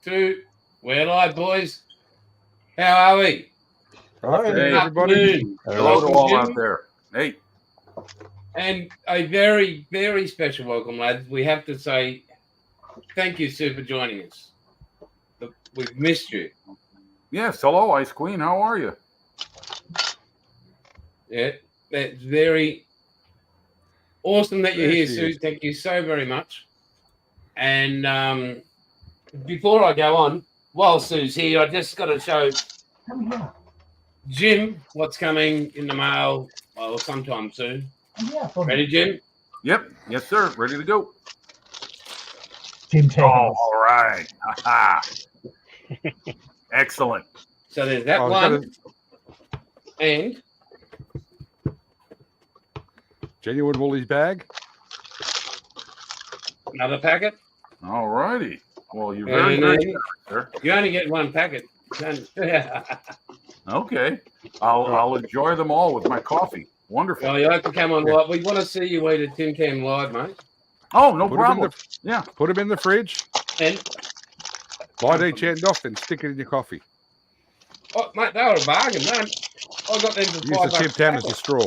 2. We're live, boys. How are we? Hey, everybody. Hello to all out there. Hey. And a very, very special welcome, lads. We have to say thank you, Sue, for joining us. We've missed you. Yes, hello, Ice Queen. How are you? Yeah, that's very awesome that you're here, Sue. Is. Thank you so very much. And before I go on, while Sue's here, I just got to show Jim what's coming in the mail sometime soon. Ready, Jim? Yep. Yes, sir. Ready to go. Jim Oh, all right. Excellent. So there's that one. And genuine Woolies bag. Another packet. All righty. Well, you're very good, sir. You only get one packet. Okay. I'll enjoy them all with my coffee. Wonderful. Well, you have to come on live. We want to see you eat a tin can live, mate. Oh, no problem. Yeah. Put them in the fridge. And bite each end off and stick it in your coffee. Oh, mate, they were a bargain, man. I got them for Use the Tim Tam as a straw.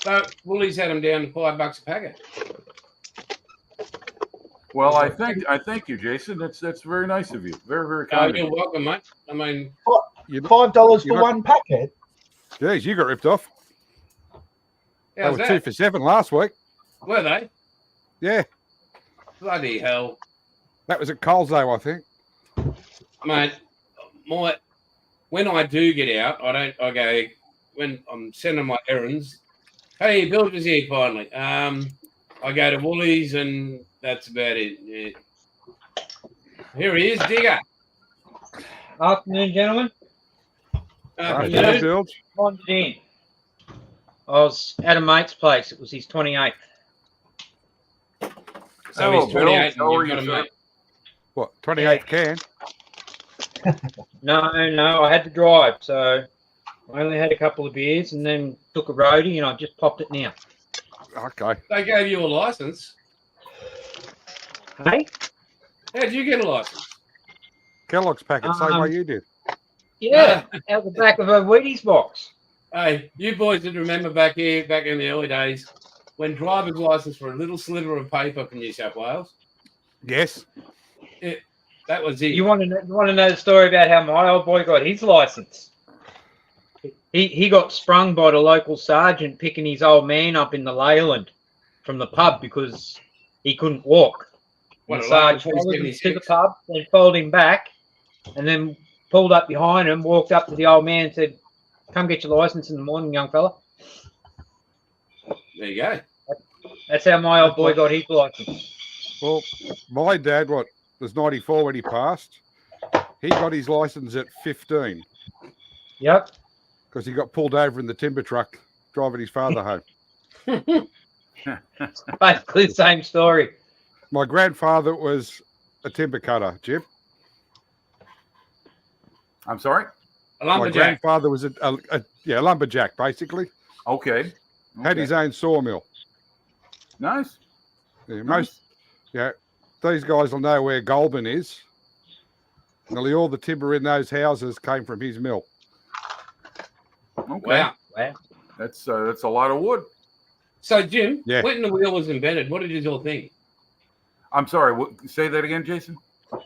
So Woolies had them down to $5 a packet. Well, I thank you, Jason. That's very nice of you. Very, very kind. You're welcome, mate. I mean, $5 for one packet. Jeez, you got ripped off. They were 2 for $7 last week. Were they? Yeah. Bloody hell. That was at Coles, though, I think. Mate, when I do get out, I go, when I'm sending my errands, hey, Bill is here finally. I go to Woolies and that's about it. Yeah. Here he is, Digger. Afternoon, gentlemen. Afternoon. Bill. Wandered in. I was at a mate's place. It was his 28th. So he's 28 and you've got a mate. What, 28th can? No, I had to drive, so I only had a couple of beers and then took a roadie and I just popped it now. Okay. They gave you a license. Hey? How'd you get a license? Kellogg's packet, same way you did. Yeah, out the back of a Wheaties box. Hey, you boys did remember back in the early days when driver's license were a little sliver of paper from New South Wales? Yes. That was it. You want to know the story about how my old boy got his license? He got sprung by the local sergeant picking his old man up in the Leyland from the pub because he couldn't walk. What, The sergeant followed him to the pub, then followed him back, and then pulled up behind him, walked up to the old man and said, "Come get your license in the morning, young fella." There you go. That's how my old boy got his license. Well, my dad, was 94 when he passed. He got his license at 15 Yep. because he got pulled over in the timber truck driving his father home. Basically the same story. My grandfather was a timber cutter, Jim. I'm sorry? A My lumberjack. grandfather was a lumberjack, basically. Okay. Had his own sawmill. Nice. Yeah, these guys will know where Goulburn is. Nearly all the timber in those houses came from his mill. Okay. Wow. That's a lot of wood. So, Jim, Yeah. when the wheel was invented, what did you all think? I'm sorry. Say that again, Jason.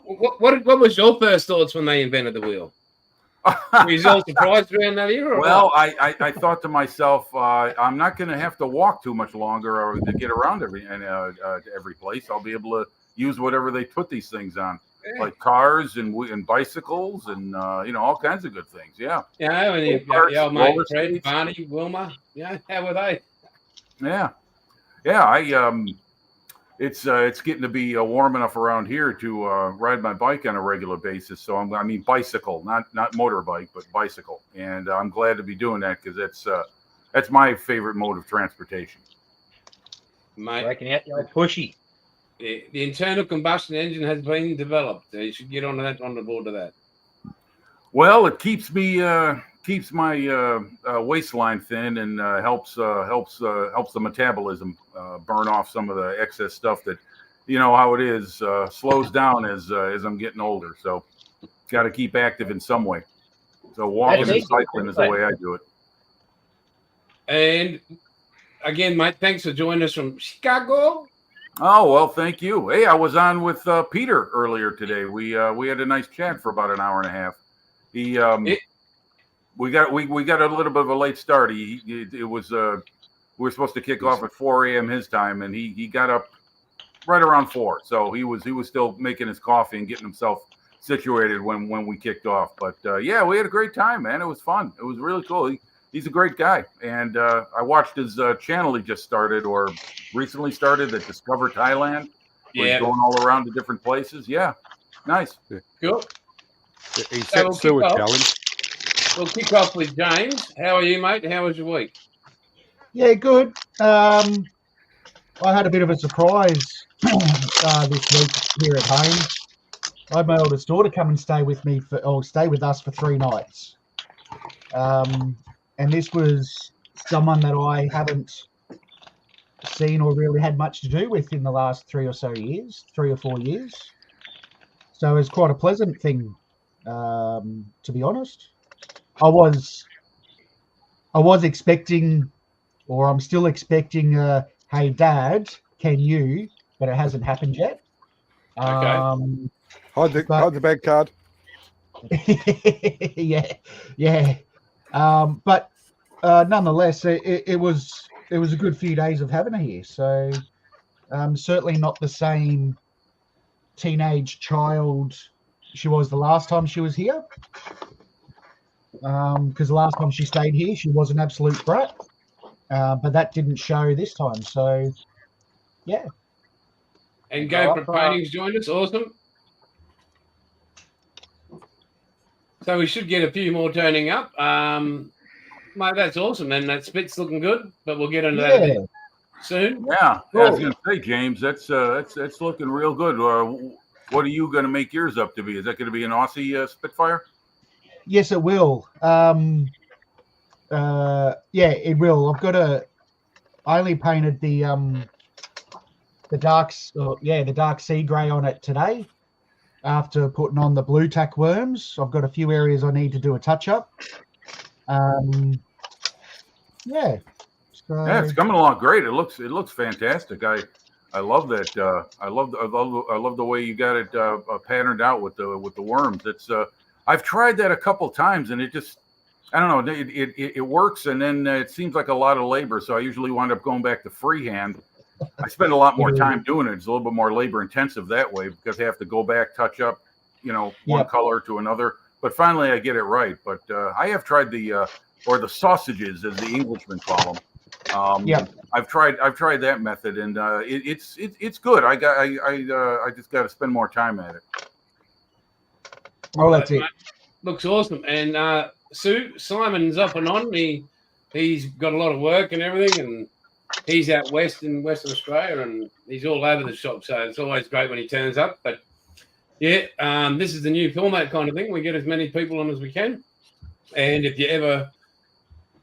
What was your first thoughts when they invented the wheel? Were you all surprised around that era? Well, I thought to myself, I'm not going to have to walk too much longer or to get around every place. I'll be able to use whatever they put these things on, like cars and bicycles and all kinds of good things. Yeah. Yeah, and you've got the old mate Fred, Barney, Wilma. Yeah, how were they? Yeah. It's getting to be warm enough around here to ride my bike on a regular basis. So I mean bicycle, not motorbike, but bicycle. And I'm glad to be doing that because that's my favorite mode of transportation. Mate, Breaking out the old pushy. the internal combustion engine has been developed. You should get on the board of that. Well, it keeps my waistline thin and helps the metabolism burn off some of the excess stuff that you know how it is, slows down as I'm getting older. So got to keep active in some way. So walking and cycling is the way I do it. And again, mate, thanks for joining us from Chicago. Oh, well, thank you. Hey, I was on with Peter earlier today. We had a nice chat for about an hour and a half. We got a little bit of a late start. We were supposed to kick off at 4 a.m. his time, and he got up right around 4. So he was still making his coffee and getting himself situated when we kicked off. But yeah, we had a great time, man. It was fun. It was really cool. He's a great guy, and I watched his channel he just started or recently started that Discover Thailand. He's going all around to different places. Yeah, nice. Cool. He set sewer challenge. We'll kick off with James. How are you, mate? How was your week? Yeah, good. I had a bit of a surprise this week here at home. I had my oldest daughter come and stay with us for 3 nights. And this was someone that I haven't seen or really had much to do with in the last 3 or 4 years. So it's quite a pleasant thing, to be honest. I was expecting, or I'm still expecting, hey, Dad, can you? But it hasn't happened yet. Okay. Hide the bank card. yeah. But nonetheless, it was a good few days of having her here. So certainly not the same teenage child she was the last time she was here. Because the last time she stayed here, she was an absolute brat. But that didn't show this time. So yeah. And Go for Painting's joined us. Awesome. So we should get a few more turning up. Mate, that's awesome. And that Spit's looking good, but we'll get into that a bit soon. Yeah, I was going to say, James, that's looking real good. What are you going to make yours up to be? Is that going to be an Aussie Spitfire? Yes, it will. Yeah, it will. I only painted the dark sea grey on it today. After putting on the blue tack worms, I've got a few areas I need to do a touch up. Yeah, it's coming along great. It looks fantastic. I love that. I love the way you got it patterned out with the worms. It's I've tried that a couple times, and it just, I don't know, it works, and then it seems like a lot of labor. So I usually wind up going back to freehand. I spend a lot more time doing it. It's a little bit more labor intensive that way because I have to go back, touch up, one color to another. But finally, I get it right. But I have tried the sausages, as the Englishmen call them. I've tried that method, and it's good. I just got to spend more time at it. Oh, that's it. Looks awesome. And Simon's up and on. He's got a lot of work and everything, and he's out west in Western Australia, and he's all over the shop. So it's always great when he turns up. But yeah, this is the new format kind of thing. We get as many people on as we can. And if you ever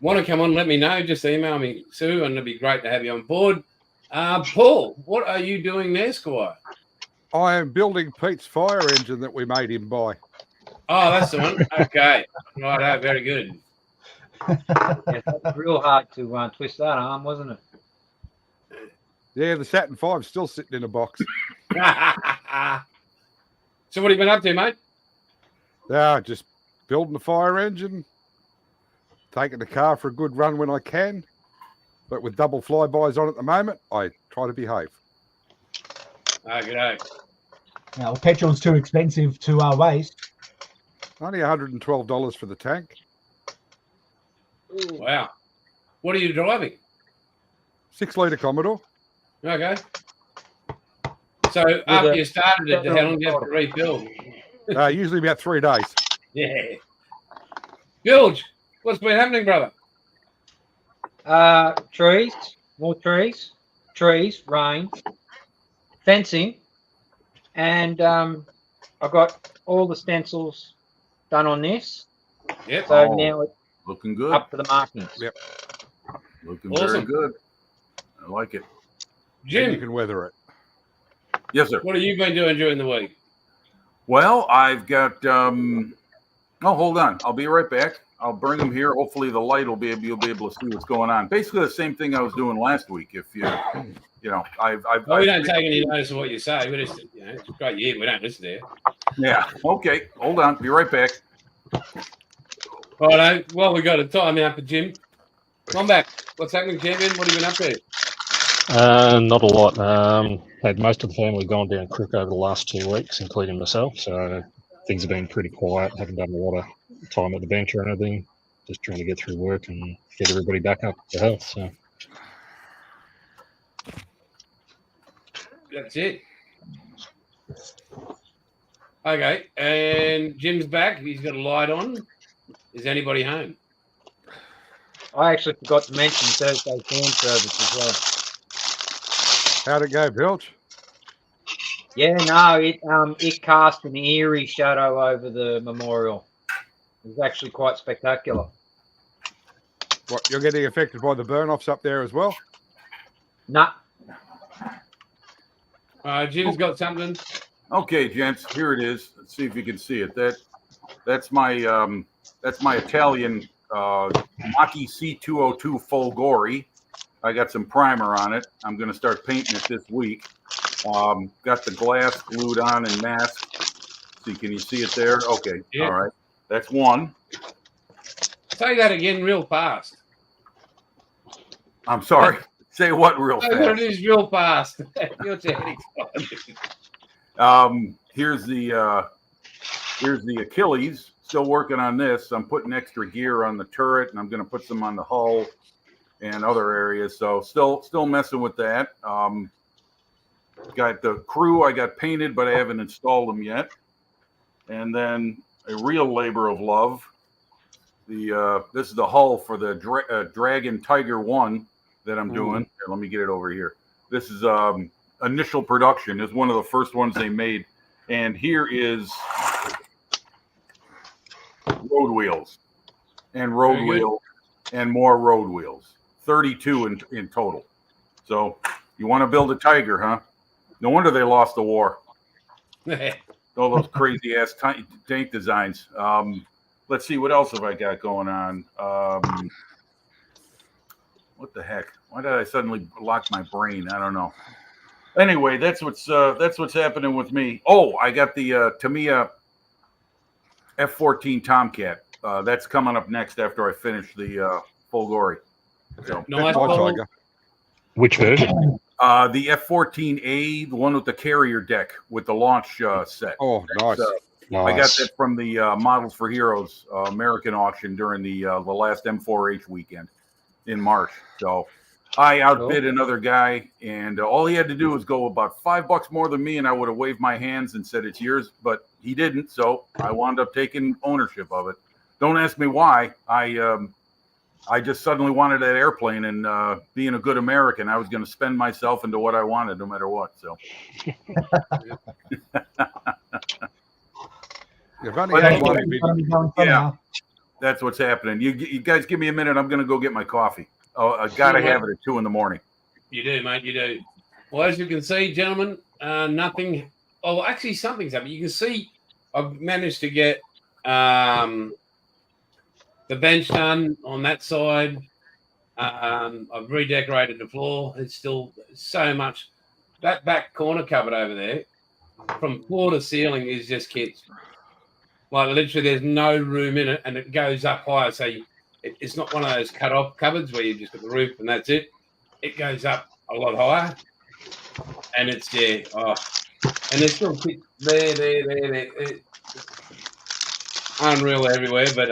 want to come on, let me know. Just email me, Sue, and it'd be great to have you on board. Paul, what are you doing there, Squire? I am building Pete's fire engine that we made him buy. Oh, that's the one. Okay. Right, very good. Yeah, that was real hard to twist that arm, wasn't it? Yeah, the Saturn V's still sitting in a box. So what have you been up to, mate? Yeah, just building the fire engine, taking the car for a good run when I can. But with double flybys on at the moment, I try to behave. Okay. Now, petrol's too expensive to waste. Only $112 for the tank. Wow. What are you driving? 6-litre Commodore. Okay. So after you started it, how long do you have to refill? Usually about 3 days. Yeah. Bilge, what's been happening, brother? Trees, more trees, rain, fencing, and I've got all the stencils done on this. Yep. So now it's looking good. up to the markings. Yep. Looking very good. I like it. Jim, Jim, you can weather it. Yes, sir. What have you been doing during the week? Well, I've got. Oh, hold on. I'll be right back. I'll bring them here. Hopefully, the light will be able. You'll be able to see what's going on. Basically, the same thing I was doing last week. If you know, Well, we don't take any notice of what you say. We just, it's great you. We don't listen to you. Yeah. Okay. Hold on. Be right back. Right. Well, we got a time out for Jim. Come back. What's happening, champion? What have you been up to? Not a lot. Had most of the family gone down Crook over the last 2 weeks, including myself. So things have been pretty quiet. Haven't done a lot of time at the bench or anything. Just trying to get through work and get everybody back up to health. So That's it. Okay. And Jim's back. He's got a light on. Is anybody home? I actually forgot to mention Thursday fan service as well. How'd it go, Bilge? Yeah, no, it cast an eerie shadow over the memorial. It was actually quite spectacular. What, you're getting affected by the burn-offs up there as well? Nah, Jim's got something. Okay, gents. Here it is. Let's see if you can see it. That's my Italian Mk C202 Folgori. I got some primer on it. I'm going to start painting it this week. Got the glass glued on and masked. See, can you see it there? Okay. Yeah. All right. That's one. Say that again real fast. I'm sorry. Say what real Say what it fast? is real fast. You're saying Here's the Achilles. Still working on this. I'm putting extra gear on the turret, and I'm going to put some on the hull and other areas. So still messing with that. Got the crew I got painted, but I haven't installed them yet. And then a real labor of love. This is the hull for the Dragon Tiger 1 that I'm doing. Here, let me get it over here. This is initial production. It's one of the first ones they made. And here is road wheels and road wheels and more road wheels. 32 in total. So you want to build a Tiger, huh? No wonder they lost the war. All those crazy ass tank designs. Let's see, what else have I got going on? What the heck? Why did I suddenly lock my brain? I don't know. Anyway, that's what's happening with me. Oh, I got the Tamiya F-14 Tomcat. That's coming up next after I finish the Folgori. So, nice. Tiger. which version? the F-14A, the one with the carrier deck with the launch set. Oh, nice. I got that from the Models for Heroes American auction during the last M4H weekend in March. So I outbid another guy, and all he had to do was go about $5 more than me, and I would have waved my hands and said it's yours, but he didn't. So I wound up taking ownership of it. Don't ask me why. I just suddenly wanted that airplane, and being a good American, I was going to spend myself into what I wanted, no matter what. So. You've only had one video. Yeah, that's what's happening. You guys give me a minute. I'm going to go get my coffee. Oh, I got to have it at 2 a.m. You do, mate. You do. Well, as you can see, gentlemen, nothing. Oh, actually, something's happened. You can see I've managed to get the bench done on that side. I've redecorated the floor. It's still so much. That back corner cupboard over there, from floor to ceiling, is just kids. Like, literally, there's no room in it, and it goes up higher. So it's not one of those cut-off cupboards where you just got the roof and that's it. It goes up a lot higher, and it's and there's still kids there. It's unreal everywhere, but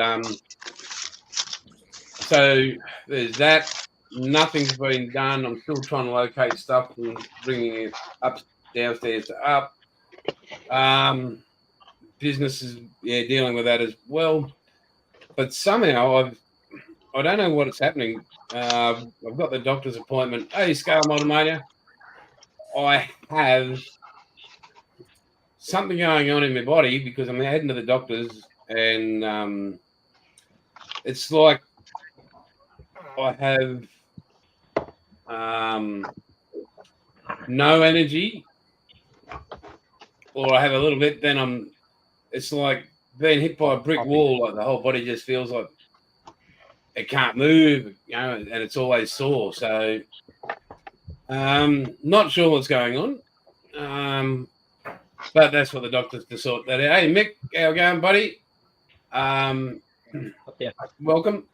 so there's that. Nothing's been done. I'm still trying to locate stuff and bringing it up downstairs to up. Business is dealing with that as well, but somehow I don't know what is happening. I've got the doctor's appointment. Hey, Scale Motomania, I have something going on in my body because I'm heading to the doctor's, and it's like I have no energy, or I have a little bit, then it's like being hit by a brick wall. Like the whole body just feels like it can't move, and it's always sore. So, not sure what's going on. But that's what the doctors to sort that out. Hey, Mick, how you going, buddy? Welcome.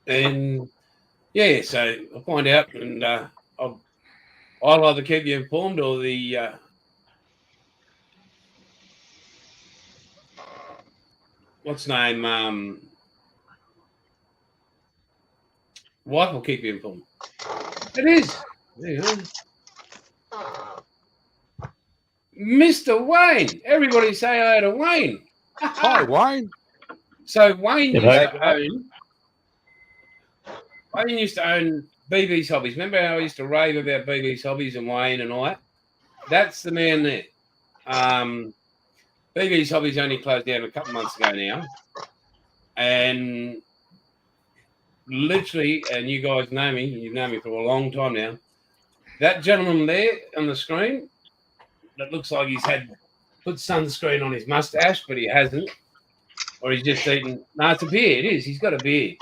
And yeah, so I'll find out, and I'll either keep you informed or the what's name wife will keep you informed. It is. There you go. Mr. Wayne. Everybody say hi to Wayne. Hi, Wayne. So Wayne G'day. used to own BB's Hobbies. Remember how I used to rave about BB's Hobbies and Wayne and all that? That's the man there. BB's Hobbies only closed down a couple months ago now. And literally, and you guys know me, you've known me for a long time now, that gentleman there on the screen, that looks like he's put sunscreen on his mustache, but he hasn't. Or he's just eaten. No, it's a beard. It is. He's got a beard.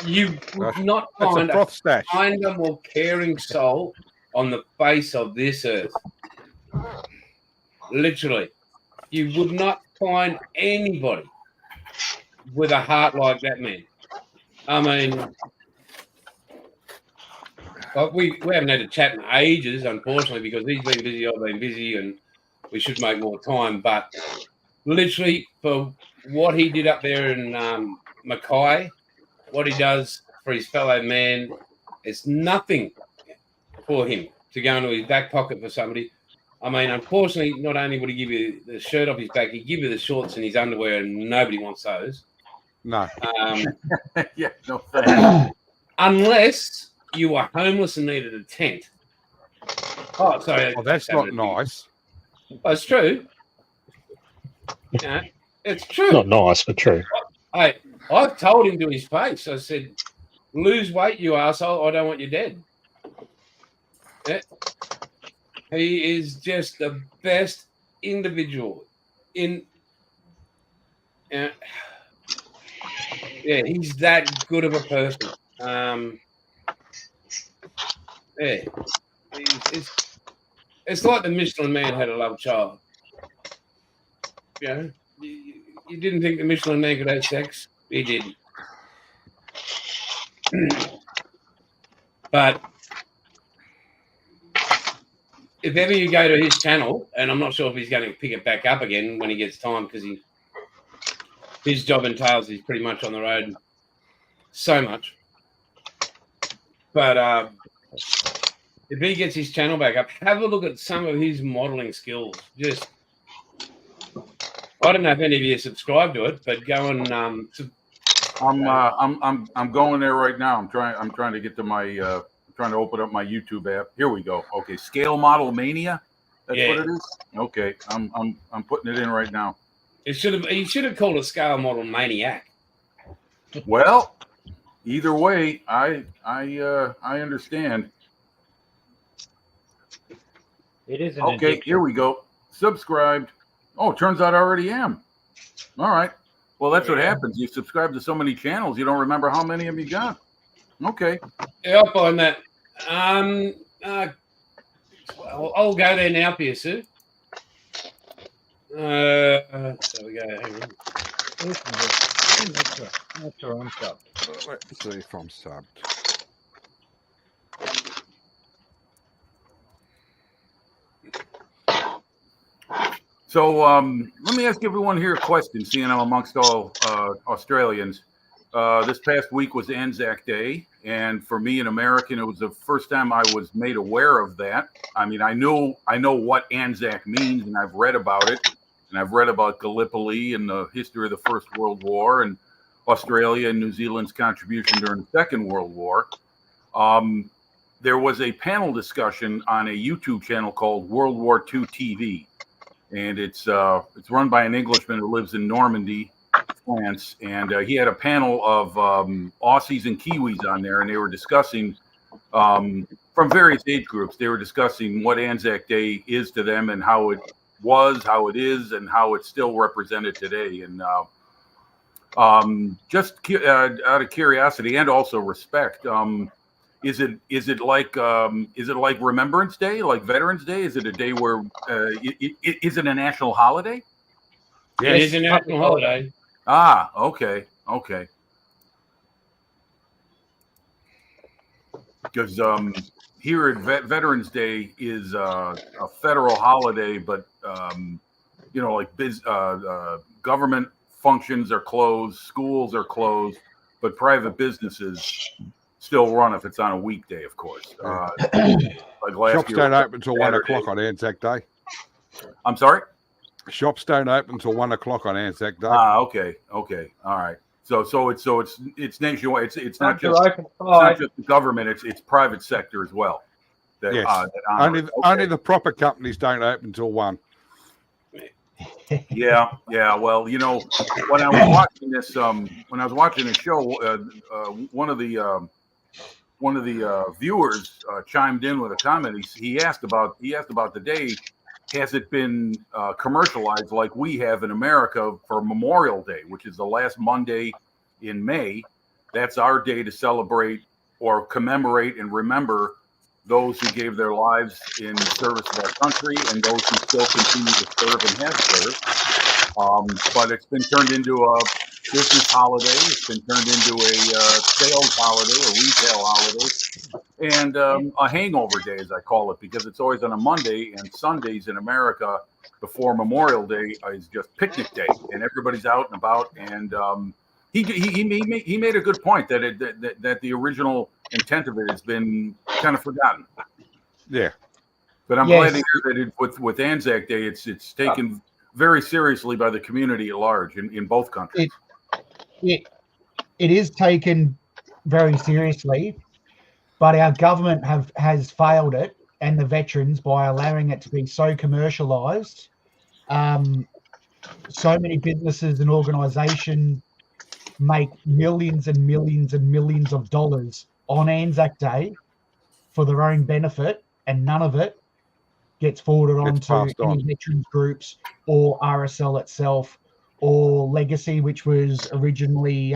You would not find a kinder, more caring soul on the face of this earth. Literally. You would not find anybody with a heart like that man. I mean, but we haven't had a chat in ages, unfortunately, because he's been busy, I've been busy, and we should make more time. But literally, for what he did up there in Mackay, what he does for his fellow man, it's nothing for him to go into his back pocket for somebody. I mean, unfortunately, not only would he give you the shirt off his back, he'd give you the shorts and his underwear, and nobody wants those. No. Yeah, no thanks. Unless you were homeless and needed a tent. Oh, sorry. Oh, that's not nice. Oh, it's true. Yeah, it's true. Not nice, but true. I've told him to his face. I said, lose weight, you arsehole. I don't want you dead. Yeah. He is just the best individual in... yeah, he's that good of a person. Yeah, it's like the Michelin Man had a love child. You know, you didn't think the Michelin Man could have sex. He did. But if ever you go to his channel, and I'm not sure if he's going to pick it back up again when he gets time, because his job entails he's pretty much on the road so much. But if he gets his channel back up, have a look at some of his modeling skills. Just, I don't know if any of you subscribe to it, but go and I'm going there right now. I'm trying to get to my trying to open up my YouTube app. Here we go. Okay, Scale Model Mania. That's what it is. Okay, I'm putting it in right now. He should have called it Scale Model Maniac. Well, either way, I understand. It is an okay. addiction. Here we go. Subscribed. Oh, turns out I already am. All right. Well, that's what happens. You subscribe to so many channels, you don't remember how many of them you got. Okay. Yeah, I'll find that. I'll go there now for you, Sue. So we go. Hang on. That's where I'm stuck. Let's see if I'm subbed. So let me ask everyone here a question, seeing I'm amongst all Australians. This past week was Anzac Day, and for me, an American, it was the first time I was made aware of that. I mean, I know what Anzac means, and I've read about it, and I've read about Gallipoli and the history of the First World War, and Australia and New Zealand's contribution during the Second World War. There was a panel discussion on a YouTube channel called World War II TV. And it's run by an Englishman who lives in Normandy, France, and he had a panel of Aussies and Kiwis on there, and they were discussing from various age groups. They were discussing what Anzac Day is to them and how it was, how it is, and how it's still represented today. And just out of curiosity and also respect, is it like Remembrance Day, like Veterans Day? Is it a day where is it a national holiday? Yeah, it is a national holiday. Ah, okay. Because here at Veterans Day is a federal holiday, but like government functions are closed, schools are closed, but private businesses still run if it's on a weekday, of course. Like last Shops year, don't open until 1 Saturday. o'clock on Anzac Day. I'm sorry? Shops don't open until 1 o'clock on Anzac Day. Ah, okay, all right. So it's nationwide. It's not just the government. It's private sector as well. Yes. That honor it. Only the proper companies don't open until 1. Yeah. Well, when I was watching this show, one of the viewers chimed in with a comment. He asked about the day. Has it been commercialized like we have in America for Memorial Day, which is the last Monday in May? That's our day to celebrate or commemorate and remember those who gave their lives in service of our country and those who still continue to serve and have served. But it's been turned into a business holiday. It's been turned into a sales holiday, a retail holiday, and a hangover day, as I call it, because it's always on a Monday, and Sundays in America before Memorial Day is just picnic day, and everybody's out and about. And he made a good point that the original intent of it has been kind of forgotten. Yeah, but I'm glad to hear that with Anzac Day, it's taken very seriously by the community at large in both countries. It is taken very seriously, but our government has failed it and the veterans by allowing it to be so commercialized. So many businesses and organizations make millions and millions and millions of dollars on Anzac Day for their own benefit, and none of it gets forwarded on to any veterans groups or RSL itself or Legacy, which was originally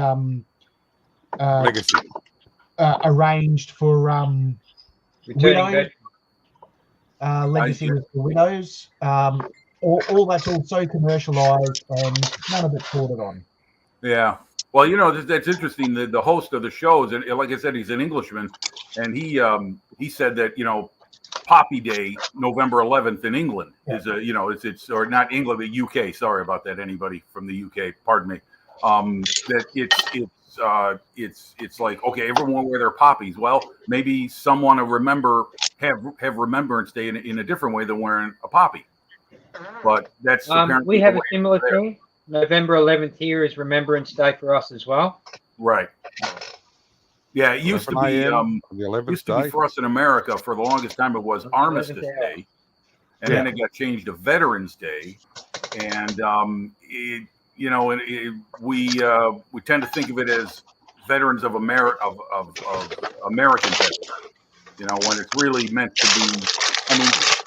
arranged for widows. Legacy was for widows. All that's all so commercialized, and none of it's forwarded on. Yeah. Well, that's interesting. The host of the shows, and like I said, he's an Englishman, and he said that Poppy Day, November 11th in England is it's or not England, but UK. Sorry about that. Anybody from the UK, pardon me. That it's like, okay, everyone wear their poppies. Well, maybe some want to have Remembrance Day in a different way than wearing a poppy. But that's we have a similar thing. November 11th here is Remembrance Day for us as well. Right. Yeah, it used to be for us in America for the longest time. It was Armistice Day, and then it got changed to Veterans Day, and we tend to think of it as veterans of American veterans. When it's really meant to be.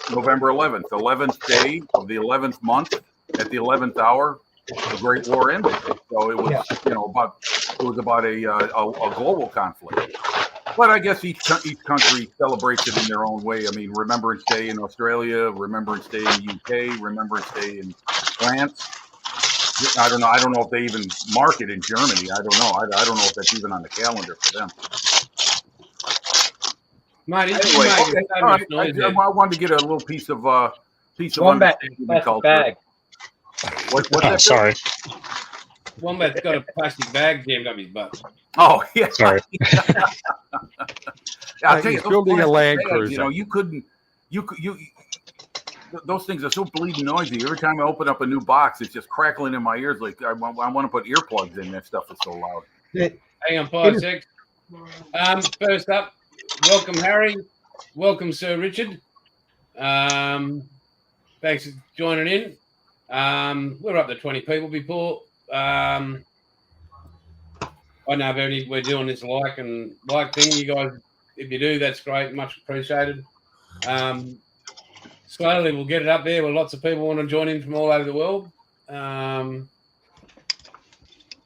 November 11th, 11th day of the 11th month at the 11th hour. The Great War ended, so it was about a global conflict. But I guess each country celebrates it in their own way. I mean, Remembrance Day in Australia, Remembrance Day in the UK, Remembrance Day in France. I don't know if they even mark it in Germany. I don't know. I don't know if that's even on the calendar for them. Mate, anyway, I wanted to get a little piece of understanding of culture. Bag. What's that? Sorry. Wombat's got a plastic bag jammed up his butt. Oh, yeah. Sorry. I'll tell you, building a Land Cruiser. You couldn't. Those things are so bleeding noisy. Every time I open up a new box, it's just crackling in my ears. Like I want to put earplugs in. That stuff is so loud. Hang on 5 seconds. First up, welcome Harry. Welcome Sir Richard. Thanks for joining in. We're up to 20 people before. I know we're doing this like thing. You guys, if you do, that's great. Much appreciated. slowly we'll get it up there where lots of people want to join in from all over the world.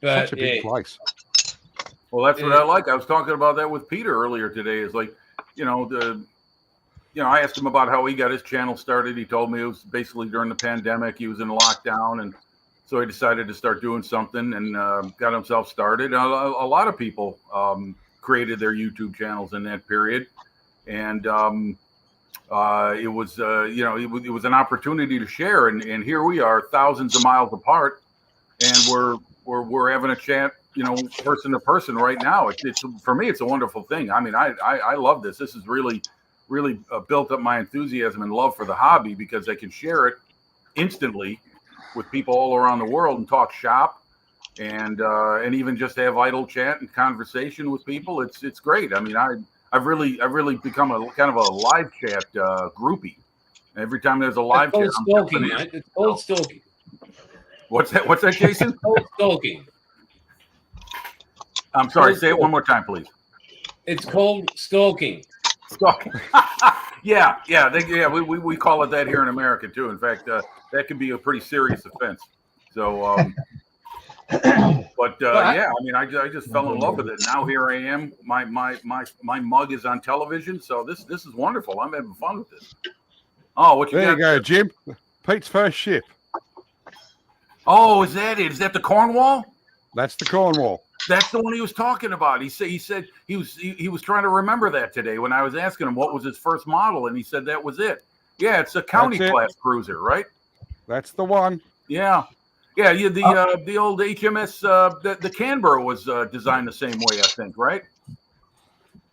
But Such a big place. Well, that's what I like. I was talking about that with Peter earlier today. Is like, I asked him about how he got his channel started. He told me it was basically during the pandemic. He was in lockdown, and so he decided to start doing something and got himself started. A lot of people created their YouTube channels in that period, and it was an opportunity to share. And here we are, thousands of miles apart, and we're having a chat, person to person right now. It's for me, it's a wonderful thing. I mean, I love this. This is really built up my enthusiasm and love for the hobby because I can share it instantly with people all around the world and talk shop and even just have idle chat and conversation with people. It's great. I mean, I've really become a kind of a live chat groupie. Every time there's a live chat, stalking, mate. It's called stalking. What's that, Jason? It's called stalking. I'm sorry. Say it one more time, please. It's called stalking. Stalking. Yeah. We call it that here in America too. In fact, that can be a pretty serious offense. So, yeah, I mean, I just fell in love with it. Now here I am. My mug is on television. So this is wonderful. I'm having fun with this. Oh, what you There got? you go, Jim. Pete's first ship. Oh, is that it? Is that the Cornwall? That's the Cornwall. That's the one he was talking about. He said he was trying to remember that today when I was asking him what was his first model, and he said that was it. Yeah, it's a county class cruiser, right? That's the one. Yeah. The old HMS the Canberra was designed the same way, I think, right?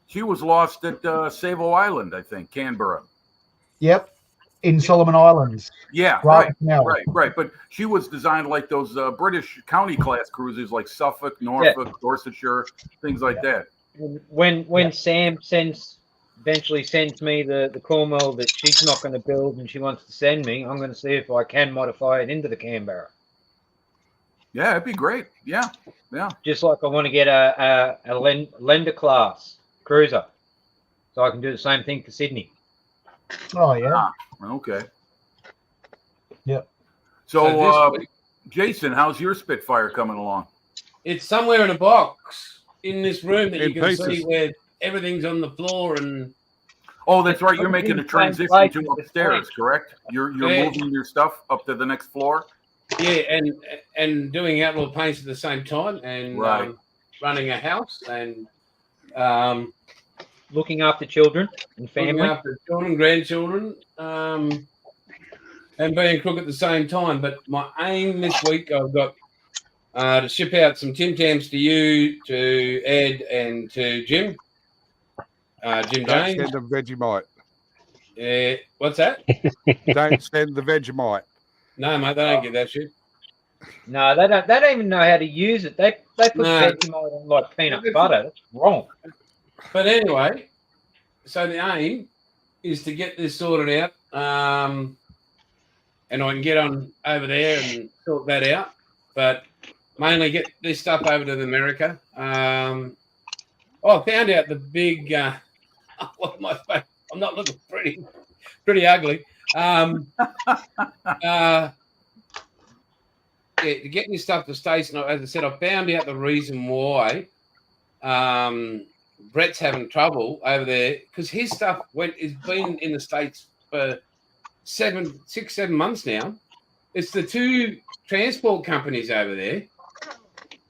She was lost at Savo Island, I think, Canberra. Yep, in Solomon Islands. Yeah, right. But she was designed like those British county class cruisers, like Suffolk, Norfolk, Dorsetshire, things like that. When Sam eventually sends me the Cornwall that she's not going to build and she wants to send me, I'm going to see if I can modify it into the Canberra. Yeah, it'd be great. Yeah. Just like I want to get a lender class cruiser, so I can do the same thing for Sydney. Oh yeah. Okay. Yep. So Jason, how's your Spitfire coming along? It's somewhere in a box in this room that In you can pieces. see where everything's on the floor and. Oh, that's right. You're making a transition to upstairs, correct? You're moving your stuff up to the next floor. Yeah, and doing outdoor paints at the same time, and running a house, and looking after children and family, looking after children, grandchildren, and being crook at the same time. But my aim this week, I've got to ship out some Tim Tams to you, to Ed, and to Jim. Jim Don't James. send the Vegemite. Yeah, what's that? Don't send the Vegemite. No, mate, they don't get that shit. No, they don't even know how to use it. They put Vegemite on like peanut butter. That's wrong. But anyway, so the aim is to get this sorted out, and I can get on over there and sort that out. But mainly get this stuff over to America. I found out the big. My face. I'm not looking pretty ugly. To get this stuff to States, and as I said, I found out the reason why Brett's having trouble over there because his stuff has been in the States for 6, 7 months now. It's the two transport companies over there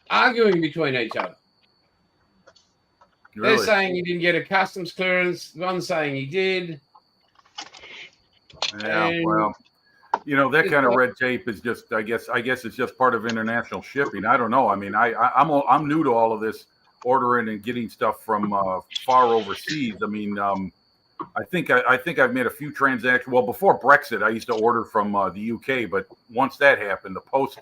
arguing between each other. Really? They're saying he didn't get a customs clearance. One's saying he did. Yeah, And well, that kind of red tape is just, I guess it's just part of international shipping. I don't know. I mean, I'm new to all of this ordering and getting stuff from far overseas. I mean, I think I've made a few transactions. Well, before Brexit, I used to order from the UK, but once that happened, the post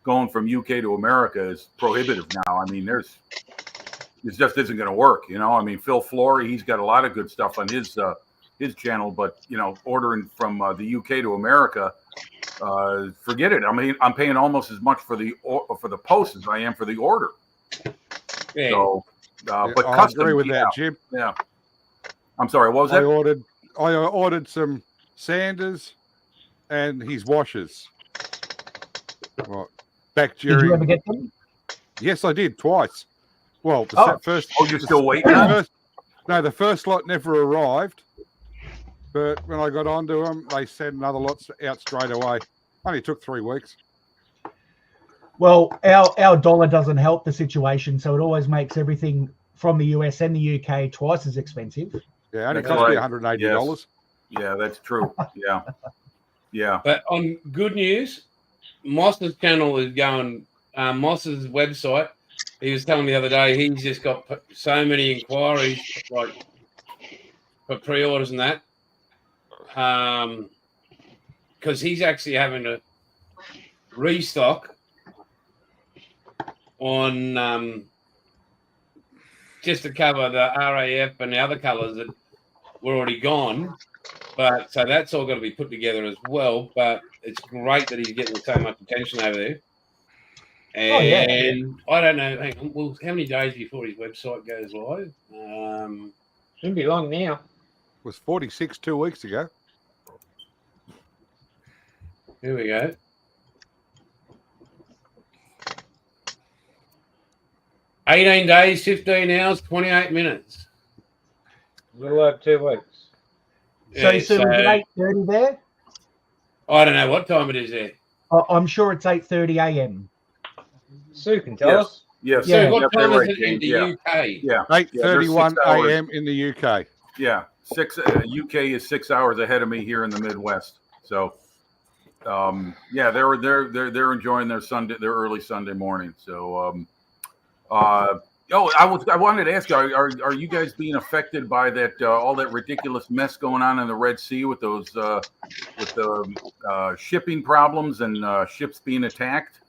going from UK to America is prohibitive now. I mean, it just isn't going to work. I mean, Phil Flory, he's got a lot of good stuff on his channel, but ordering from the UK to America, forget it. I mean, I'm paying almost as much for the post as I am for the order. Yeah. So, but I custom, agree with that, Jim. Yeah. I'm sorry. What was that? I ordered some sanders, and his washers. Right. Back Did you during. ever get them? Yes, I did twice. Well, first. Oh, you're still waiting? The first lot never arrived. But when I got onto them, they sent another lot out straight away. Only took 3 weeks. Well, our dollar doesn't help the situation, so it always makes everything from the US and the UK twice as expensive. Yeah, only That's cost me right. $180. Yeah, that's true. Yeah. Yeah. But on good news, Moss's channel is going. Moss's website. He was telling me the other day he's just got so many inquiries, like for pre-orders and that. Because he's actually having to restock on just to cover the RAF and the other colours that were already gone. But so that's all got to be put together as well. But it's great that he's getting so much attention over there. And I don't know. Hang on, well, how many days before his website goes live? Shouldn't be long now. It was 46 2 weeks ago. Here we go. $18 days, 15 hours, 28 minutes. A little over 2 weeks. So is it 8:30 there? I don't know what time it is there. I'm sure it's 8:30 a.m. Sue can tell us. Yes. So Yeah. what time right, is it in James. the Yeah. UK? Yeah. 8:31 6 hours. a.m. in the UK. Yeah. UK is 6 hours ahead of me here in the Midwest. So, they're enjoying their early Sunday morning. So, I wanted to ask you, are you guys being affected by that all that ridiculous mess going on in the Red Sea with those shipping problems and ships being attacked?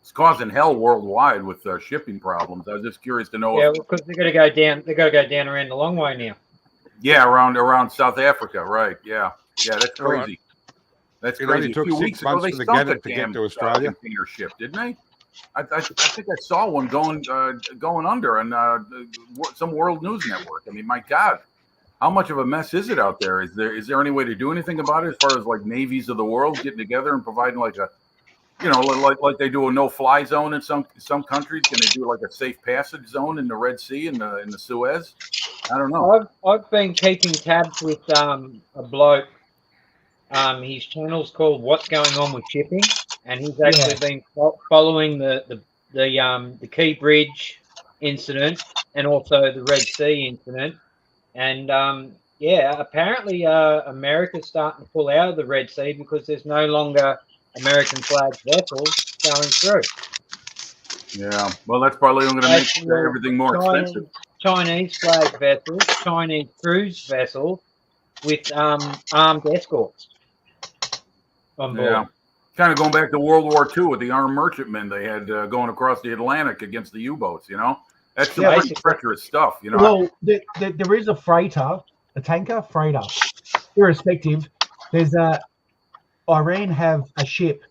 It's causing hell worldwide with shipping problems. I was just curious to know. Yeah, because they're going to go down. They've got to go down around the long way now. Yeah, around South Africa, right? Yeah, that's crazy. Right. That's It crazy. only took a few 6 weeks ago, months they for the sunk Gannet a to get damn to Australia. container ship, didn't they? I think I saw one going under on some world news network. I mean, my God, how much of a mess is it out there? Is there any way to do anything about it as far as like navies of the world getting together and providing like a, like they do a no-fly zone in some countries? Can they do like a safe passage zone in the Red Sea and in the Suez? I don't know. I've been keeping tabs with a bloke. His channel's called "What's Going On with Shipping," and he's actually been following the Key Bridge incident and also the Red Sea incident. And apparently America's starting to pull out of the Red Sea because there's no longer American flagged vessels going through. Yeah, well, that's probably going to make everything more expensive. Chinese flagged vessels, Chinese cruise vessels with armed escorts on board. Yeah, kind of going back to World War II with the armed merchantmen they had going across the Atlantic against the U-boats. That's some pretty treacherous stuff. Well, there is a freighter, irrespective. There's Iran have a ship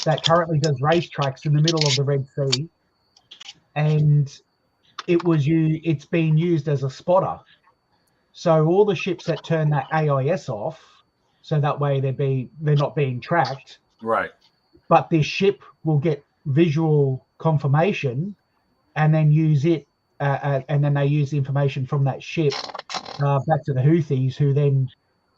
that currently does racetracks in the middle of the Red Sea, and it's being used as a spotter. So all the ships that turn that AIS off, so that way they're not being tracked. Right. But this ship will get visual confirmation, and then use it, and then they use the information from that ship back to the Houthis, who then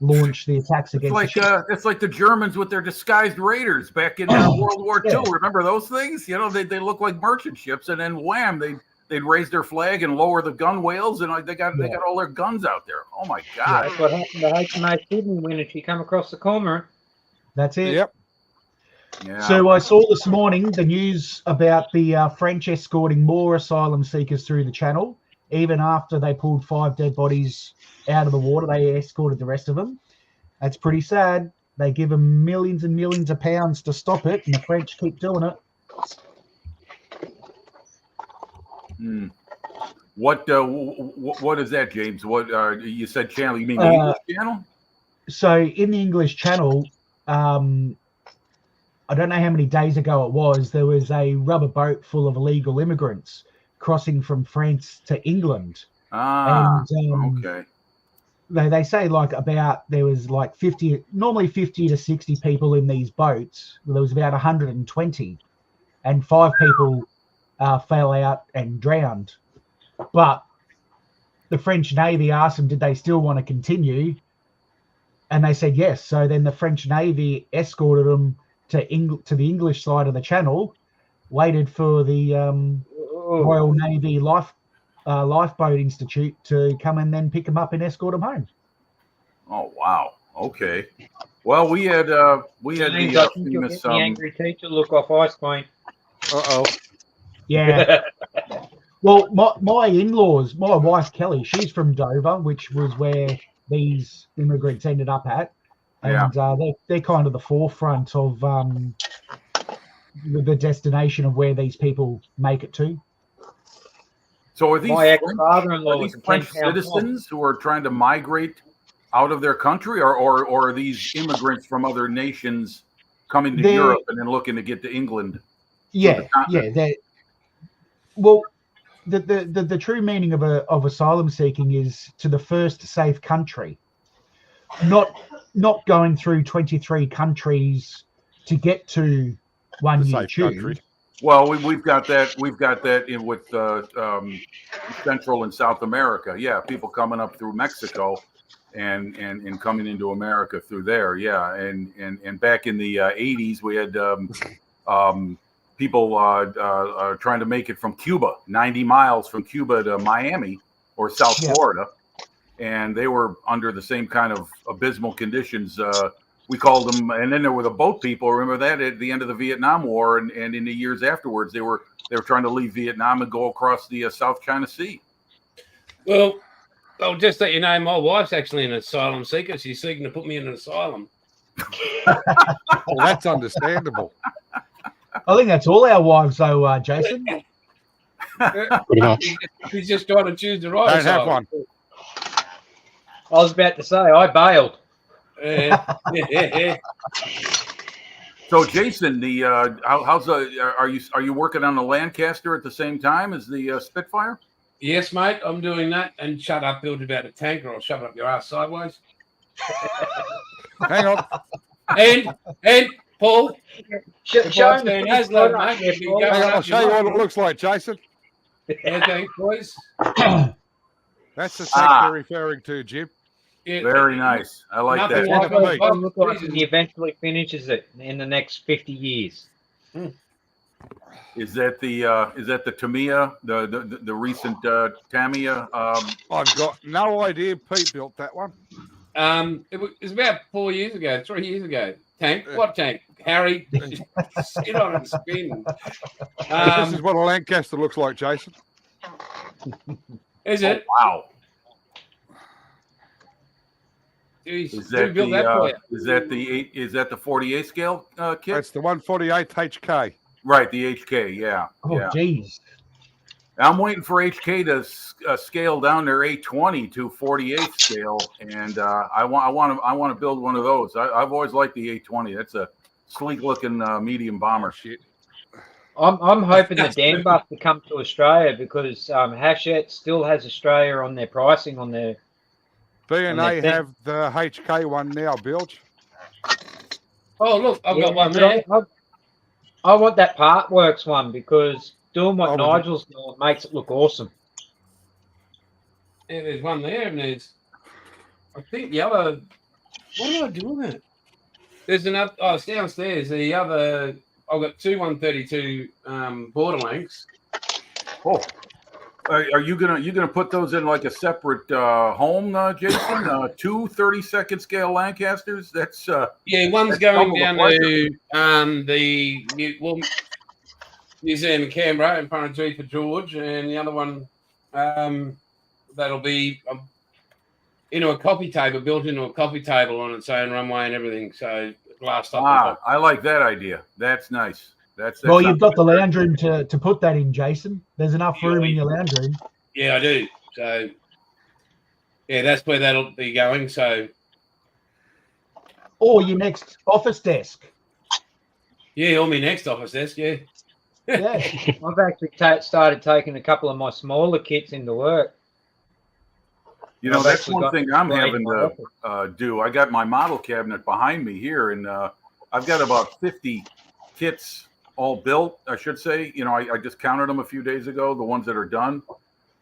launch the attacks against the ship. It's like the Germans with their disguised raiders back in World War II. Remember those things? They look like merchant ships, and then wham, they'd raise their flag and lower the gunwales, and they got all their guns out there. Oh my God! That's what happened to HMAS Sydney when she come across the Cormorant. That's it. Yep. Yeah. So I saw this morning the news about the French escorting more asylum seekers through the channel. Even after they pulled 5 dead bodies out of the water, they escorted the rest of them. That's pretty sad. They give them millions and millions of pounds to stop it, and the French keep doing it. What is that, James? What you said channel? You mean the English channel? So in the English channel, I don't know how many days ago it was, there was a rubber boat full of illegal immigrants crossing from France to England. Okay. they say like there was like 50, normally 50 to 60 people in these boats. Well, there was about 120, and 5 people fell out and drowned. But the French Navy asked them, did they still want to continue? And they said yes. So then the French Navy escorted them to the English side of the channel, waited for the Royal Navy Lifeboat Institute to come and then pick them up and escort them home. Oh wow. Okay. Well, we had James, I the think you'll famous get the angry teacher look off Ice Queen. Uh-oh. Yeah. Well, my in-laws, my wife Kelly, she's from Dover, which was where these immigrants ended up at, and they're kind of the forefront of the destination of where these people make it to. So are these My ex-father-in-law are was these a French 10-pound citizens who are trying to migrate out of their country, or are these immigrants from other nations coming to Europe and then looking to get to England? Yeah. Well, the true meaning of asylum seeking is to the first safe country, not going through 23 countries to get to one The you safe choose. country. Well, we've got that in with Central and South America. Yeah, people coming up through Mexico and coming into America through there. Yeah, and back in the 80s, we had people trying to make it from Cuba, 90 miles from Cuba to Miami or South Florida, and they were under the same kind of abysmal conditions. We called them, and then there were the boat people. Remember that at the end of the Vietnam War, and in the years afterwards, they were trying to leave Vietnam and go across the South China Sea. Well, I'll just let you know, my wife's actually an asylum seeker. She's seeking to put me in an asylum. Well, that's understandable. I think that's all our wives, though, Jason. Pretty much. He's just trying to choose the right Don't asylum. have one. I was about to say, I bailed. So, Jason, the are you working on the Lancaster at the same time as the Spitfire? Yes, mate, I'm doing that. And shut up, build about a tank, or I'll shove it up your ass sideways. Hang on. And Paul, Show Boys me doing the Haslam, photo. mate. If you Hang on. go I'll up show you what it looks like, Jason. Okay, boys. That's the tank they're referring to, Jim. Yeah, Very nice. I like Nothing that. like That's what Like it's going to look like when he eventually finishes it in the next 50 years. Is that the Tamiya, the recent Tamiya? I've got no idea. Pete built that one. It was about 3 years ago. Tank? What tank? Harry, sit on and spin. This is what a Lancaster looks like, Jason. Is it? Wow. Jeez, Is who that built that for you? is that the 48 scale kit? That's the 148 HK. Right, the HK. Yeah. Oh, Yeah. geez. I'm waiting for HK to scale down their 820 to 48 scale, and I want to build one of those. I've always liked the 820. That's a sleek looking medium bomber. Shit. I'm hoping the Dan buff to come to Australia because Hachette still has Australia on their pricing on their. B&A have the HK one now, Bilge. Oh, look, I've got one but there. I want that Part Works one because doing what Oh, Nigel's doing makes it look awesome. Yeah, there's one there, and there's, I think the other. What am I doing it? There's another. Oh, it's downstairs. The other. I've got two 132 border lengths. Oh, are you gonna put those in like a separate home, Jason? Two 32nd scale Lancasters. That's Yeah, one's that's going double down the to the museum in Canberra in Parangee for George, and the other one that'll be into a coffee table, built into a coffee table on its own runway and everything. So glass top. I like that idea. That's nice. That's Well, you've got the lounge room to put that in, Jason. There's enough room in your lounge room. Yeah, I do. So, yeah, that's where that'll be going. So, Or your next office desk. yeah, or my next office desk. Yeah. Yeah. I've actually started taking a couple of my smaller kits into work. You know, I've that's actually one got thing I'm sprayed having my to office. do. I got my model cabinet behind me here, and I've got about 50 kits all built, I should say. You know, I just counted them a few days ago, the ones that are done.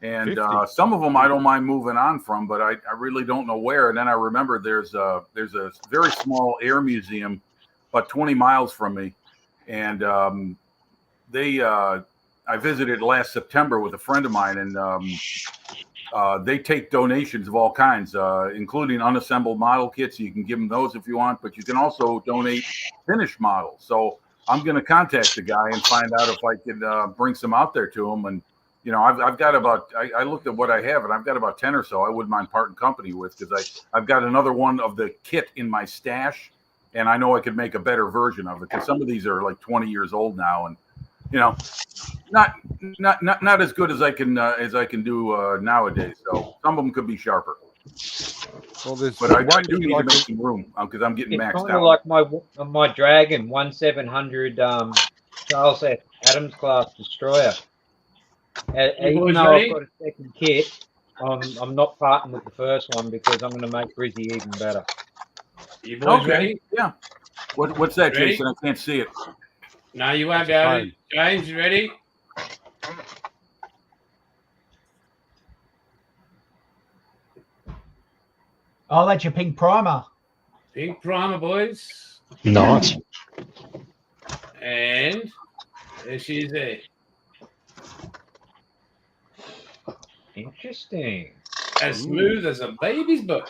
And 50. some of them I don't mind moving on from, but I really don't know where. And then I remember there's a very small air museum about 20 miles from me. And I visited last September with a friend of mine, and they take donations of all kinds, including unassembled model kits. You can give them those if you want, but you can also donate finished models. So I'm going to contact the guy and find out if I can bring some out there to him. And you know, I've got about, I looked at what I have, and I've got about 10 or so I wouldn't mind parting company with, because I've got another one of the kit in my stash, and I know I could make a better version of it, because some of these are like 20 years old now, and you know, not as good as I can do nowadays. So some of them could be sharper. Well, there's But I one do need to like make some room because I'm getting It's maxed kind of out. like my Dragon 1700 Charles F. Adams class destroyer. You Even boys though ready? I've got a second kit, I'm not parting with the first one because I'm going to make Brizzy even better. You boys ready? Yeah. What's that, Ready? Jason? I can't see it. No, you won't It's be a able to. phone. James, you ready? Oh, that's your pink primer. Pink primer, boys. Nice. And there she is there. Interesting. As smooth as a baby's butt.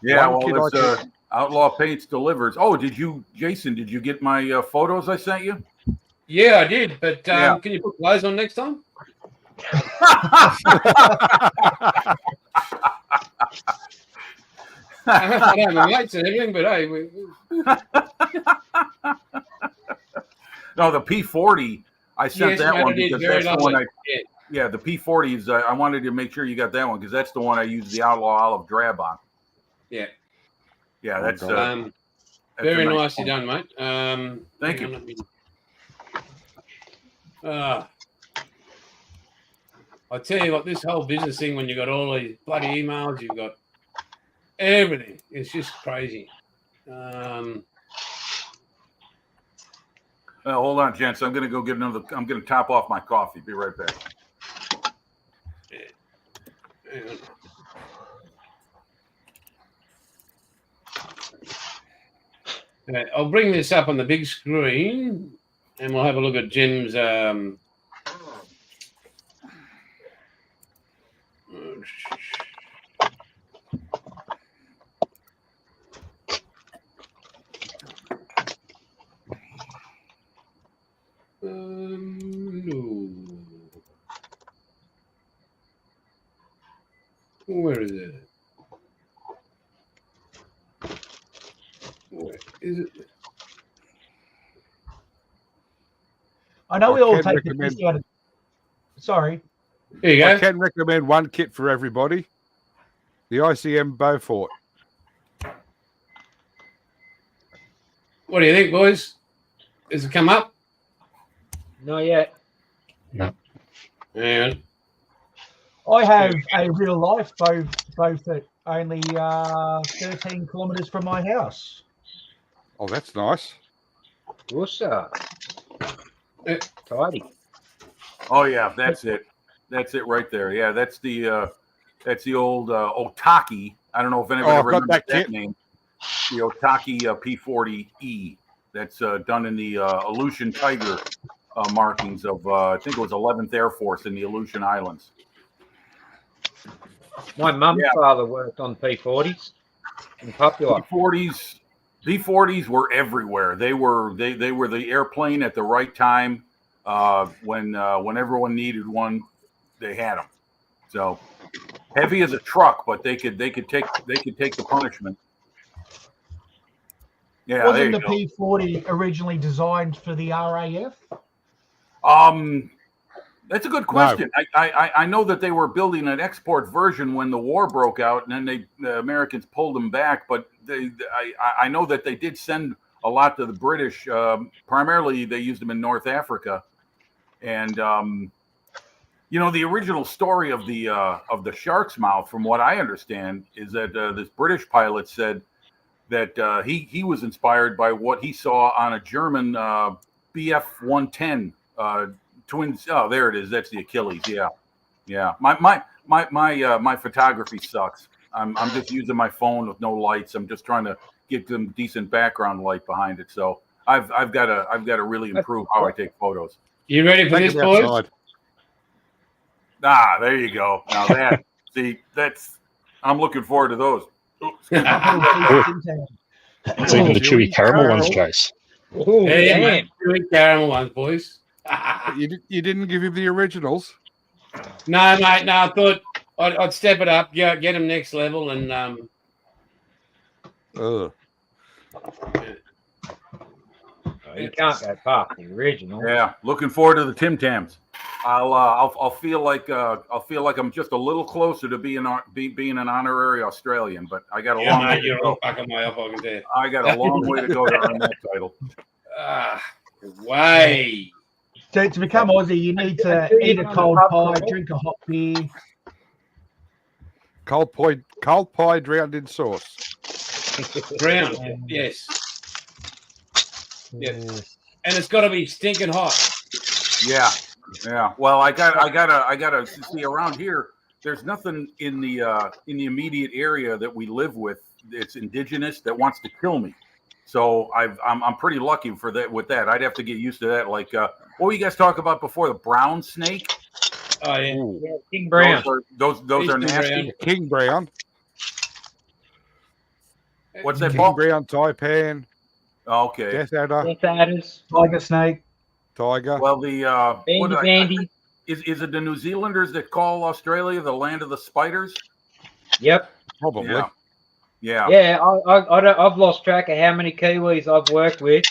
Yeah, One well, kid it's Outlaw Paints delivers. Oh, Jason, did you get my photos I sent you? Yeah, I did. But Yeah. can you put clothes on next time? I know my mates and everything, but hey, No, the P40. I sent yes, that mate, one I did. because Very that's the one lovely. Yeah, the P40 is. I wanted to make sure you got that one because that's the one I used the Outlaw Olive Drab on. Yeah. Yeah, that's Very a nice nicely one. done, mate. Thank hang you. on, let me- I tell you what, this whole business thing, when you got all these bloody emails, you've got everything. It's just crazy. Hold on, gents. I'm gonna go get another. I'm gonna top off my coffee. Be right back. Hang on. Okay, I'll bring this up on the big screen, and we'll have a look at Jim's. No. Where is it? Where is it? I know I we all can take the recommend- piss out of. Sorry. Here you I go. can recommend one kit for everybody. The ICM Beaufort. What do you think, boys? Has it come up? Not yet. No. Hang on. I have a real life Beaufort only 13 kilometres from my house. Oh, that's nice. Woosa. Yeah. Tidy. Oh yeah, that's it. That's it right there. Yeah, that's the old Otaki. I don't know if anybody Oh, I've got remembers that that kit. name. The Otaki P40E. That's done in the Aleutian Tiger markings of I think it was 11th Air Force in the Aleutian Islands. My mum's Yeah. father worked on P40s in Papua. B40s were everywhere. They were the airplane at the right time. When everyone needed one, they had them. So heavy as a truck, but they could take the punishment. Yeah, Wasn't the there you P40 originally designed for the RAF? go. That's a good question. I know that they were building an export version when the war broke out, and then the Americans pulled them back. But I know that they did send a lot to the British. Primarily, they used them in North Africa, and You know, the original story of the shark's mouth, from what I understand, is that this British pilot said that he was inspired by what he saw on a German Bf-110 twins. Oh, there it is. That's the Achilles. Yeah. My photography sucks. I'm just using my phone with no lights. I'm just trying to get some decent background light behind it. So I've got to really improve how I take photos. You ready for Take this, them boys? outside. Ah, there you go. Now I'm looking forward to those. It's even the chewy caramel ones, Chase. Oh, Yeah, damn. mate. Two caramel ones, boys. You didn't give him the originals. No, mate. No, I thought I'd step it up, get them next level, and Ugh. You can't go past the original. Yeah, looking forward to the Tim Tams. I'll feel like I'm just a little closer to being an honorary Australian, but I got a long way to you're go. all fucking way off. I can tell. I got a long way to go to earn that title. Way. To become Aussie, you need to eat a cold pie, drink a hot beer. Cold pie drowned in sauce. Brown. Yes. Yeah. And it's got to be stinking hot. Yeah. Well, I gotta see around here. There's nothing in the immediate area that we live with that's indigenous that wants to kill me. So I'm pretty lucky for that. With that, I'd have to get used to that. Like what were you guys talking about before? The brown snake. Oh yeah. Yeah, King Brown. Those are nasty. King brown. What's that? King Paul? brown, taipan, Okay. death adder, Death Adders. Tiger snake. tiger. Well, the Bandy. is it the New Zealanders that call Australia the land of the spiders? Yep. Probably. Yeah. Yeah, I've lost track of how many Kiwis I've worked with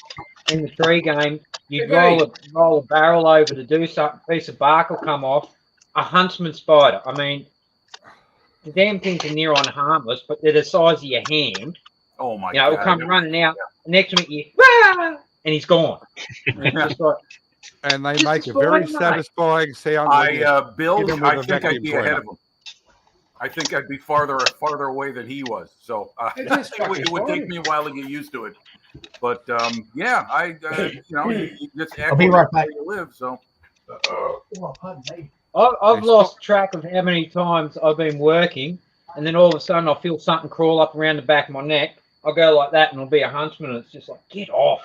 in the tree game. You'd roll a barrel over to do something, a piece of bark will come off. A huntsman spider. I mean, the damn things are near on harmless, but they're the size of your hand. Oh my You know, God. it'll come running out. Next minute, you, "Wah!" and he's gone. And it's just like, And they Just make a fine, very mate. satisfying sound. when you Bill, hit 'em with I a think I'd vacuum be cleaner. ahead of him. I think I'd be farther away than he was. So It is it would take me a while to get used to it. But you just act I'll be right where back. you live. So I've lost track of how many times I've been working, and then all of a sudden I feel something crawl up around the back of my neck. I'll go like that, and it'll be a huntsman, and it's just like, get off.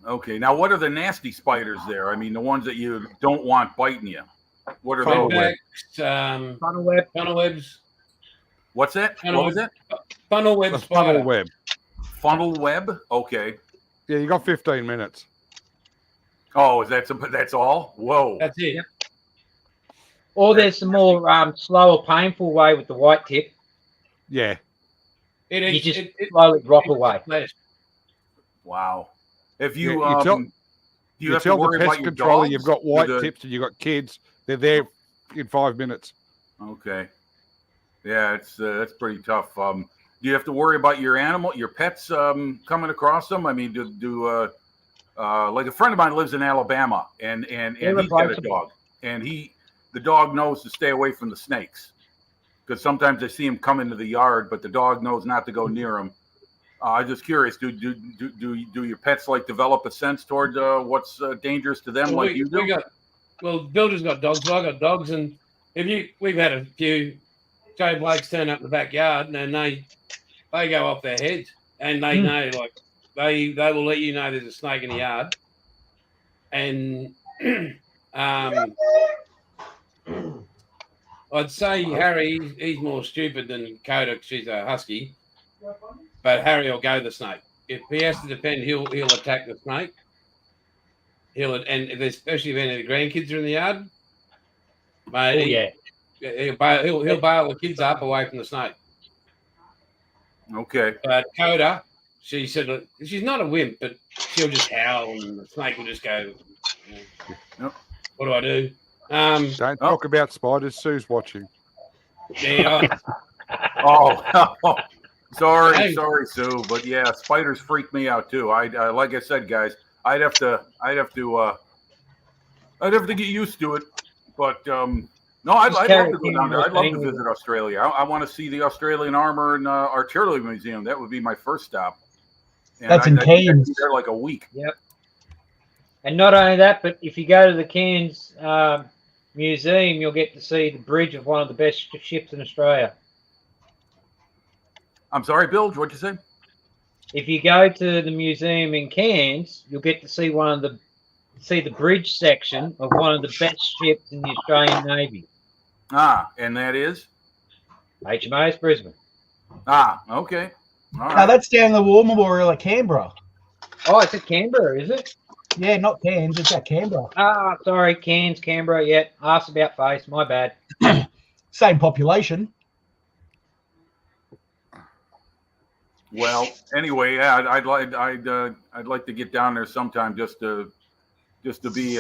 okay. Now, what are the nasty spiders there? I mean, the ones that you don't want biting you. What are Funnel those? web. Bedbacks, Funnel web. funnel webs, What's that? Funnel What was it? funnel web The spider. funnel web. Funnel web. Okay. Yeah, you got 15 minutes. Oh, that's all? Whoa. That's it. Yep. Or there's some more slower, painful way with the white tip. Yeah. You just slowly drop away. Wow. If You, you you tell, do you you have tell to worry the about pest your controller dogs? you've got white Do the- tips and you've got kids. They're there in 5 minutes. Okay. Yeah, it's that's pretty tough. Do you have to worry about your pets coming across them? I mean, like a friend of mine lives in Alabama, and he's got a replaceable. dog, and the dog knows to stay away from the snakes because sometimes they see him come into the yard, but the dog knows not to go near him. I'm just curious. Do your pets like develop a sense toward what's dangerous to them, like you do? Bill just got dogs. So I got dogs, and we've had a few Joe Blakes turn up in the backyard, and they go off their heads, and they know, like they will let you know there's a snake in the yard, and I'd say Harry, he's more stupid than Coda. She's a husky, but Harry will go the snake. If he has to defend, he'll attack the snake. And especially if any of the grandkids are in the yard, mate, he'll bail the kids up away from the snake. Okay. But Coda, she said she's not a wimp, but she'll just howl, and the snake will just go. Yep. What do I do? Don't talk about spiders. Sue's watching. Yeah, Oh, sorry, Hey. Sue, but yeah, spiders freak me out too. I like I said, guys, I'd have to get used to it. But no, I'd love carry to go it down in there. I'd love to with visit Australia. I want to see the Australian Armour and Artillery Museum. That would be my first stop. And That's in I'd be Cairns. there like a week. Yep. And not only that, but if you go to the Cairns Museum, you'll get to see the bridge of one of the best ships in Australia. I'm sorry, Bill. What'd you say? If you go to the museum in Cairns, you'll get to see the bridge section of one of the best ships in the Australian Navy, And that is? HMAS Brisbane. Okay. All Now right. that's down the War Memorial at Canberra. Oh, it's at Canberra, is it? Yeah, not Cairns. It's at Canberra. Sorry, Cairns, Canberra. Yeah, asked about face. My bad. Same population. Well, anyway, yeah, I'd like to get down there sometime just to be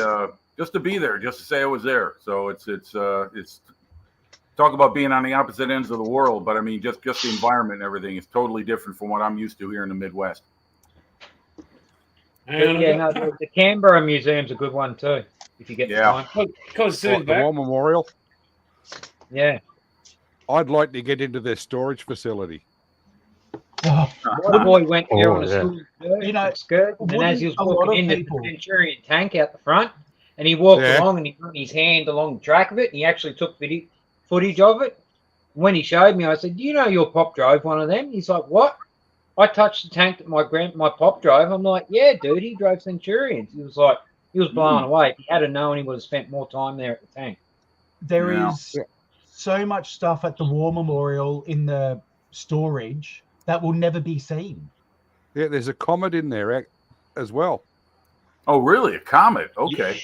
there, just to say I was there. So it's talk about being on the opposite ends of the world, but I mean just the environment and everything is totally different from what I'm used to here in the Midwest. But yeah, no, the Canberra Museum's a good one too. If you get the time. Because Like the War Memorial. Yeah. I'd like to get into their storage facility. Oh, My boy went there on a yeah. school skirt, You know, and as he was a lot walking of in, people- the Centurion tank out the front, and he walked Yeah. along and he put his hand along the track of it, and he actually took footage of it. When he showed me, I said, "Do you know your pop drove one of them?" He's like, "What?" I touched the tank that my pop drove. I'm like, "Yeah, dude, he drove Centurions." He was like, he was blown away. If he had known, he would have spent more time there at the tank. There Yeah. is so much stuff at the War Memorial in the storage that will never be seen. Yeah, there's a comet in there as well. Oh, really? A comet? Okay.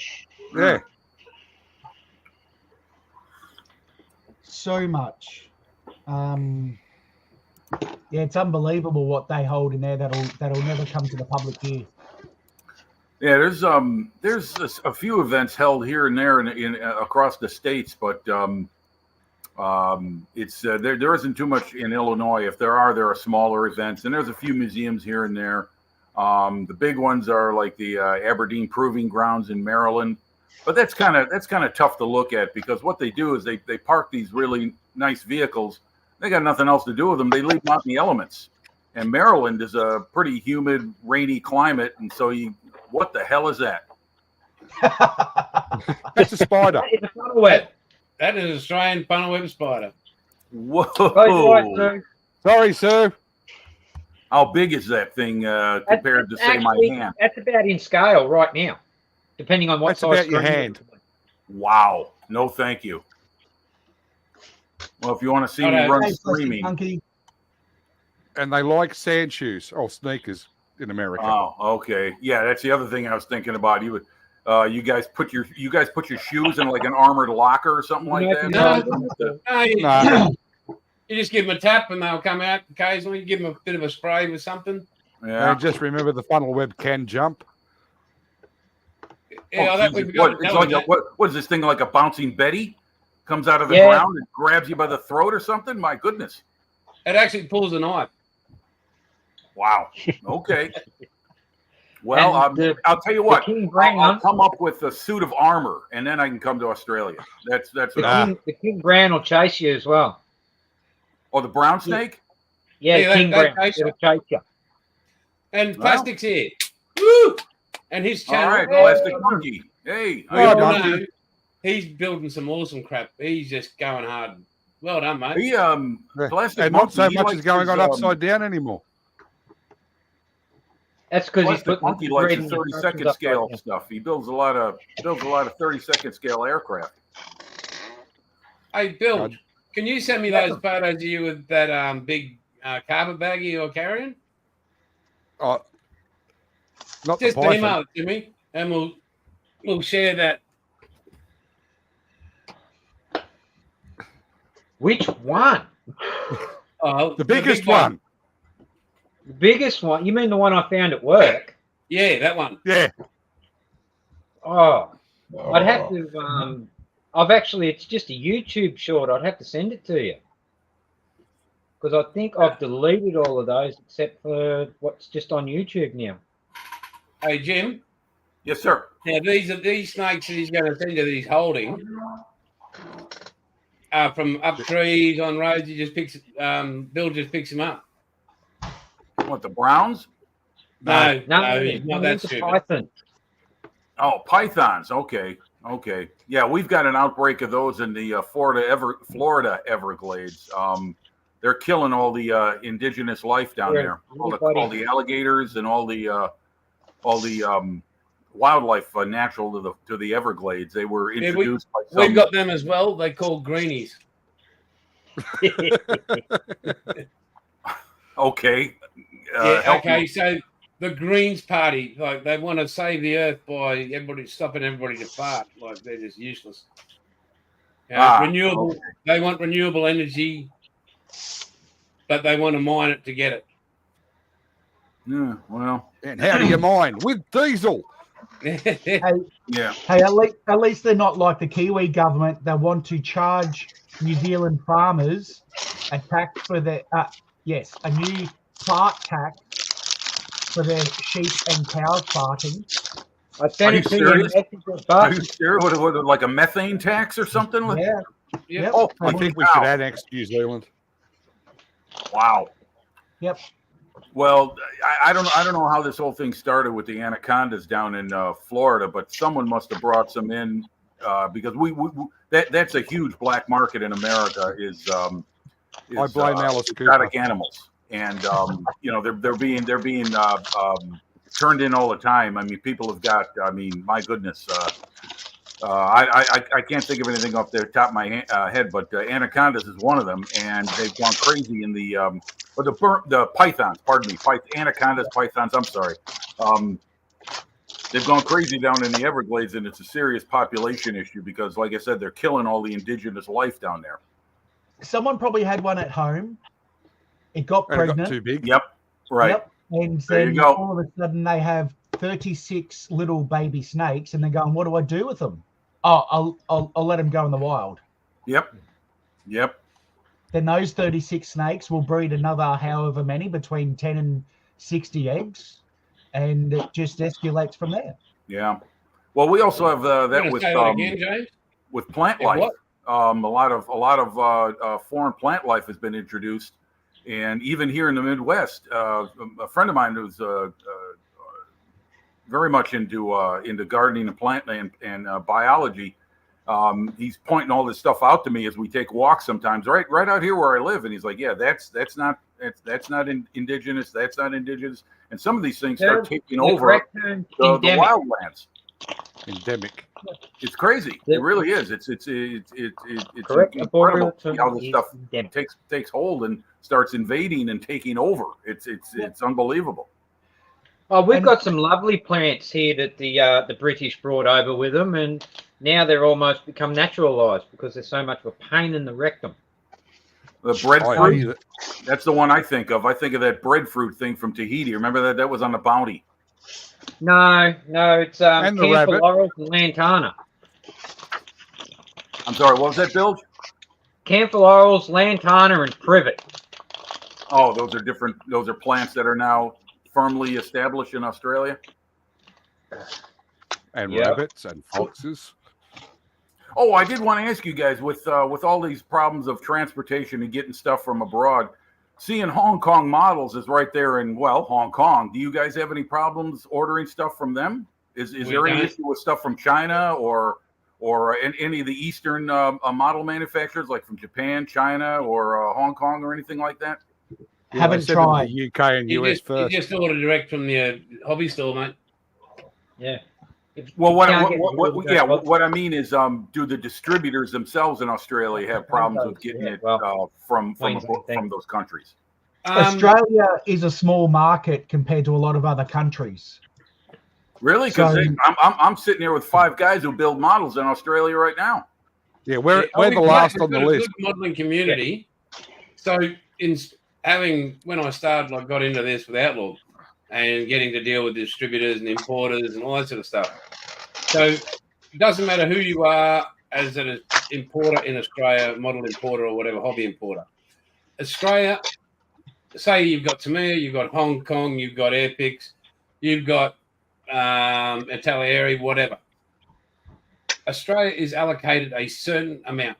Yeah. So much. Yeah, it's unbelievable what they hold in there that'll never come to the public view. Yeah, there's a few events held here and there in across the states, but it's there isn't too much in Illinois. If there are smaller events, and there's a few museums here and there. The big ones are like the Aberdeen Proving Grounds in Maryland, but that's kind of tough to look at because what they do is they park these really nice vehicles. They got nothing else to do with them. They leave them out in the elements. And Maryland is a pretty humid, rainy climate, and so what the hell is that? That's a spider. It's a funnel web. That is an Australian funnel web spider. Whoa! Right, so Sorry, sir. How big is that thing compared to, say, my hand? That's about in scale right now, depending on what That's size about your screen you're hand. using. Wow. No, thank you. Well, if you want to see me Okay. run Hey, Plastic screaming. Monkey. And they like sand shoes or sneakers in America. Oh, okay. Yeah, that's the other thing I was thinking about. You guys put your shoes in like an armored locker or something like that. No, you just give them a tap and they'll come out occasionally. You give them a bit of a spray with something. Yeah. And just remember the funnel web can jump. Yeah, Oh, that Jesus. we've got What, it's like what is this thing like a bouncing Betty? Comes out of the Yeah. ground and grabs you by the throat or something? My goodness. It actually pulls a knife. Wow. Okay. Well, And I'll tell you what. King Brown, I'll come up with a suit of armor, and then I can come to Australia. That's what. the King Brown will chase you as well. Oh, the brown snake. Yeah, Yeah, King they Brown. chase It'll chase you. And Wow. Plastic's here. Woo! And his All channel. right, Plastic Monkey. Hey, how We you all doing? know he's building some awesome crap. He's just going hard. Well done, mate. He Yeah. Plastic And Monkey. not so he much likes is going his, on upside down anymore. That's because he's Plastic putting Monkey likes bread his in 30-second instructions scale up right stuff. He builds a lot of 30-second scale aircraft. Hey, Bill, God. can you send me those photos of you with that big carpet baggie you're carrying? Oh, not Just the python. email it to me, and we'll share that. now. Which one? The biggest big one. The biggest one? You mean the one I found at work? Yeah, that one. Yeah. Oh, I'd have to. It's just a YouTube short. I'd have to send it to you because I think I've deleted all of those except for what's just on YouTube now. Hey, Jim, Yes, sir. Now these snakes that he's going to send you that he's holding from up trees on roads. He just picks. Bill just picks them up. What, the Browns? No, he's not that he's a stupid. python. Oh, pythons. Okay. Yeah, we've got an outbreak of those in the Florida Everglades. They're killing all the indigenous life down there. All the alligators and all the wildlife natural to the Everglades. They were introduced by some. We've got them as well. They're called greenies. Okay. Okay. So the Greens Party, like they want to save the earth by stopping everybody to fart. Like they're just useless. Renewable. Okay. They want renewable energy, but they want to mine it to get it. Yeah. Well. And how do you mine? With diesel. Hey, yeah. Hey, at least they're not like the Kiwi government. They want to charge New Zealand farmers a tax for their a new fart tax for their sheep and cows farting. I sent it to you. Are you serious? What, like a methane tax or something? Yeah. Yep. Oh, I think we should annex New Zealand. Wow. Yep. Well, I don't know how this whole thing started with the anacondas down in Florida, but someone must have brought some in because that's a huge black market in America. Is I blame Alice Cooper. Exotic animals, and they're being turned in all the time. I mean, people have got. I mean, my goodness. I can't think of anything off the top of my head, but anacondas is one of them, and they've gone crazy in the pythons. Pardon me, anacondas, pythons. I'm sorry. They've gone crazy down in the Everglades, and it's a serious population issue because, like I said, they're killing all the indigenous life down there. Someone probably had one at home. It got pregnant. It got too big. Yep. Right. Yep. And There then you go. all of a sudden they have 36 little baby snakes, and they're going, "What do I do with them?" Oh, I'll let them go in the wild. Yep. Then those 36 snakes will breed another however many, between 10 and 60 eggs, and it just escalates from there. Yeah. Well, we also have that with again, James? with plant life. A lot of foreign plant life has been introduced, and even here in the Midwest, a friend of mine who's very much into gardening and plant and biology. He's pointing all this stuff out to me as we take walks sometimes, right out here where I live, and he's like, "Yeah, that's not indigenous. That's not indigenous." And some of these things start taking over the wildlands. Endemic. It's crazy. It really is. It's Correct. incredible to see how this stuff takes hold and starts invading and taking over. It's unbelievable. Oh, we've got some lovely plants here that the British brought over with them, and now they're almost become naturalised because they're so much of a pain in the rectum. The breadfruit, that's the one I think of. I think of that breadfruit thing from Tahiti. Remember that? That was on the Bounty. No, it's Camphor Laurels and Lantana. I'm sorry, what was that, Bill? Camphor Laurels, Lantana, and Privet. Oh, those are different. Those are plants that are now firmly established in Australia. And rabbits and foxes. Oh, I did want to ask you guys, with all these problems of transportation and getting stuff from abroad, seeing Hong Kong models is right there in, Hong Kong. Do you guys have any problems ordering stuff from them? Is there any issue with stuff from China or any of the Eastern model manufacturers, like from Japan, China, or Hong Kong, or anything like that? Haven't tried. The UK and US first. You just order direct from the hobby store, mate. Yeah. Well, what I mean is, do the distributors themselves in Australia have problems with getting it from those countries? Australia is a small market compared to a lot of other countries. Really? Because I'm sitting here with 5 guys who build models in Australia right now. Yeah, we're the last on the list. Good modelling community. Yeah. So when I started, got into this with Outlaw and getting to deal with distributors and importers and all that sort of stuff. So it doesn't matter who you are as an importer in Australia, model importer or whatever, hobby importer. Australia, say you've got Tamiya, you've got Hong Kong, you've got Airpix, you've got Italieri, whatever. Australia is allocated a certain amount.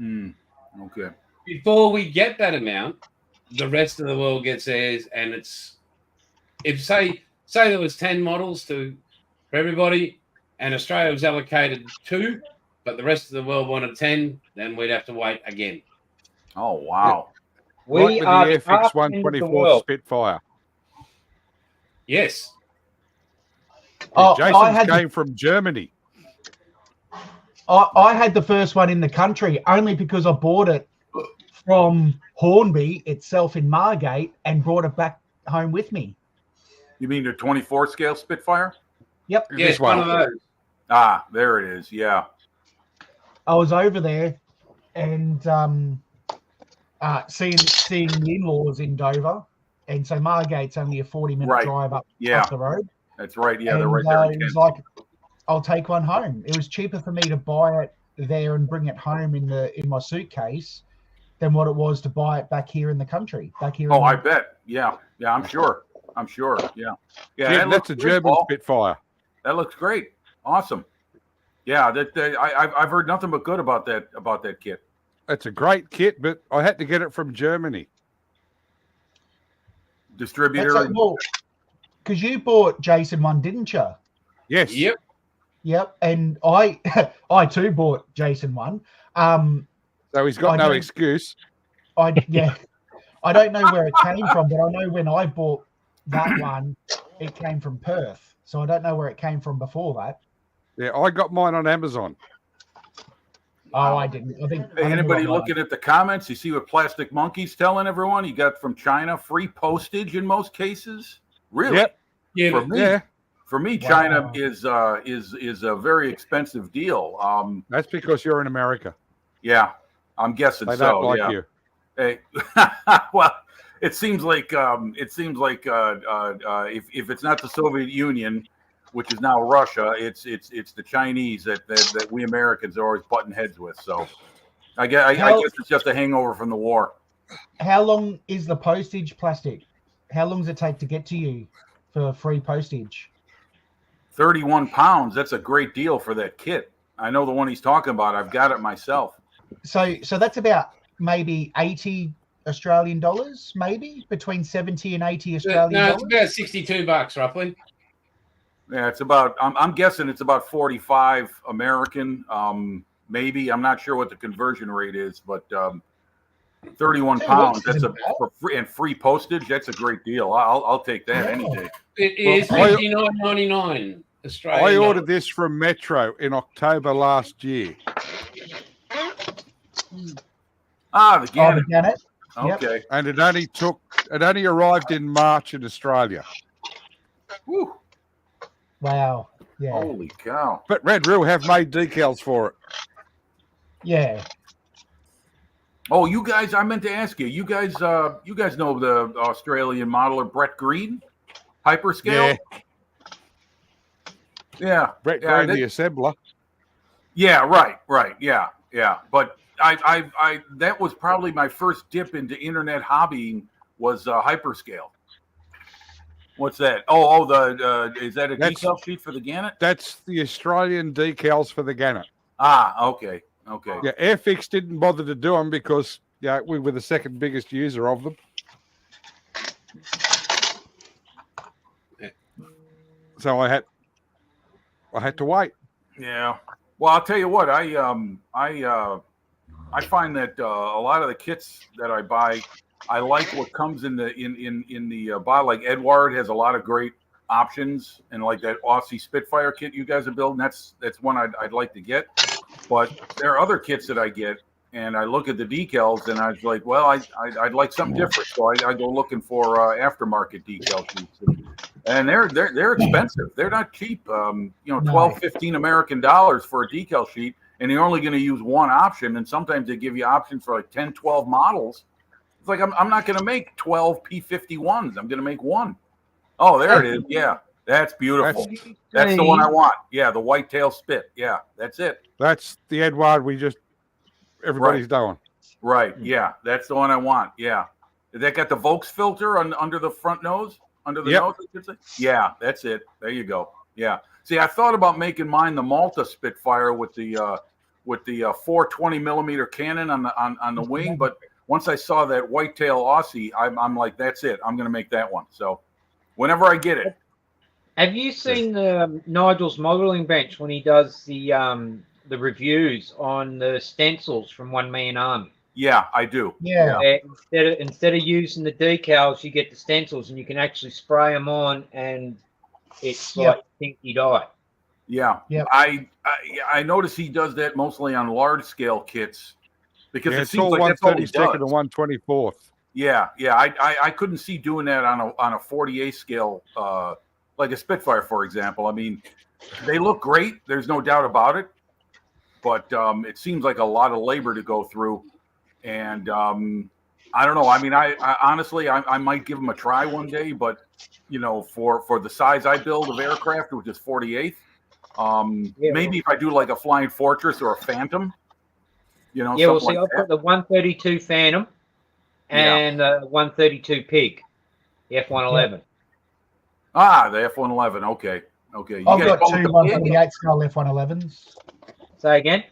Okay. Before we get that amount, the rest of the world gets theirs, and it's if say there was 10 models for everybody, and Australia was allocated 2, but the rest of the world wanted 10, then we'd have to wait again. Oh wow. We Like with are the the FX half end of the 124 world. Spitfire. Yes. Oh, Jason's came from Germany. I had the first one in the country only because I bought it from Hornby itself in Margate and brought it back home with me. You mean the 24 scale Spitfire? Yep. Yes, This one. one of those. Ah, there it is. Yeah. I was over there and seeing the in-laws in Dover, and so Margate's only a 40-minute Right. drive up Yeah. the road. That's right. Yeah, and, they're right there. it was like, I'll take one home. It was cheaper for me to buy it there and bring it home in my suitcase than what it was to buy it back here in the country. Oh, I bet. Yeah. Yeah, I'm sure. Yeah. Yeah, That's a German Spitfire. That looks great. Awesome. Yeah, I've heard nothing but good about that kit. It's a great kit, but I had to get it from Germany. Distributor. Because you bought Jason one, didn't you? Yes. Yep. And I too bought Jason one. So he's got no excuse. I don't know where it came from, but I know when I bought that one, it came from Perth. So I don't know where it came from before that. Yeah, I got mine on Amazon. Oh, I didn't. I think. Hey, anybody looking at the comments? You see what Plastic Monkey's telling everyone? He got from China free postage in most cases. Really? Yep. Yeah. For me, China is a very expensive deal. That's because you're in America. Yeah, I'm guessing They so. don't like yeah. you. Hey, well, it seems like if it's not the Soviet Union, which is now Russia, it's the Chinese that we Americans are always butting heads with. So I guess it's just a hangover from the war. How long is the postage, Plastic? How long does it take to get to you for free postage? 31 pounds. That's a great deal for that kit. I know the one he's talking about. I've got it myself. So that's about maybe 80 Australian dollars, maybe between 70 and 80 Australian dollars. No, it's about $62 roughly. Yeah, it's about. I'm guessing it's about 45 American. Maybe I'm not sure what the conversion rate is, but 31 pounds. That's for free postage. That's a great deal. I'll take that any day. It is $59.99 Australian. I ordered this from Metro in October last year. Ah, the Gannet. Gannet. Okay. Yep. And it only arrived in March in Australia. Woo. Wow. Yeah. Holy cow. But Red Reel have made decals for it. Yeah. Oh, you guys, I meant to ask you. You guys know the Australian modeler Brett Green, Hyperscale? Yeah. Brett Green, the assembler. Yeah, right. Yeah. But I that was probably my first dip into internet hobbying was Hyperscale. What's that? Oh, is that a decal sheet for the Gannet? That's the Australian decals for the Gannet. Ah, okay. Yeah, Airfix didn't bother to do them because we were the second biggest user of them. So I had to wait. Yeah. Well, I'll tell you what. I find that a lot of the kits that I buy, I like what comes in the bottle. Like Eduard has a lot of great options, and like that Aussie Spitfire kit you guys are building, that's one I'd like to get. But there are other kits that I get, and I look at the decals, and I was like, well, I'd like something different. So I go looking for aftermarket decal sheets, and they're expensive. They're not cheap. 12, 15 American dollars for a decal sheet, and you're only going to use one option. And sometimes they give you options for like 10, 12 models. It's like I'm not going to make 12 P51s. I'm going to make one. Oh, there it is. Yeah. That's beautiful. That's the one I want. Yeah, the whitetail spit. Yeah, that's it. That's the Eduard everybody's doing. Right. Yeah, that's the one I want. Yeah. Did that got the Volks filter under the front nose? Under the Yep. nose, I should say? Yeah, that's it. There you go. Yeah. See, I thought about making mine the Malta Spitfire with the 420 millimeter cannon on the wing, but once I saw that whitetail Aussie, I'm like, that's it. I'm going to make that one. So whenever I get it. Have you seen Nigel's modeling bench when he does the reviews on the stencils from One Man Army? Yeah, I do. Yeah. Instead of using the decals, you get the stencils, and you can actually spray them on, and it's like pinky dye. Yeah. Yep. I notice he does that mostly on large scale kits because it it's seems all like that's all he 132nd does. and 124th. Yeah. I couldn't see doing that on a 48 scale, like a Spitfire, for example. I mean, they look great. There's no doubt about it. But it seems like a lot of labor to go through. And I don't know. I mean, I honestly, I might give them a try one day. But, you know, for the size I build of aircraft, which is 48th, maybe if I do like a Flying Fortress or a Phantom, you know. Yeah, well, something see, like I've got the 132 Phantom and the 132 Pig, the F-111. Ah, the F-111. Okay. You I've guys got call it two the Pig? 128 scale F-111s. Say again?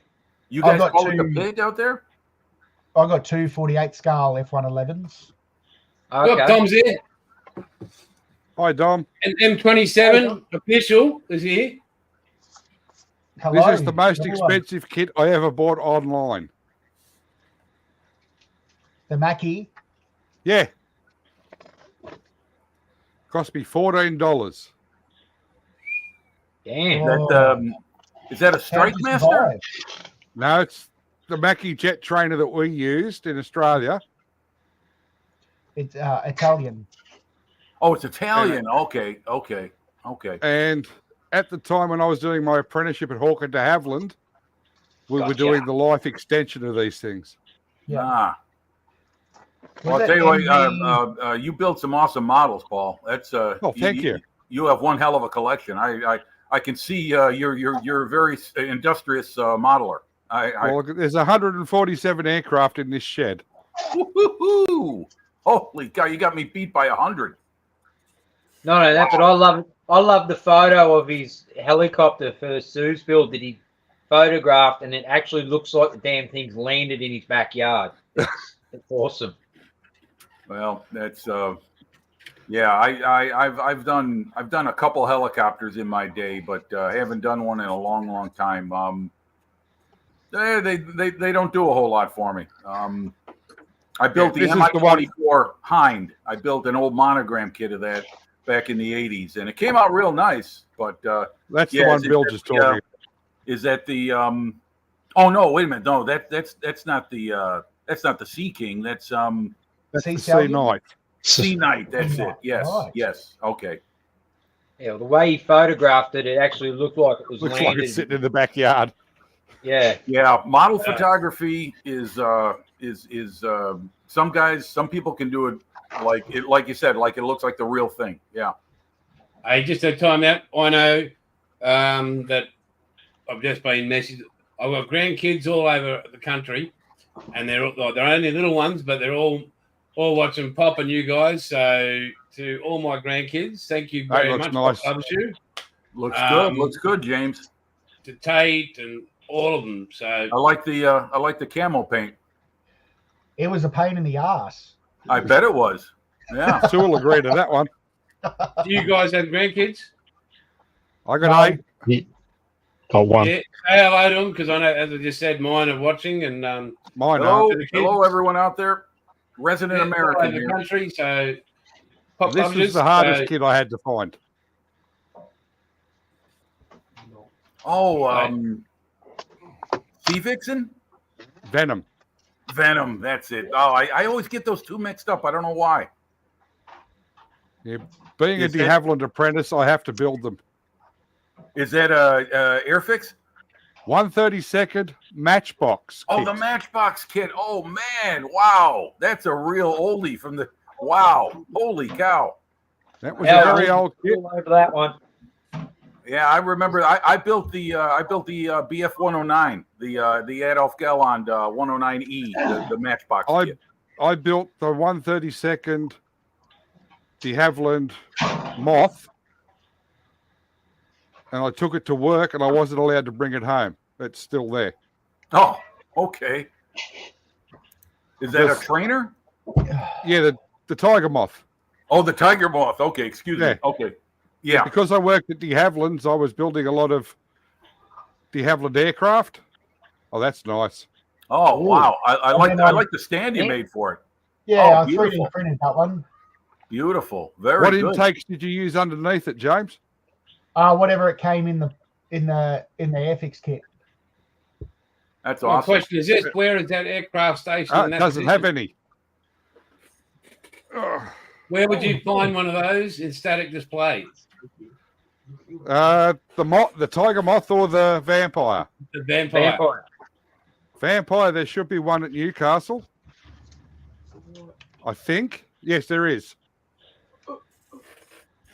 You I've guys got call it the two- Pig out there? I've got two 48 scale F-111s. Look, Okay. Tom's here. Hi, Dom. And M27 official is here. Hello. This is the most everyone. expensive kit I ever bought online. The Mackie. Yeah. Cost me $14. Damn. That is that a How'd Strike you Master? survive? No, it's the Mackie jet trainer that we used in Australia. It's Italian. Oh, it's Italian. Okay. And at the time when I was doing my apprenticeship at Hawker de Havilland, we were Gotcha. doing the life extension of these things. Yeah. Ah. Well, Was I'll it tell you what, MD? you built some awesome models, Paul. That's Oh, thank you. You have one hell of a collection. I can see you're a very industrious modeler. Well, there's 147 aircraft in this shed. Woo-hoo-hoo. Holy cow! You got me beat by 100. Not only that, but I love the photo of his helicopter for Sue's build that he photographed, and it actually looks like the damn thing's landed in his backyard. It's awesome. Well, that's yeah. I've done a couple helicopters in my day, but I haven't done one in a long time. They don't do a whole lot for me. I built the This is the one- Mi-24 Hind. I built an old monogram kit of that back in the 80s, and it came out real nice. But That's yeah, the one is it Bill that just the, told me. is that the oh no, wait a minute, no, that's not the Sea King. That's That's Sea the Stallion? Sea Knight. Sea Knight. That's it. Yes, Right. yes. Okay. Yeah, the way he photographed it, it actually looked like it was Looks like landed. it's sitting in the backyard. Yeah. Yeah, model photography is some people can do it like you said, like it looks like the real thing. Yeah. Hey, just a time out. I know that I've just been messaged. I've got grandkids all over the country, and they're only little ones, but they're all watching Pop and you guys. So to all my grandkids, thank you That very looks much. nice. Pop loves you. Looks good. Um, Looks good, James. To Tate and all of them. So I like the camo paint. It was a pain in the ass. I bet it was. Yeah. Sue will agree to that one. do you guys have grandkids? I got No. 8. Got one. Yeah, say hello to them because I know, as I just said, mine are watching and Mine Hello, aren't. hello, everyone out there. Resident all American over the here. country. So Pop This loves is us, the hardest so- kit I had to find. Oh, Sea Vixen? Venom. Venom, that's it. Oh, I always get those two mixed up. I don't know why. Yeah. Being a Is de that- Havilland apprentice, I have to build them. Is that Airfix? 132nd Matchbox Oh, kit. the Matchbox kit. Oh man, wow, that's a real oldie from the. Wow, holy cow! That was Yeah, a very old kit. All over that one. Yeah, I remember. I built the BF 109, the Adolf Galland 109E, the Matchbox kit. I built the 132nd de Havilland Moth, and I took it to work, and I wasn't allowed to bring it home. It's still there. Oh, okay. Is that Yes. a trainer? Yeah, the tiger moth. Oh, the tiger moth. Okay, excuse Yeah. me. Okay. Yeah. Because I worked at de Havilland's, I was building a lot of de Havilland aircraft. Oh, that's nice. Oh, Ooh. wow. I like mean, I like the stand you Yeah. made for it. Yeah, Oh, I 3D beautiful. printed that one. Beautiful. Very What good. intakes did you use underneath it, James? Whatever it came in the airfix kit. That's My awesome. question is this: where is that aircraft station? in It that doesn't have position? any. Ugh. Where would you find one of those in static display? The tiger moth or the vampire? The vampire. Vampire, there should be one at Newcastle. I think. Yes, there is.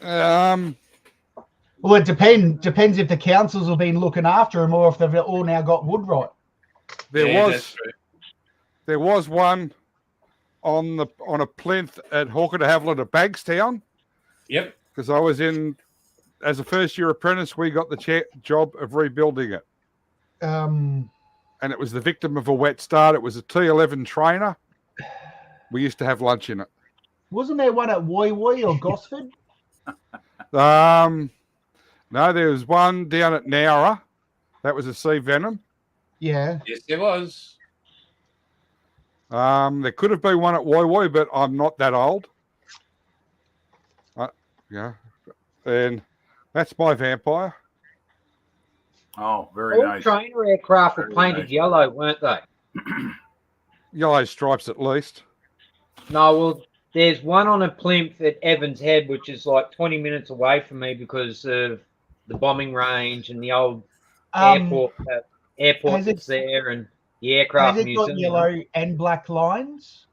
Well, it depends if the councils have been looking after them or if they've all now got wood right. Yeah, that's true. There was one on a plinth at Hawker de Havilland at Bagstown, Yep. because I was in as a first year apprentice. We got the job of rebuilding it, and it was the victim of a wet start. It was a T11 trainer. We used to have lunch in it. Wasn't there one at Woy Woy or Gosford? No, there was one down at Nowra. That was a sea venom. Yeah. Yes, there was. There could have been one at Woy Woy, but I'm not that old. Yeah, and that's my vampire. Oh, very All nice. trainer aircraft were Very painted nice. yellow, weren't they? Yellow stripes at least. No, well, there's one on a plinth at Evans Head, which is like 20 minutes away from me because of the bombing range and the old airport has that's it- there and the Has aircraft it got museum. yellow and black lines?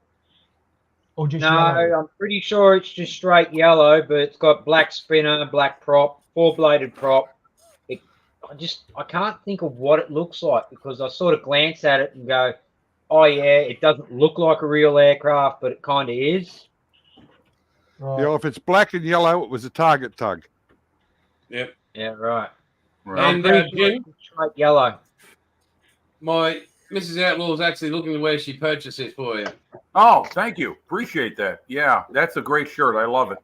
Or just No, yellow? I'm pretty sure it's just straight yellow, but it's got black spinner, black prop, four-bladed prop. I can't think of what it looks like because I sort of glance at it and go, oh yeah, it doesn't look like a real aircraft, but it kind of is. Right. You know, if it's black and yellow, it was a target tug. Yep. Yeah, right. Right. And Pretty sure Jim, it's straight yellow. my Mrs. Outlaw is actually looking to where she purchased this for you. Oh, thank you. Appreciate that. Yeah, that's a great shirt. I love it.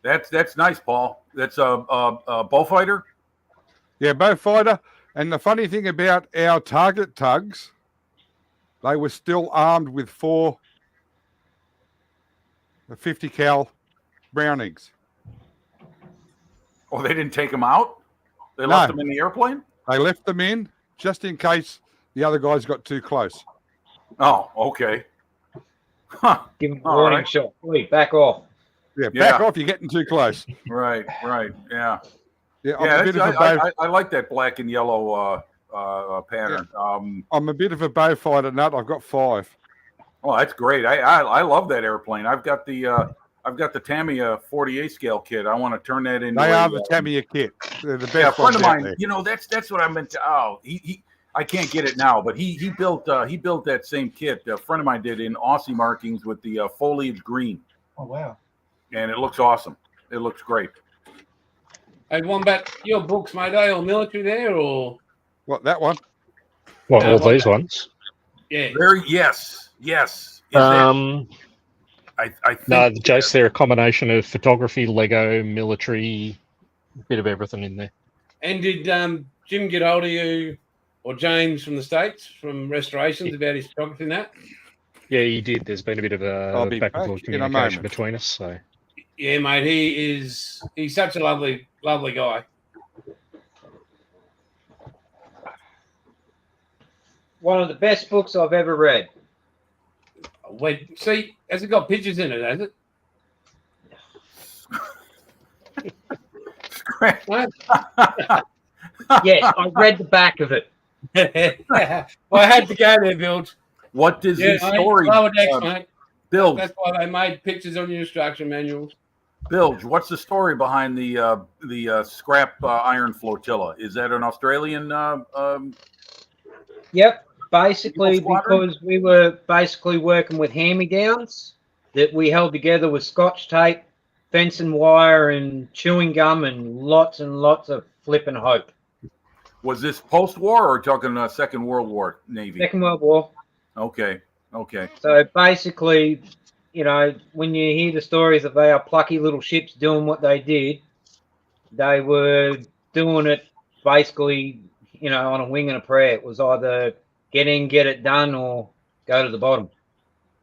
That's nice, Paul. That's a bullfighter. Yeah, bow fighter. And the funny thing about our target tugs, they were still armed with 4 50 cal Brownings. Oh, they didn't take them out. They No. left them in the airplane. They left them in just in case the other guys got too close. Oh, okay. Huh. Give him a All warning right. shot. Please, back off. Yeah, back Yeah. off, you're getting too close. Right. Yeah. Yeah, I'm Yeah. a bit of a bow, I like that black and yellow pattern. I'm a bit of a bow fighter nut. I've got 5. Oh, that's great. I love that airplane. I've got the Tamiya 48 scale kit. I want to turn that into. They a, are the Tamiya kit. They're the best Yeah, a friend of ones out mine. there. You know, that's what I meant to. Oh, he I can't get it now, but he built that same kit. A friend of mine did in Aussie markings with the foliage green, Oh, wow. and it looks awesome. It looks great. Hey, Wombat, your books, mate, are they all military there or? What, that one? What, all well, these ones? Yeah. Yes. Is that, I think No, Jace, they're a combination of photography, Lego, military, a bit of everything in there. And did Jim get hold of you or James from the States from Restorations about his photography and that? Yeah, he did. There's been a bit of I'll a be back and back forth in a communication moment. between us. So Yeah, mate, he's such a lovely guy. One of the best books I've ever read. Wait, see, has it got pictures in it, has it? No? Yes, I read the back of it. Well, I had to go there, Bill. what does Yeah, the story? lower decks, mate. Bilge, That's why they made pictures on your instruction manuals. Bilge, what's the story behind the scrap iron flotilla? Is that an Australian? Yep, basically Eagle Squadron? because we were basically working with hand-me-downs that we held together with Scotch tape fence and wire and chewing gum and lots of flipping hope. Was this post-war or talking Second World War Navy? Second World War. Okay. So basically, you know, when you hear the stories of our plucky little ships doing what they did, they were doing it basically, you know, on a wing and a prayer. It was either get in, get it done, or go to the bottom.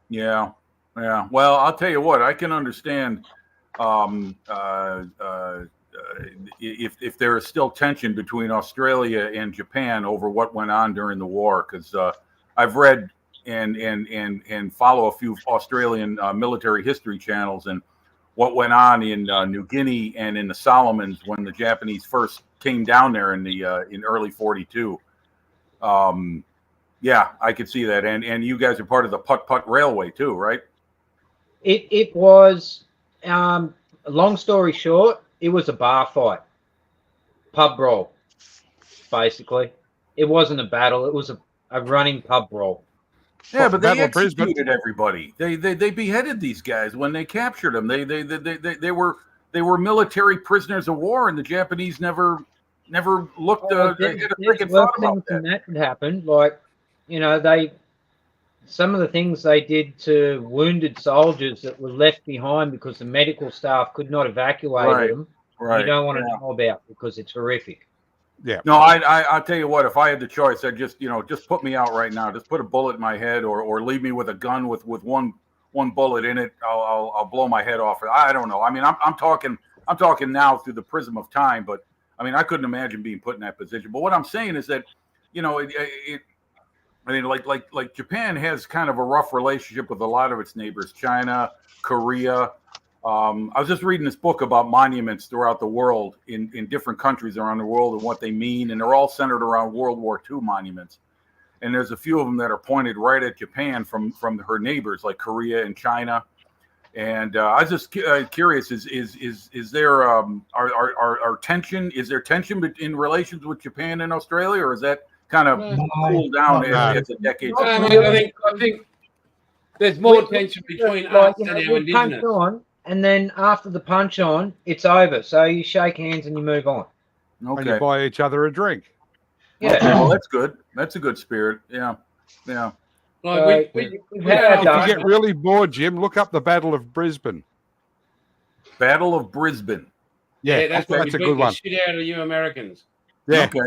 Yeah. Well, I'll tell you what, I can understand if there is still tension between Australia and Japan over what went on during the war, because I've read and follow a few Australian military history channels and what went on in New Guinea and in the Solomons when the Japanese first came down there in early '42. Yeah, I could see that, and you guys are part of the Putt-Putt Railway too, right? It was, long story short, it was a bar fight, pub brawl, basically. It wasn't a battle; it was a running pub brawl. Yeah, but they Battle of Brisbane. executed everybody. They beheaded these guys when they captured them. They were military prisoners of war, and the Japanese never looked There's thought about things that. that could happen, like, you know, some of the things they did to wounded soldiers that were left behind because the medical staff could not evacuate them. Right. You don't want to know about because it's horrific. Yeah. No, I'll tell you what. If I had the choice, I'd just put me out right now. Just put a bullet in my head, or leave me with a gun with one bullet in it. I'll blow my head off. I don't know. I mean, I'm talking now through the prism of time, but I mean, I couldn't imagine being put in that position. But what I'm saying is that, you know, I mean, like Japan has kind of a rough relationship with a lot of its neighbors, China, Korea. I was just reading this book about monuments throughout the world in different countries around the world and what they mean, and they're all centered around World War II monuments. And there's a few of them that are pointed right at Japan from her neighbors, like Korea and China. And I was just curious: is there are tension? Is there tension in relations with Japan and Australia, or is that kind of cooled down as the decades? I think there's more tension between us and our indigenous. And then after the punch on, it's over. So you shake hands and you move on. And you buy each other a drink. Yeah. Okay, well, that's good. That's a good spirit. Yeah. Like If you get really bored, Jim, look up the Battle of Brisbane. Battle of Brisbane. Yeah, that's a good one. Shit out of you Americans. Yeah. Okay.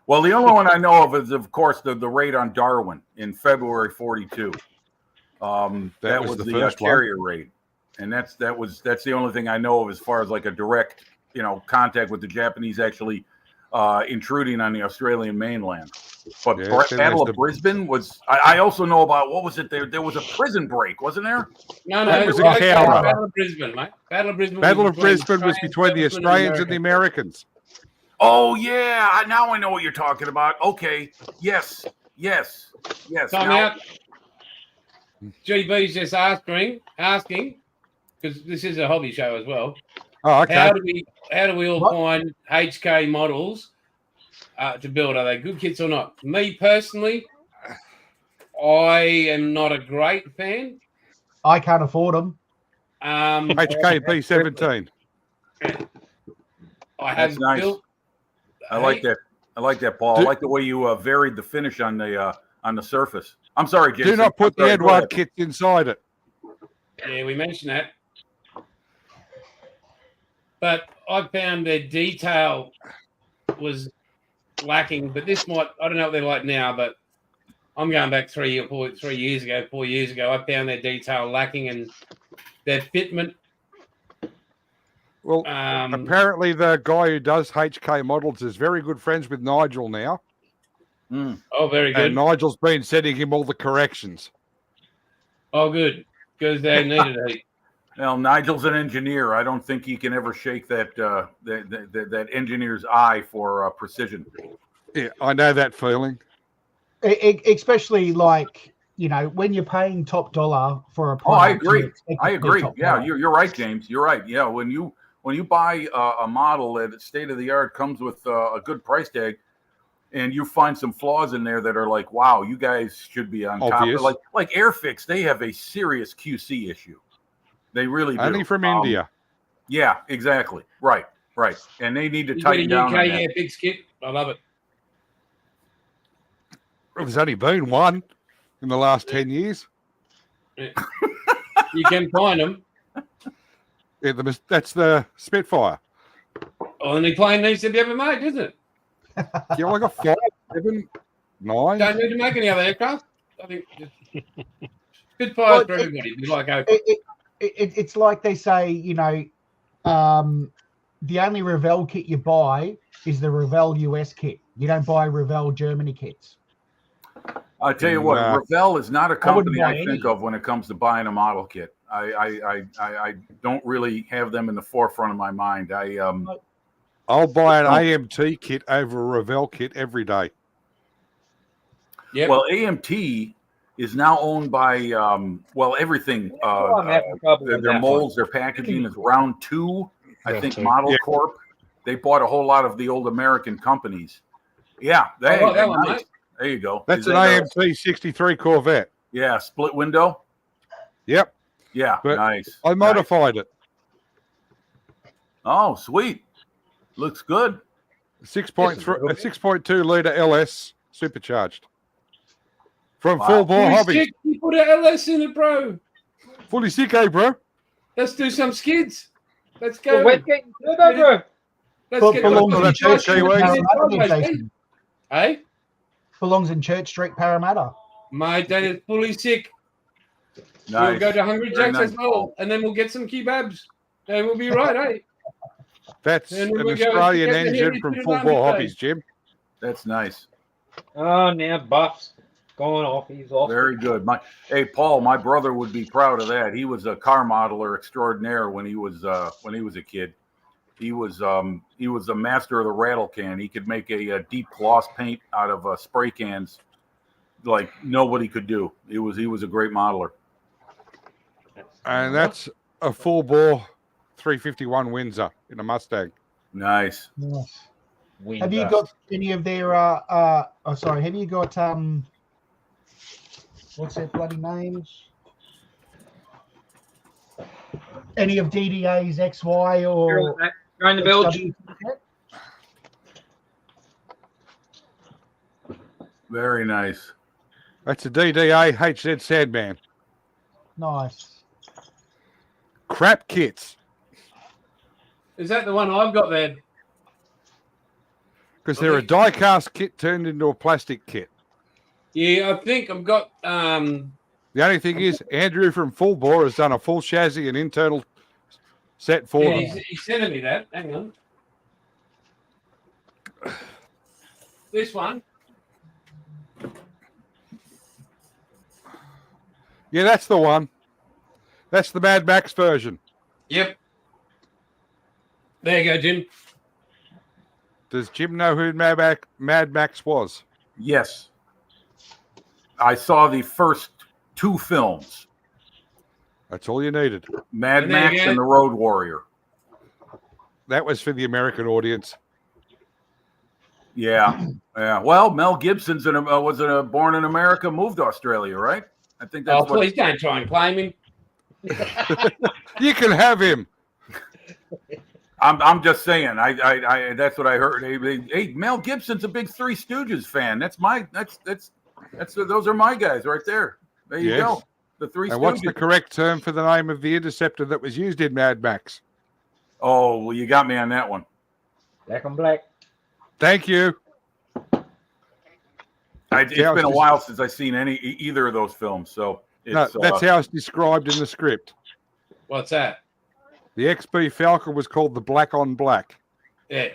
Well, the only one I know of is, of course, the raid on Darwin in February '42. That was the first carrier raid, and that's the only thing I know of as far as like a direct, contact with the Japanese actually intruding on the Australian mainland. But Battle of Brisbane was. I also know about, what was it? There was a prison break, wasn't there? No, it was Battle of Brisbane, mate. Battle of Brisbane was between the Australians and the Americans. Oh yeah, now I know what you're talking about. Okay, yes. Time out. GB's just asking, because this is a hobby show as well. Oh, okay. How do we all find HK models to build? Are they good kits or not? Me personally, I am not a great fan. I can't afford them. HK B17. I have That's nice. built. I like that. I like that, Paul. I like the way you varied the finish on the surface. I'm sorry, Jason. Do not put the Eduard kits inside it. Yeah, we mentioned that. But I found their detail was lacking. But this might, I don't know what they're like now, but I'm going back 4 years ago. I found their detail lacking and their fitment. Well, apparently the guy who does HK models is very good friends with Nigel now. Oh, very good. And Nigel's been sending him all the corrections. Oh, good. Because they needed it. Well, Nigel's an engineer. I don't think he can ever shake that that engineer's eye for precision. Yeah, I know that feeling. Especially when you're paying top dollar for a product. I agree. Yeah, you're right, James. You're right. Yeah, when you buy a model that state of the art comes with a good price tag, and you find some flaws in there that are like, wow, you guys should be on Obvious. top. Like Airfix, they have a serious QC issue. They really do. Only from India. Yeah, exactly. Right. And they need to You got a tighten down on UK that. big skip. I love it. There's only been one in the last 10 years. Yeah. You can find them. Yeah, that's the Spitfire. Oh, and the plane needs to be ever made, doesn't it? Yeah, well, I got 5, 7, 9. Don't need to make any other aircraft. I think Spitfire for everybody. Be like Oprah. It's like they say, you know, the only Revell kit you buy is the Revell US kit. You don't buy Revell Germany kits. I'll tell you what, Revell is not a company I buy think of when it comes to buying a model kit. I don't really have them in the forefront of my mind. I'll buy an AMT kit over a Revell kit every day. Yep. Well, AMT is now owned by everything. Their molds, their packaging is Round 2, I think. Model Corp. They bought a whole lot of the old American companies. Yeah, that one, nice. There you go. That's an AMT 63 Corvette. Yeah, split window. Yep. Yeah, but nice. I modified it. Oh, sweet. Looks good. 6.2 liter LS supercharged. From Full Bore Hobbies. You put an LS in it, bro. Fully sick, eh, bro? Let's do some skids. Let's go. We're getting turbo, bro. Let's get Hey? Belongs in Church Street, Parramatta. Mate, that is fully sick. Nice. We'll go to Hungry Jack's as well, and then we'll get some kebabs. And we'll be right, eh? That's an Australian engine from Full Bore Hobbies, Jim. That's nice. Oh, now Buff's gone off. He's off. Very good. Hey, Paul, my brother would be proud of that. He was a car modeler extraordinaire when he was a kid. He was a master of the rattle can. He could make a deep gloss paint out of spray cans like nobody could do. He was a great modeler. And that's a full bore 351 Windsor in a Mustang. Nice. Have you got any of their have you got what's their bloody names? Any of DDA's XY or Going to Belgium? Very nice. That's a DDA HZ Sandman. Nice. Crap kits. Is that the one I've got there? Because they're a die-cast kit turned into a plastic kit. Yeah, I think I've got... The only thing is, Andrew from Full Bore has done a full chassis and internal set for them. He's sending me that. Hang on. This one. Yeah, that's the one. That's the Mad Max version. Yep. There you go, Jim. Does Jim know who Mad Max was? Yes. I saw the first 2 films. That's all you needed. Mad Max and the Road Warrior. That was for the American audience. Yeah. Well, Mel Gibson's was born in America, moved to Australia, right? I think that's please don't try and claim him. You can have him. I'm just saying. I that's what I heard. Hey, Mel Gibson's a big Three Stooges fan. Those are my guys right there. There you go. The Three Stooges. And what's the correct term for the name of the interceptor that was used in Mad Max? Oh, well, you got me on that one. Black on black. Thank you. It's been a while since I've seen either of those films, so that's how it's described in the script. What's that? The XB Falcon was called the Black on Black. Yeah.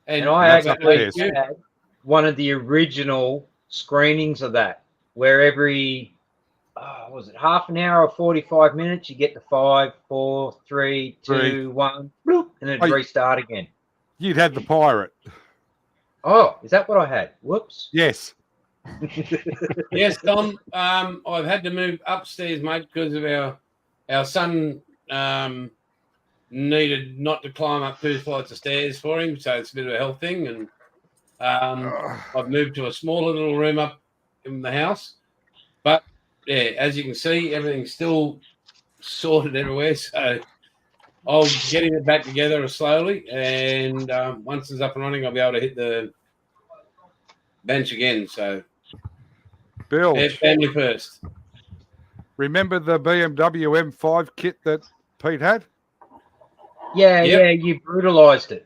And I actually had one of the original screenings of that, where every was it half an hour or 45 minutes, you get the 5, 4, 3, 2, 1, bloop, and then restart again. You'd had the Pirate. Oh, is that what I had? Whoops. Yes. Yes, Tom. I've had to move upstairs, mate, because of our son needed not to climb up 2 flights of stairs for him, so it's a bit of a health thing. And I've moved to a smaller little room up in the house. But yeah, as you can see, everything's still sorted everywhere. So I'll getting it back together slowly, and once it's up and running, I'll be able to hit the bench again. So Bill, family first. remember the BMW M5 kit that Pete had? Yeah, Yep. yeah, you brutalised it.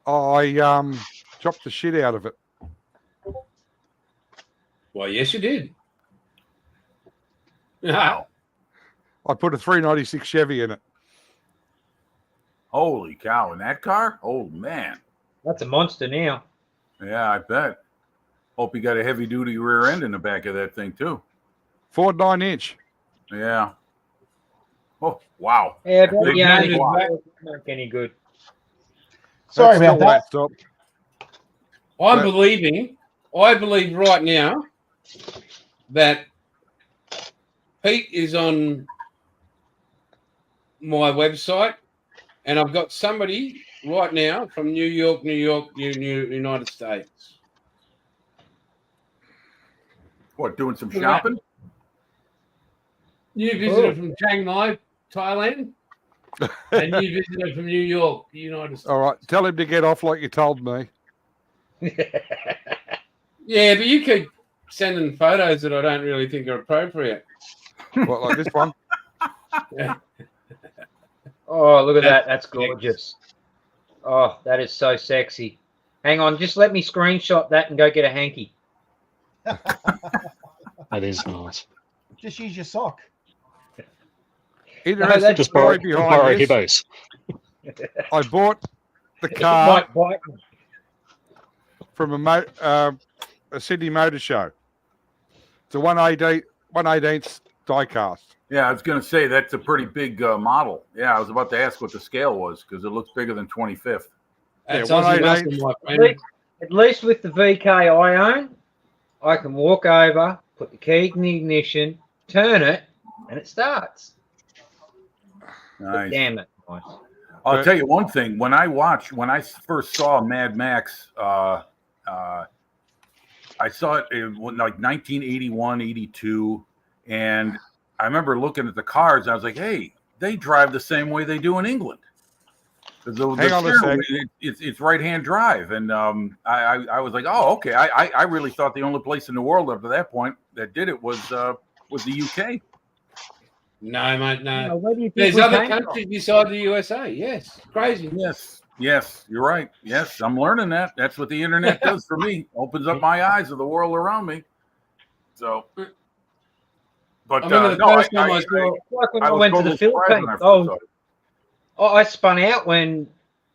I chopped the shit out of it. Well, yes, you did. Wow. I put a 396 Chevy in it. Holy cow! In that car? Oh man. That's a monster now. Yeah, I bet. Hope you got a heavy duty rear end in the back of that thing too. Ford 9-inch. Yeah. Oh wow. Yeah, Big but yeah, money. it won't make any good. Sorry That's about still that. laptop. I believe right now that Pete is on my website, and I've got somebody right now from New York, United States. What, doing some shopping? New visitor from Chiang Mai, Thailand, and new visitor from New York, United States. All right, tell him to get off like you told me. Yeah, but you keep sending photos that I don't really think are appropriate. What, like this one? Yeah. Oh, look at that. That's gorgeous. Oh, that is so sexy. Hang on, just let me screenshot that and go get a hanky. That is nice. Just use your sock. Interesting that's Just borrow, story behind this. Hibbo's. I bought the It car might bite me. from a Sydney Motor Show. It's a 1/18 diecast. Yeah, I was going to say that's a pretty big model. Yeah, I was about to ask what the scale was because it looks bigger than 25th. That's Yeah, Aussie 188. muscle, my friend. At least with the VK I own, I can walk over, put the key in the ignition, turn it, and it starts. Nice. Damn it. Nice. I'll tell you one thing. When I first saw Mad Max, I saw it in like 1981, 82, and I remember looking at the cars. And I was like, "Hey, they drive the same way they do in England." Hang on a sec. It's right-hand drive, and I was like, "Oh, okay." I really thought the only place in the world up to that point that did it was the UK. No, mate, no. Where do you think There's we other came from? countries beside the USA. Yes, crazy. Yes, you're right. Yes, I'm learning that. That's what the internet does for me. Opens up my eyes to the world around me. So, but I remember the first time I saw. Like when I was went to the totally surprised when Philippines. I first saw it. I spun out when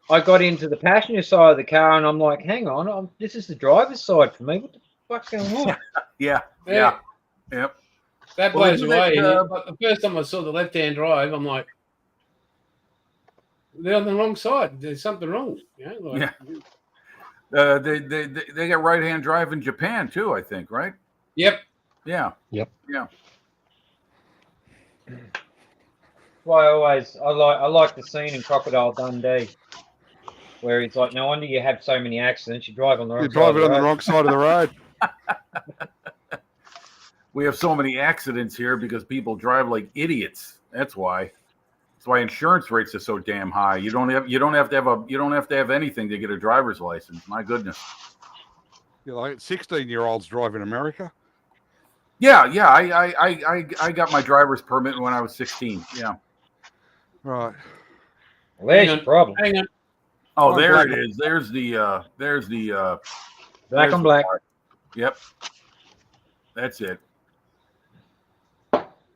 I got into the passenger side of the car, and I'm like, hang on, this is the driver's side for me. What the fuck's going on? Yeah. Yep. That Well, blows isn't away. it, But the first time I saw the left-hand drive, I'm like, they're on the wrong side. There's something wrong. Yeah. They got right-hand drive in Japan too, I think, right? Yep. Yeah. Yep. Yeah. Well, I like the scene in Crocodile Dundee where it's like, no wonder you have so many accidents. You drive on the wrong You're side of driving the on the road. wrong side of the road. We have so many accidents here because people drive like idiots. That's why. That's why insurance rates are so damn high. You don't have to have anything to get a driver's license. My goodness. You're like 16-year-olds driving America. Yeah. I got my driver's permit when I was 16. Yeah. Right. Well, there's Hang your on. problem. Hang on. Oh, Oh, there black. it is. There's the Black there's on the black. part. Yep. That's it.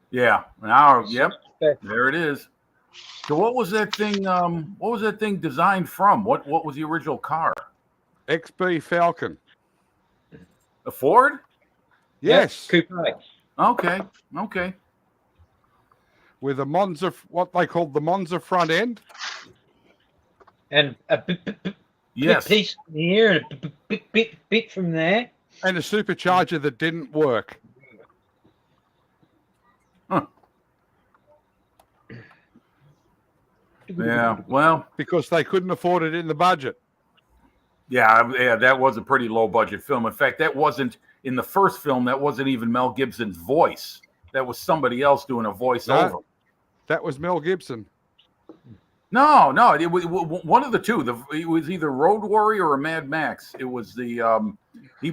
Yeah. Now, yep. There it is. So what was that thing? What was that thing designed from? What was the original car? XB Falcon. A Ford? Yes. Coupe. Okay. With a Monza, what they called the Monza front end. And a Yes. piece from here and a bit from there. And a supercharger that didn't work. Yeah. Well. Because they couldn't afford it in the budget. Yeah. That was a pretty low budget film. In fact, that wasn't in the first film. That wasn't even Mel Gibson's voice. That was somebody else doing a voiceover. That was Mel Gibson. No, it was one of the two. It was either Road Warrior or Mad Max. It was the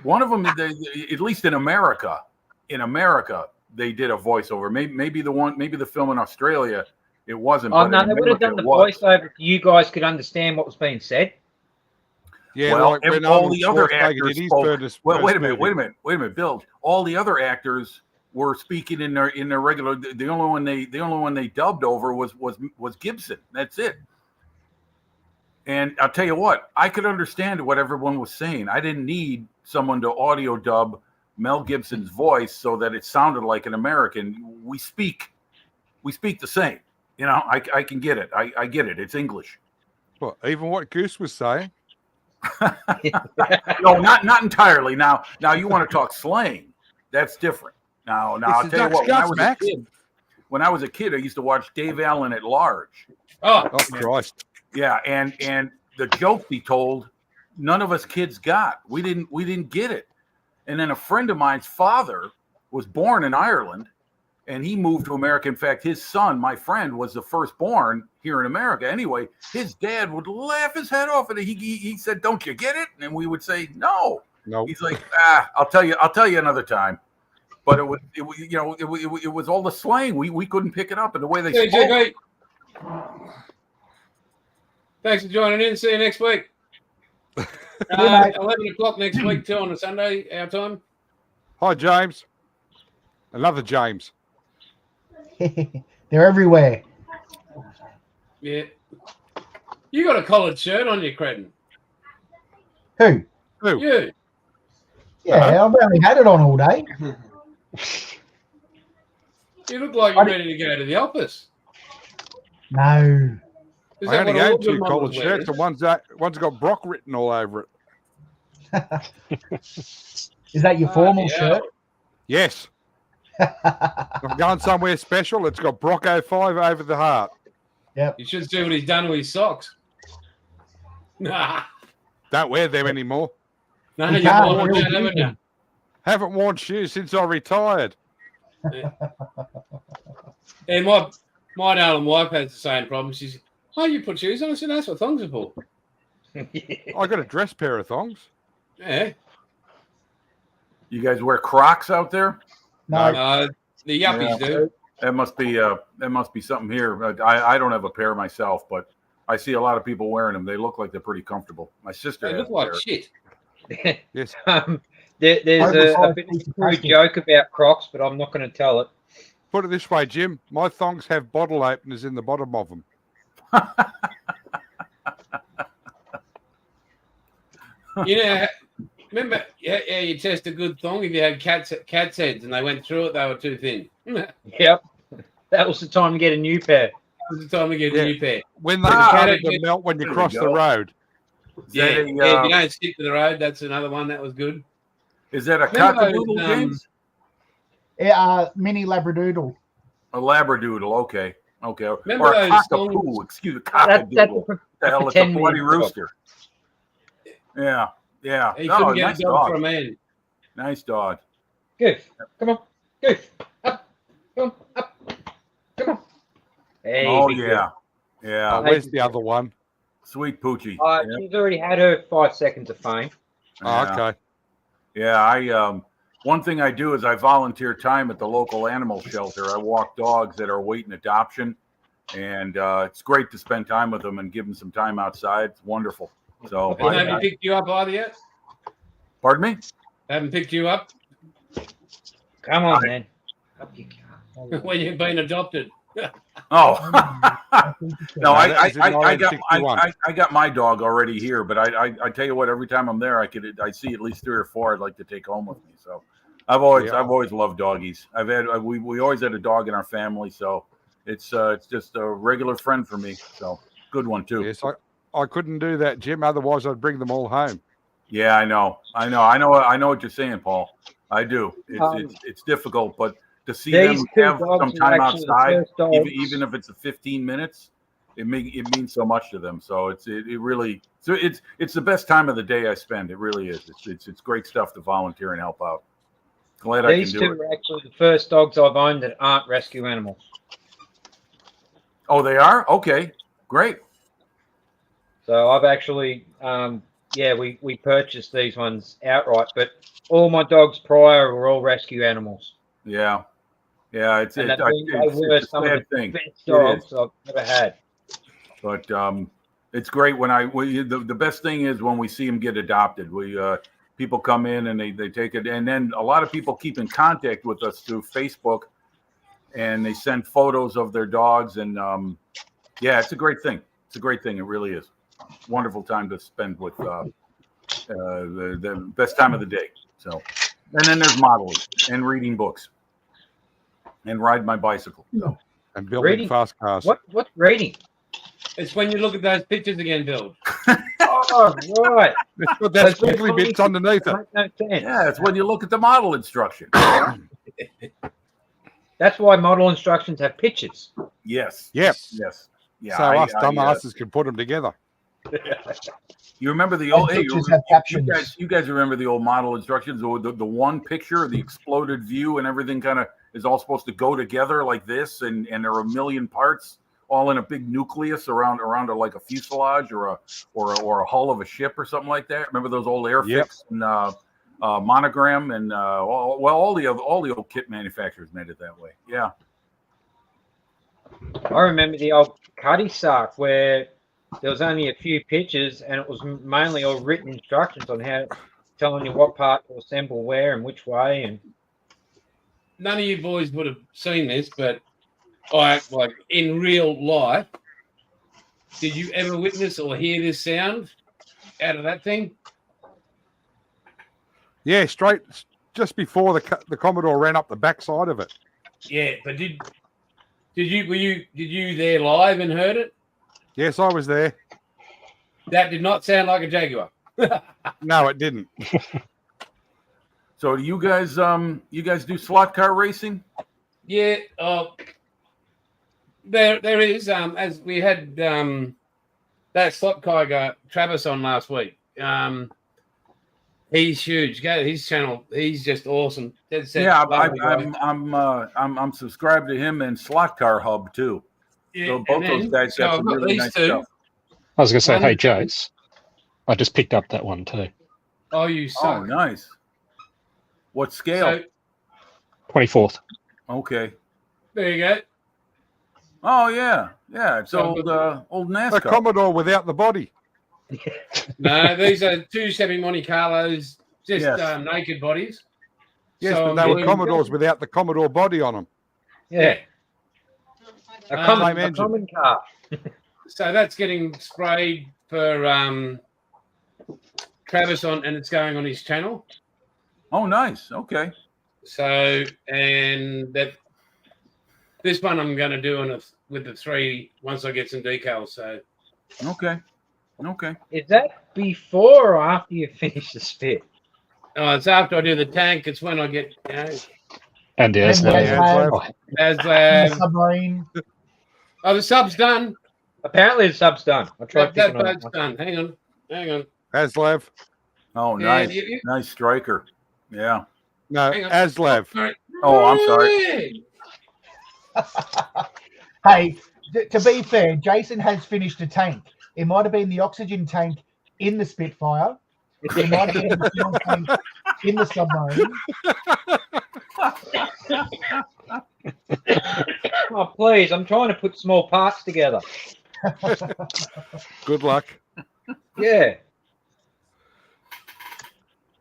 one of them. At least in America, they did a voiceover. Maybe the film in Australia, it wasn't. Oh but no, in they would have America, done the it was. voiceover so you guys could understand what was being said. Yeah, Well, like when all Arnold the other Schwarzenegger actors did his spoke. first Wait a movie. minute, Bill. All the other actors were speaking in their regular. The only one they dubbed over was Gibson. That's it. And I'll tell you what, I could understand what everyone was saying. I didn't need someone to audio dub Mel Gibson's voice so that it sounded like an American. We speak the same. You know, I can get it. I get it. It's English. Well, even what Goose was saying. No, not entirely. Now you want to talk slang? That's different. Now I'll tell you what. When I was a kid, I used to watch Dave Allen at Large. Oh, Christ! Yeah, and the jokes he told, none of us kids got. We didn't get it. And then a friend of mine's father was born in Ireland, and he moved to America. In fact, his son, my friend, was the firstborn here in America. Anyway, his dad would laugh his head off, and he said, "Don't you get it?" And we would say, "No." No. He's like, I'll tell you another time. But it was all the slang. We couldn't pick it up, and the way they hey, spoke. JB. Thanks for joining in. See you next week. 11 o'clock next week, too, on a Sunday, our time. Hi, James. Another James. They're everywhere. Yeah. You got a collared shirt on you, Credden. Who? You. Yeah, I've only had it on all day. You look like you're ready to go to the office. No. Is I that only what all had good two models collared wear? shirts, and one's got Brock written all over it. Is that your formal shirt? Yes. I'm going somewhere special. It's got Brock 05 over the heart. Yep. You should see what he's done with his socks. Nah. Don't wear them anymore. No, You you can't, bought they're them, all haven't you? decent. Haven't worn shoes since I retired. And my darling wife has the same problem. She's, oh, you put shoes on? I said, that's what thongs are for. I got a dress pair of thongs. Yeah. You guys wear Crocs out there? No. The yuppies do. That must be something here. I don't have a pair myself, but I see a lot of people wearing them. They look like they're pretty comfortable. My sister They has look like a pair. shit. Yes. There's a bit of a crude joke about Crocs, but I'm not going to tell it. Put it this way, Jim. My thongs have bottle openers in the bottom of them. You know, remember how you test a good thong if you had cat's heads and they went through it, they were too thin. That Yep. That was the time to get a new pair. was the time to get a new pair. When they Ah, started yeah. to melt when you There you cross the go. road. Yeah, Is that if you don't stick to the road, that's another one that was good. Is that a Remember cockadoodle, those, James? Mini Labradoodle. A labradoodle, okay. Remember Or a those cockapoo, excuse me, That's cockadoodle. What the hell, it's a pretend bloody me. rooster. Yeah. He No, couldn't get nice a dog for a dog. man. Nice dog. Goof. Come on. Goof. Up. Come on. Up. Come on. Hey, Oh, big yeah. Yeah. Oh, where's the other one? Sweet Poochie. girl. Yeah. She's already had her 5 seconds of fame. Oh, okay. Yeah, I one thing I do is I volunteer time at the local animal shelter. I walk dogs that are awaiting adoption, and it's great to spend time with them and give them some time outside. It's wonderful. So, They haven't picked you up either yet? pardon me? Haven't picked you up Come on, man. Up you go. when you've been adopted. Oh, no, that was in I 1961. got my dog already here, but I tell you what, every time I'm there, I see at least 3 or 4 I'd like to take home with me. So I've always loved doggies. We always had a dog in our family, so it's just a regular friend for me. So good one too. Yes, I couldn't do that, Jim. Otherwise, I'd bring them all home. Yeah, I know what you're saying, Paul. I do. It's difficult, but to see them These two have dogs some are time actually the outside, first dogs. even if it's a 15 minutes, it means so much to them. So it's the best time of the day I spend. It really is. It's great stuff to volunteer and help out. Glad These I can two do it. are actually the first dogs I've owned that aren't rescue animals. Oh, they are? Okay, great. So I've actually, we purchased these ones outright, but all my dogs prior were all rescue animals. Yeah. Yeah, it's And a they were some of sad the thing. best dogs I've ever had. But it's great when the best thing is when we see them get adopted. People come in and they take it, and then a lot of people keep in contact with us through Facebook, and they send photos of their dogs, and yeah, it's a great thing. It's a great thing. It really is. Wonderful time to spend with the best time of the day. So, and then there's modeling and reading books and ride my bicycle. So. And building fast cars. What's rating? It's when you look at those pictures again, Bill. Oh, right. It's got that squiggly bits underneath it. No sense. Yeah, it's when you look at the model instruction. That's why model instructions have pictures. Yes. Yep. Yes. Yeah. So us dumbasses can put them together. You remember the old? Hey, pictures have captions. you guys remember the old model instructions? The one picture, the exploded view, and everything kind of is all supposed to go together like this, and there are a million parts all in a big nucleus around like a fuselage or a hull of a ship or something like that. Remember those old Airfix and Monogram and all the old kit manufacturers made it that way. Yeah. I remember the old Cuddy Sark where there was only a few pictures and it was mainly all written instructions on how, telling you what part to assemble where and which way. And none of you boys would have seen this, but like in real life, did you ever witness or hear this sound out of that thing? Yeah, straight just before the Commodore ran up the backside of it. Yeah, but did you there live and heard it? Yes, I was there. That did not sound like a Jaguar. No, it didn't. So you guys do slot car racing? Yeah, there is. As we had that slot car guy Travis on last week. He's huge. Go to his channel. He's just awesome. Yeah, I'm subscribed to him and Slot Car Hub too. Yeah, so both those guys got some really nice stuff. I was going to say, hey, Jace, I just picked up that one too. Oh, you suck. Oh, nice. What scale? 24th. Okay. There you go. Oh yeah, it's old NASCAR. The Commodore without the body. No, these are two semi-Monte Carlos, just naked bodies. Yes, but they were Commodores without the Commodore body on them. Yeah. A common car. So that's getting sprayed for Travis on, and it's going on his channel. Oh, nice. Okay. So, and this one I'm going to do with the 3 once I get some decals. So. Okay. Is that before or after you finish the spit? Oh, it's after I do the tank. It's when I get, And the ASLAB. Submarine. Oh, the sub's done. Apparently the sub's done. I tried that boat's done. Hang on. Aslav. Oh, nice. Nice striker. Yeah. No, Aslav. Oh, I'm sorry. Hey, to be fair, Jason has finished a tank. It might have been the oxygen tank in the Spitfire. It might have been the fuel tank in the submarine. Oh, please. I'm trying to put small parts together. Good luck. Yeah.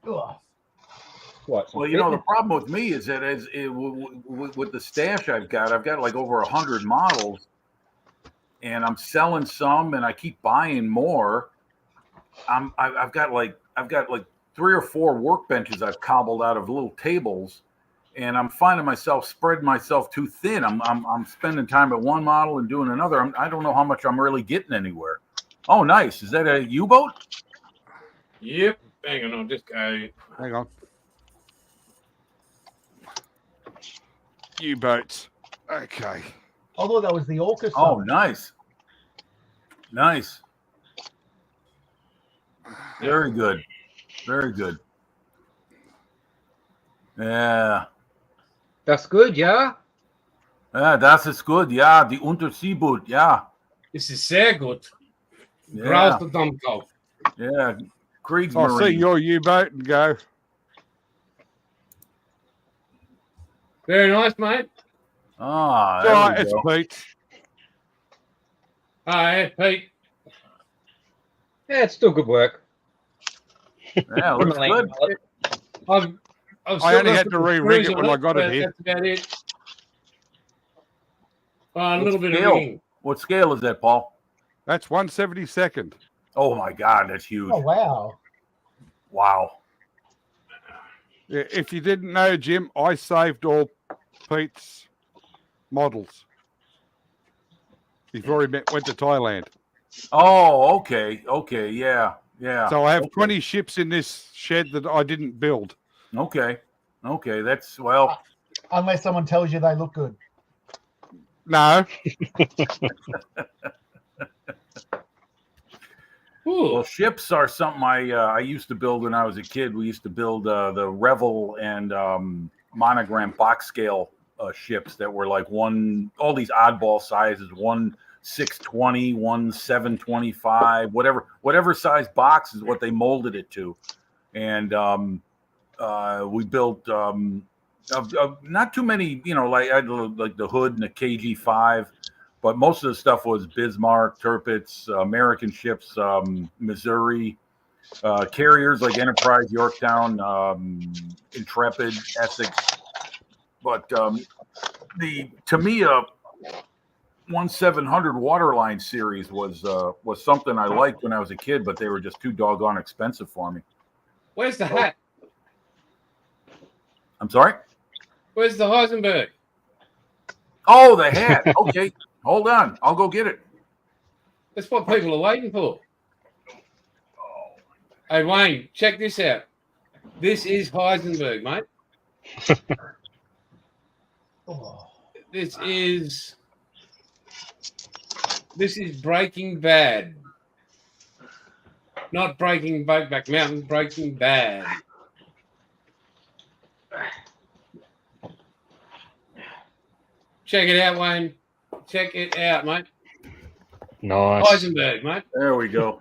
Ugh. What? Well, the problem with me is that with the stash I've got like over 100 models, and I'm selling some, and I keep buying more. I've got like 3 or 4 workbenches I've cobbled out of little tables, and I'm finding myself spreading myself too thin. I'm spending time at one model and doing another. I don't know how much I'm really getting anywhere. Oh, nice. Is that a U-boat? Yep. Hang on, I'll just go. Hang on. U-boats. Okay. I thought that was the Orca. Oh, nice. Nice. Very good. Very good. Yeah. That's good, yeah? Das ist gut. Ja, die Unterseeboot. Ja. This is sehr gut. Yeah. Grouse Domkopf. Yeah. I'll see Kriegsmarine. your U-boat and go, Very nice, mate. Ah, all there right, we it's go. Pete. Hi, Pete. Yeah, it's still good work. Yeah, looks good. I've I still only got had to some re-rig screws it on when I got it but here. That's about it. A What little bit of scale? rigging. What scale is that, Paul? That's 1/72nd. Oh my God, that's huge. Oh wow. Wow. Yeah, if you didn't know, Jim, I saved all Pete's models. Before he went to Thailand. Oh, okay. Okay. Yeah. Yeah. So I have okay. 20 ships in this shed that I didn't build. Okay. Okay. That's, well, Unless someone tells you they look good. No. well, ships are something I used to build when I was a kid. We used to build the Revel and Monogram box scale ships that were like all these oddball sizes, 1/620, 1/725, whatever size box is what they molded it to. And we built not too many, like the Hood and the KG5, but most of the stuff was Bismarck, Tirpitz, American ships, Missouri, carriers like Enterprise, Yorktown, Intrepid, Essex. But the Tamiya 1700 Waterline series was something I liked when I was a kid, but they were just too doggone expensive for me. Where's the hat? I'm sorry? Where's the Heisenberg? Oh, the hat. Okay. Hold on. I'll go get it. That's what people are waiting for. Hey, Wayne, check this out. This is Heisenberg, mate. Oh. This is Breaking Bad. Not Breaking Back Mountain, Breaking Bad. Check it out, Wayne. Check it out, mate. Nice. Heisenberg, mate. There we go.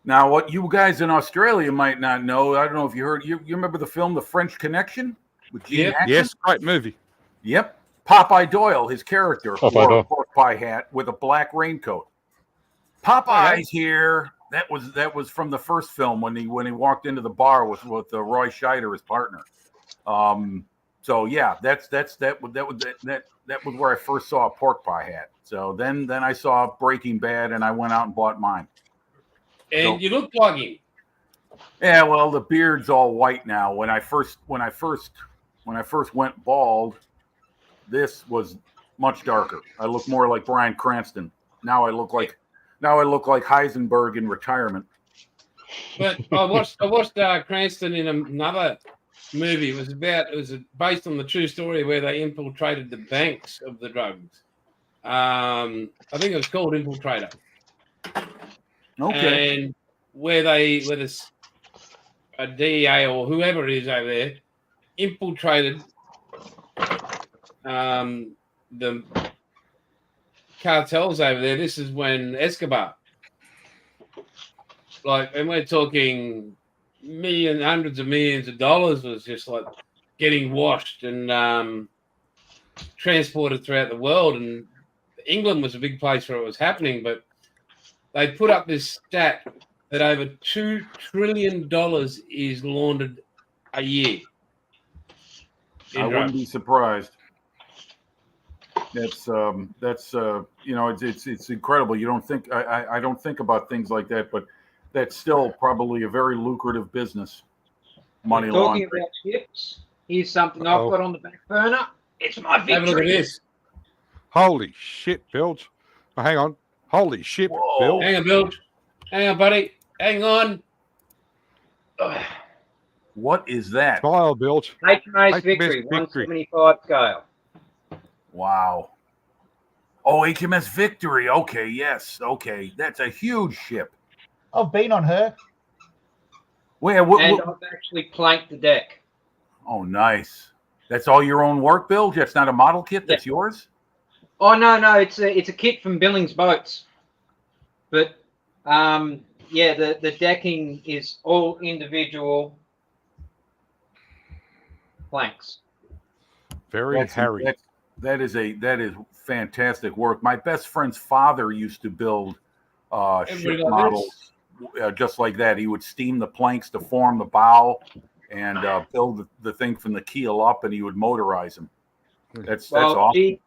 Now, what you guys in Australia might not know, I don't know if you heard, you remember the film The French Connection with Gene Yep. Hackman? Yes, great movie. Yep. Popeye Doyle, his character, Popeye wore a Doyle. pork pie hat with a black raincoat. Popeye's here. That was from the first film when he walked into the bar with Roy Scheider, his partner. So yeah, that was where I first saw a pork pie hat. So then I saw Breaking Bad and I went out and bought mine. And you look like him. Yeah, well, the beard's all white now. When I first went bald, this was much darker. I look more like Bryan Cranston. Now I look like Heisenberg in retirement. But I watched Cranston in another movie. It was based on the true story where they infiltrated the banks of the drugs. I think it was called Infiltrator. Okay. And where this a DEA or whoever it is over there infiltrated the cartels over there. This is when Escobar, and we're talking hundreds of millions of dollars, was just like getting washed and transported throughout the world. And England was a big place where it was happening, but they put up this stat that over $2 trillion is laundered a year. I wouldn't be surprised. That's it's incredible. You don't think I don't think about things like that, but that's still probably a very lucrative business. Money Talking laundering. about ships, here's something I've got on the back burner. It's my victory. Have a look at this. Holy shit, Bilge. Oh, hang on. Holy shit, Whoa. Bill. Hang on, Bill. Hang on, buddy. Hang on. What is that? Smile, Bilge. HMAS Victory, 175 scale. Wow. Oh, HMS Victory. Okay, yes. Okay, that's a huge ship. I've been on her. Where? And I've actually planked the deck. Oh, nice. That's all your own work, Bill? That's not a model kit? That's yours? Oh no, it's a kit from Billings Boats. But yeah, the decking is all individual planks. Very hairy. That is fantastic work. My best friend's father used to build ship models just like that. He would steam the planks to form the bow and build the thing from the keel up, and he would motorize them. That's awesome.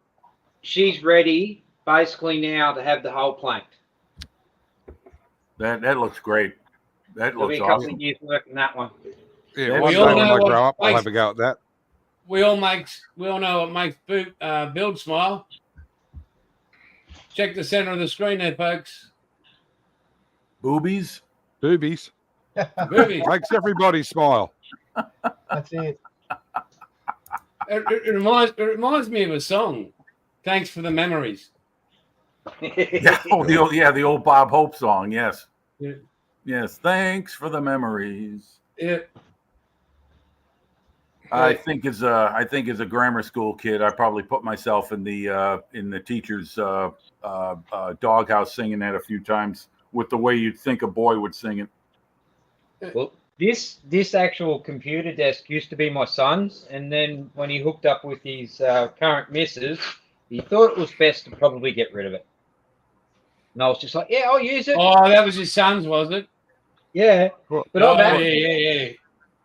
She's ready basically now to have the whole plank. That looks great. That looks be a couple awesome. of years working that one. Yeah, one day when I grow up, I'll have a go at that. We all know what makes Build smile. Check the center of the screen there, folks. Boobies. Boobies. Boobies. Makes everybody smile. That's it. It reminds me of a song. Thanks for the memories. The old Bob Hope song. Yes. Yeah. Yes. Thanks for the memories. Yeah. I think as a grammar school kid, I probably put myself in the teacher's doghouse singing that a few times with the way you'd think a boy would sing it. Well, this actual computer desk used to be my son's, and then when he hooked up with his current missus, he thought it was best to probably get rid of it. And I was just like, yeah, I'll use it. Oh, that was his son's, was it? Yeah. But yeah.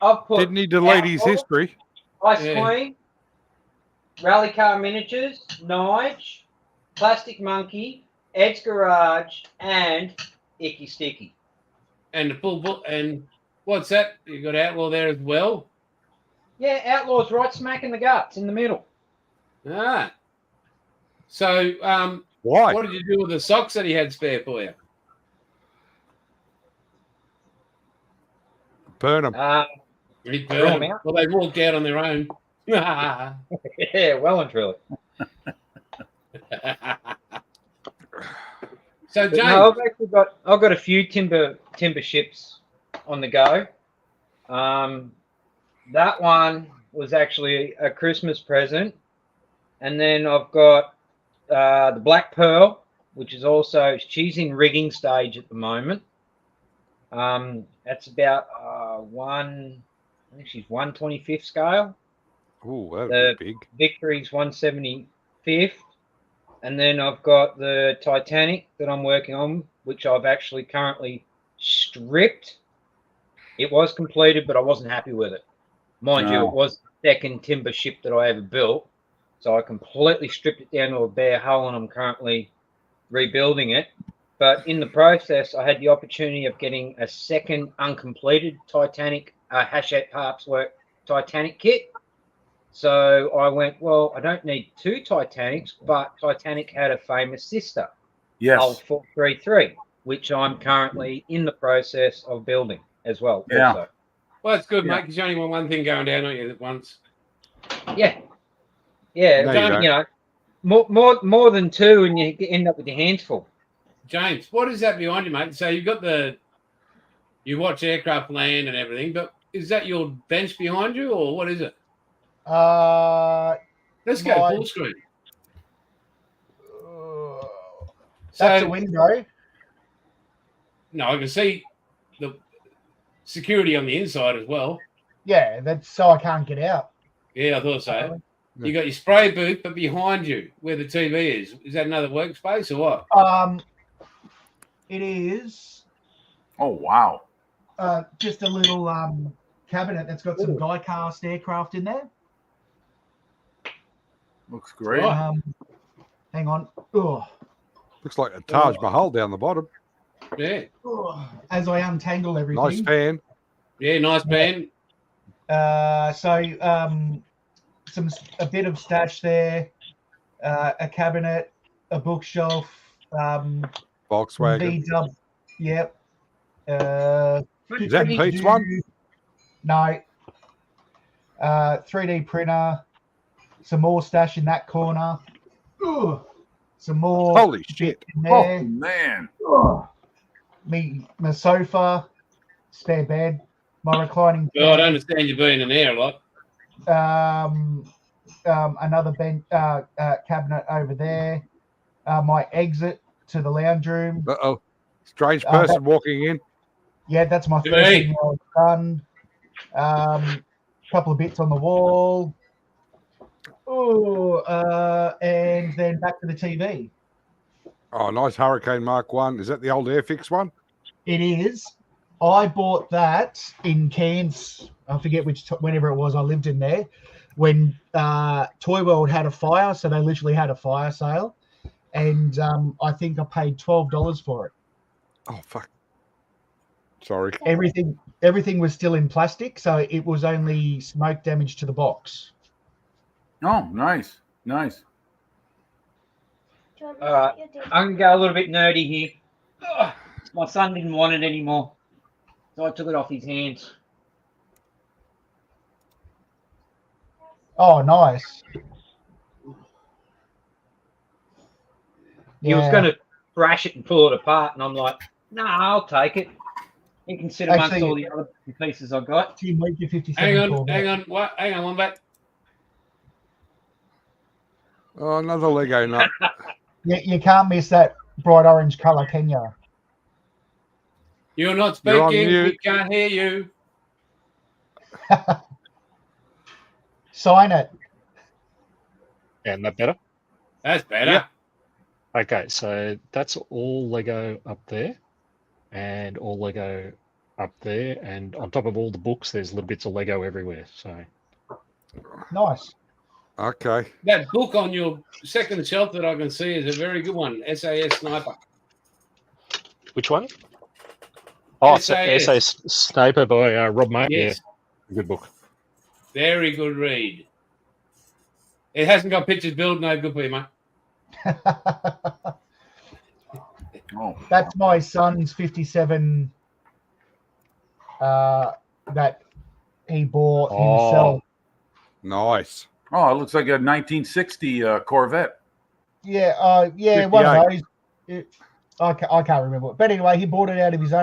I've put Didn't he delete his history? Ice Queen, Rally Car Miniatures, Nige, Plastic Monkey, Ed's Garage, and Icky Sticky. And the full book. And what's that? You got Outlaw there as well? Yeah, Outlaw's right smack in the guts, in the middle. Ah. So, Why? what did you do with the socks that he had spare for you? Burn them. He burned them. Well, they walked out on their own. Yeah, well and truly. So, James, no, I've got a few timber ships on the go. That one was actually a Christmas present, and then I've got the Black Pearl, which is also she's in rigging stage at the moment. That's about I think she's 1/25th scale. Oh, that'd be big. Victory's 1/75th. And then I've got the Titanic that I'm working on, which I've actually currently stripped. It was completed, but I wasn't happy with it. Mind you, it was the second timber ship that I ever built. So I completely stripped it down to a bare hull, and I'm currently rebuilding it. But in the process, I had the opportunity of getting a second uncompleted Titanic Hachette Parts Work Titanic kit. So I went, well, I don't need two Titanics, but Titanic had a famous sister, Old 433, which I'm currently in the process of building as well. Yeah. Also. well, that's good, mate, because you only want one thing going down on you at once. Yeah. No, more than two, and you end up with your hands full. James, what is that behind you, mate? So you've got you watch aircraft land and everything, but is that your bench behind you, or what is it? Let's go full screen. That's a window. No, I can see the security on the inside as well. Yeah, that's so I can't get out. Yeah, I thought so. You got your spray booth, but behind you, where the TV is that another workspace or what? It is. Oh wow! Just a little cabinet that's got some die-cast aircraft in there. Looks great. Hang on. Oh. Looks like a Taj Mahal down the bottom. Yeah. Oh. As I untangle everything. Nice pan. Yeah, nice pan. A bit of stash there, a cabinet, a bookshelf, Volkswagen. VW. Yep. Is that Pete's one? No. 3D printer. Some more stash in that corner. Ugh. Some more. Holy shit! In there. Oh man! Ugh. My sofa, spare bed, my reclining. Well, I don't understand you being in there a lot. Another cabinet over there. My exit to the lounge room. Uh-oh. Strange person walking in. Yeah, that's my Hey. 13-year-old son. Couple of bits on the wall. And then back to the TV. Oh, nice Hurricane Mark 1. Is that the old Airfix one? It is. I bought that in Cairns. I forget whenever it was. I lived in there when Toy World had a fire, so they literally had a fire sale, and I think I paid $12 for it. Oh, fuck. Sorry. Everything was still in plastic, so it was only smoke damage to the box. Oh, nice. Nice. All right, I'm going to go a little bit nerdy here. Ugh, my son didn't want it anymore, so I took it off his hands. Oh, nice. He was going to thrash it and pull it apart, and I'm like, nah, I'll take it. You can sit amongst all the other pieces I got. Team League 57. Hang on. What? Hang on, one back. Oh, another Lego nut. You can't miss that bright orange colour, can you? You're not You're on speaking. We mute. can't hear you. Sign it. And that better? That's better. Yeah. Okay, so that's all Lego up there, and all Lego up there, and on top of all the books, there's little bits of Lego everywhere. So Nice. Okay. That book on your second shelf that I can see is a very good one. SAS Sniper. which one? Oh, SAS. SAS Sniper by Rob May. Yes. Yeah, good book. Very good read. It hasn't got pictures built. No good for you, mate. Oh, That's my son's 57 that he bought himself. Nice. oh, it looks like a 1960 Corvette. Yeah, 58. one of those. I can't remember. But anyway, he bought it out of his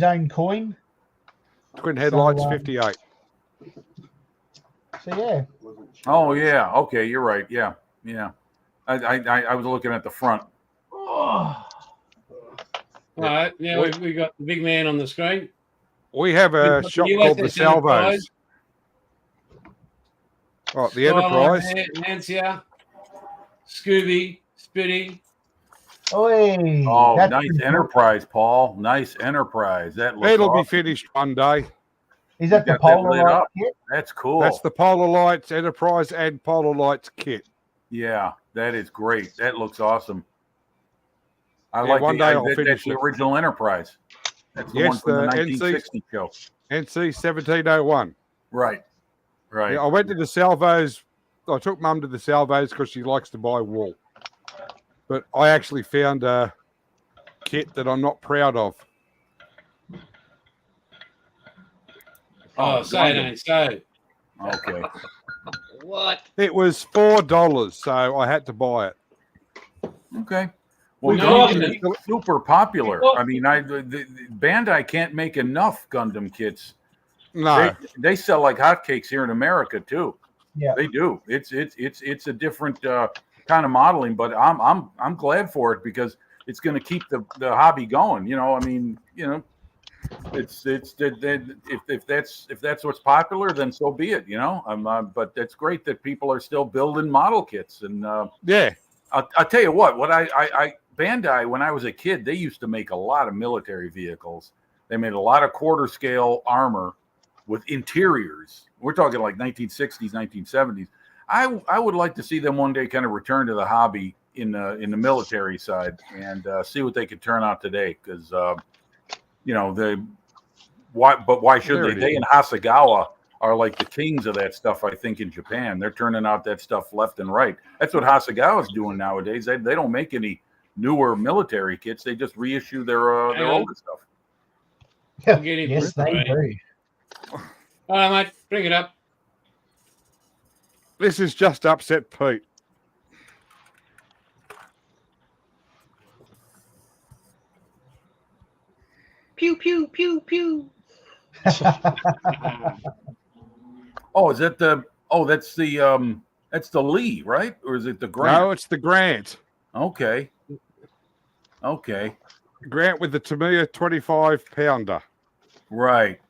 own coin. Twin headlights, So, 58. So yeah. Oh yeah. Okay, you're right. Yeah, yeah. I was looking at the front. All right. Now we got the big man on the screen. We have a shop called the Salvos. Oh, the Enterprise. Lancia, Scooby, Spitty. Oi, Oh, that's nice pretty cool. Enterprise, Paul. Nice Enterprise. That looks It'll awesome. be finished one day. Is that You the got that Polar lit Light up. kit? That's cool. That's the Polar Lights Enterprise and Polar Lights kit. Yeah, that is great. That looks awesome. I Yeah, like one day I'll that's finish the it. original Enterprise. That's the Yes, one from the the 1960 show. NC 1701. Right. Right. Yeah, I went to the Salvos. I took Mum to the Salvos because she likes to buy wool. But I actually found a kit that I'm not proud of. Oh, say it ain't so. Okay. What? It was $4, so I had to buy it. Okay. Well, No, Gundam is super popular. I mean, the Bandai can't make enough Gundam kits. No. They sell like hotcakes here in America too. Yeah. They do. It's a different kind of modeling, but I'm glad for it because it's going to keep the hobby going. You know, I mean, you know, if that's what's popular, then so be it. You know, but it's great that people are still building model kits. And Yeah. I'll tell you what I Bandai, when I was a kid, they used to make a lot of military vehicles. They made a lot of quarter scale armor with interiors. We're talking like 1960s, 1970s. I would like to see them one day kind of return to the hobby in the military side and see what they could turn out today. Because you know, why should There they? it They is. and Hasegawa are like the kings of that stuff. I think in Japan, they're turning out that stuff left and right. That's what Hasegawa's doing nowadays. They don't make any newer military kits. They just reissue their older stuff. I'll get him Yes, for they it. do. All right, mate. Bring it up. This is just upset Pete. Pew, pew, pew, pew. Oh, is that the? Oh, that's the Lee, right? Or is it the Grant? No, it's the Grant. Okay. Okay. Grant with the Tamiya 25-pounder. Right.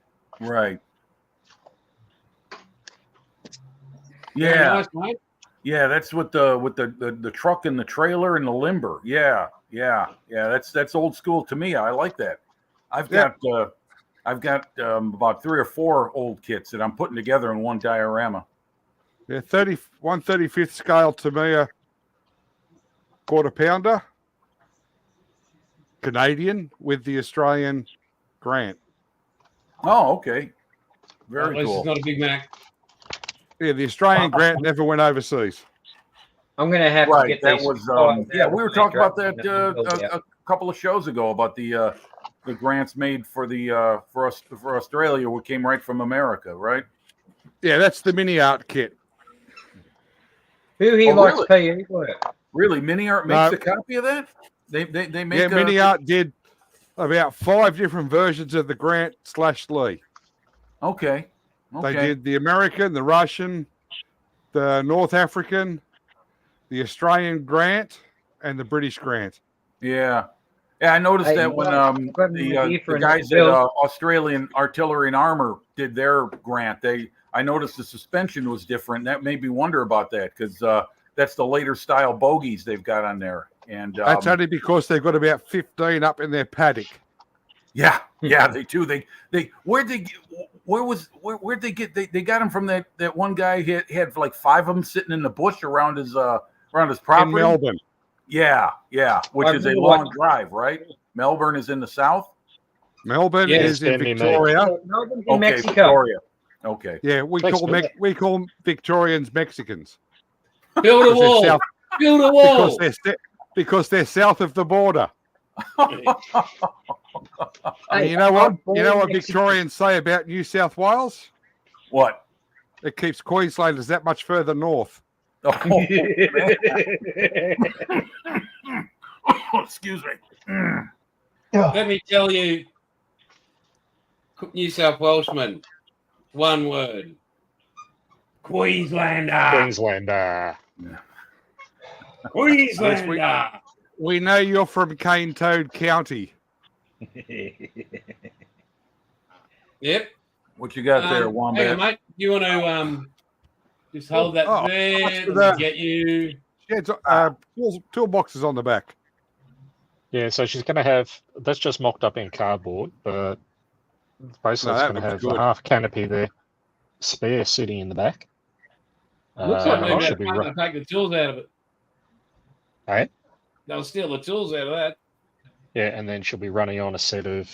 Very Yeah. nice, mate. Yeah, that's with the truck and the trailer and the limber. Yeah. That's old school to me. I like that. I've got about 3 or 4 old kits that I'm putting together in one diorama. Yeah, 1/35th scale Tamiya quarter-pounder. Canadian with the Australian Grant. Oh, okay. At Very least cool. it's not a Big Mac. Yeah, the Australian Grant never went overseas. I'm going to have to get that these. was we were talking about that a couple of shows ago about the grants made for the for Australia, which came right from America, right? Yeah, that's the mini art kit. Who here likes PE work? Really, Mini Art makes a copy of that. They make. Yeah, Mini Art did about 5 different versions of the Grant/Lee. Okay. They did the American, the Russian, the North African, the Australian Grant, and the British Grant. Yeah. Yeah, I noticed that when the guys at Australian Artillery and Armor did their Grant, I noticed the suspension was different. That made me wonder about that because that's the later style bogies they've got on there, and that's only because they've got about 15 up in their paddock. Yeah, they do. Where'd they get? They got them from that one guy. He had like 5 of them sitting in the bush around his property in Melbourne. Yeah, which is a long drive, right? Melbourne is in the south. Melbourne is in Victoria. Melbourne's in Mexico. Victoria. Okay. Yeah, we call Victorians Mexicans. Build a wall. Build a wall. Because they're south of the border. And you know what Victorians say about New South Wales? What? It keeps Queenslanders that much further north. Oh, excuse me. Let me tell you, New South Welshman, one word. Queenslander. Queenslander. We know you're from Cane Toad County. Yep. What you got there, Wombat? Hang on, mate. You want to just hold that there and get you... Yeah, toolboxes on the back. Yeah, so she's going to have... That's just mocked up in cardboard, but basically it's going to have a half canopy there, spare sitting in the back. Looks like they'll take the tools out of it. Hey? They'll steal the tools out of that. Yeah, and then she'll be running on a set of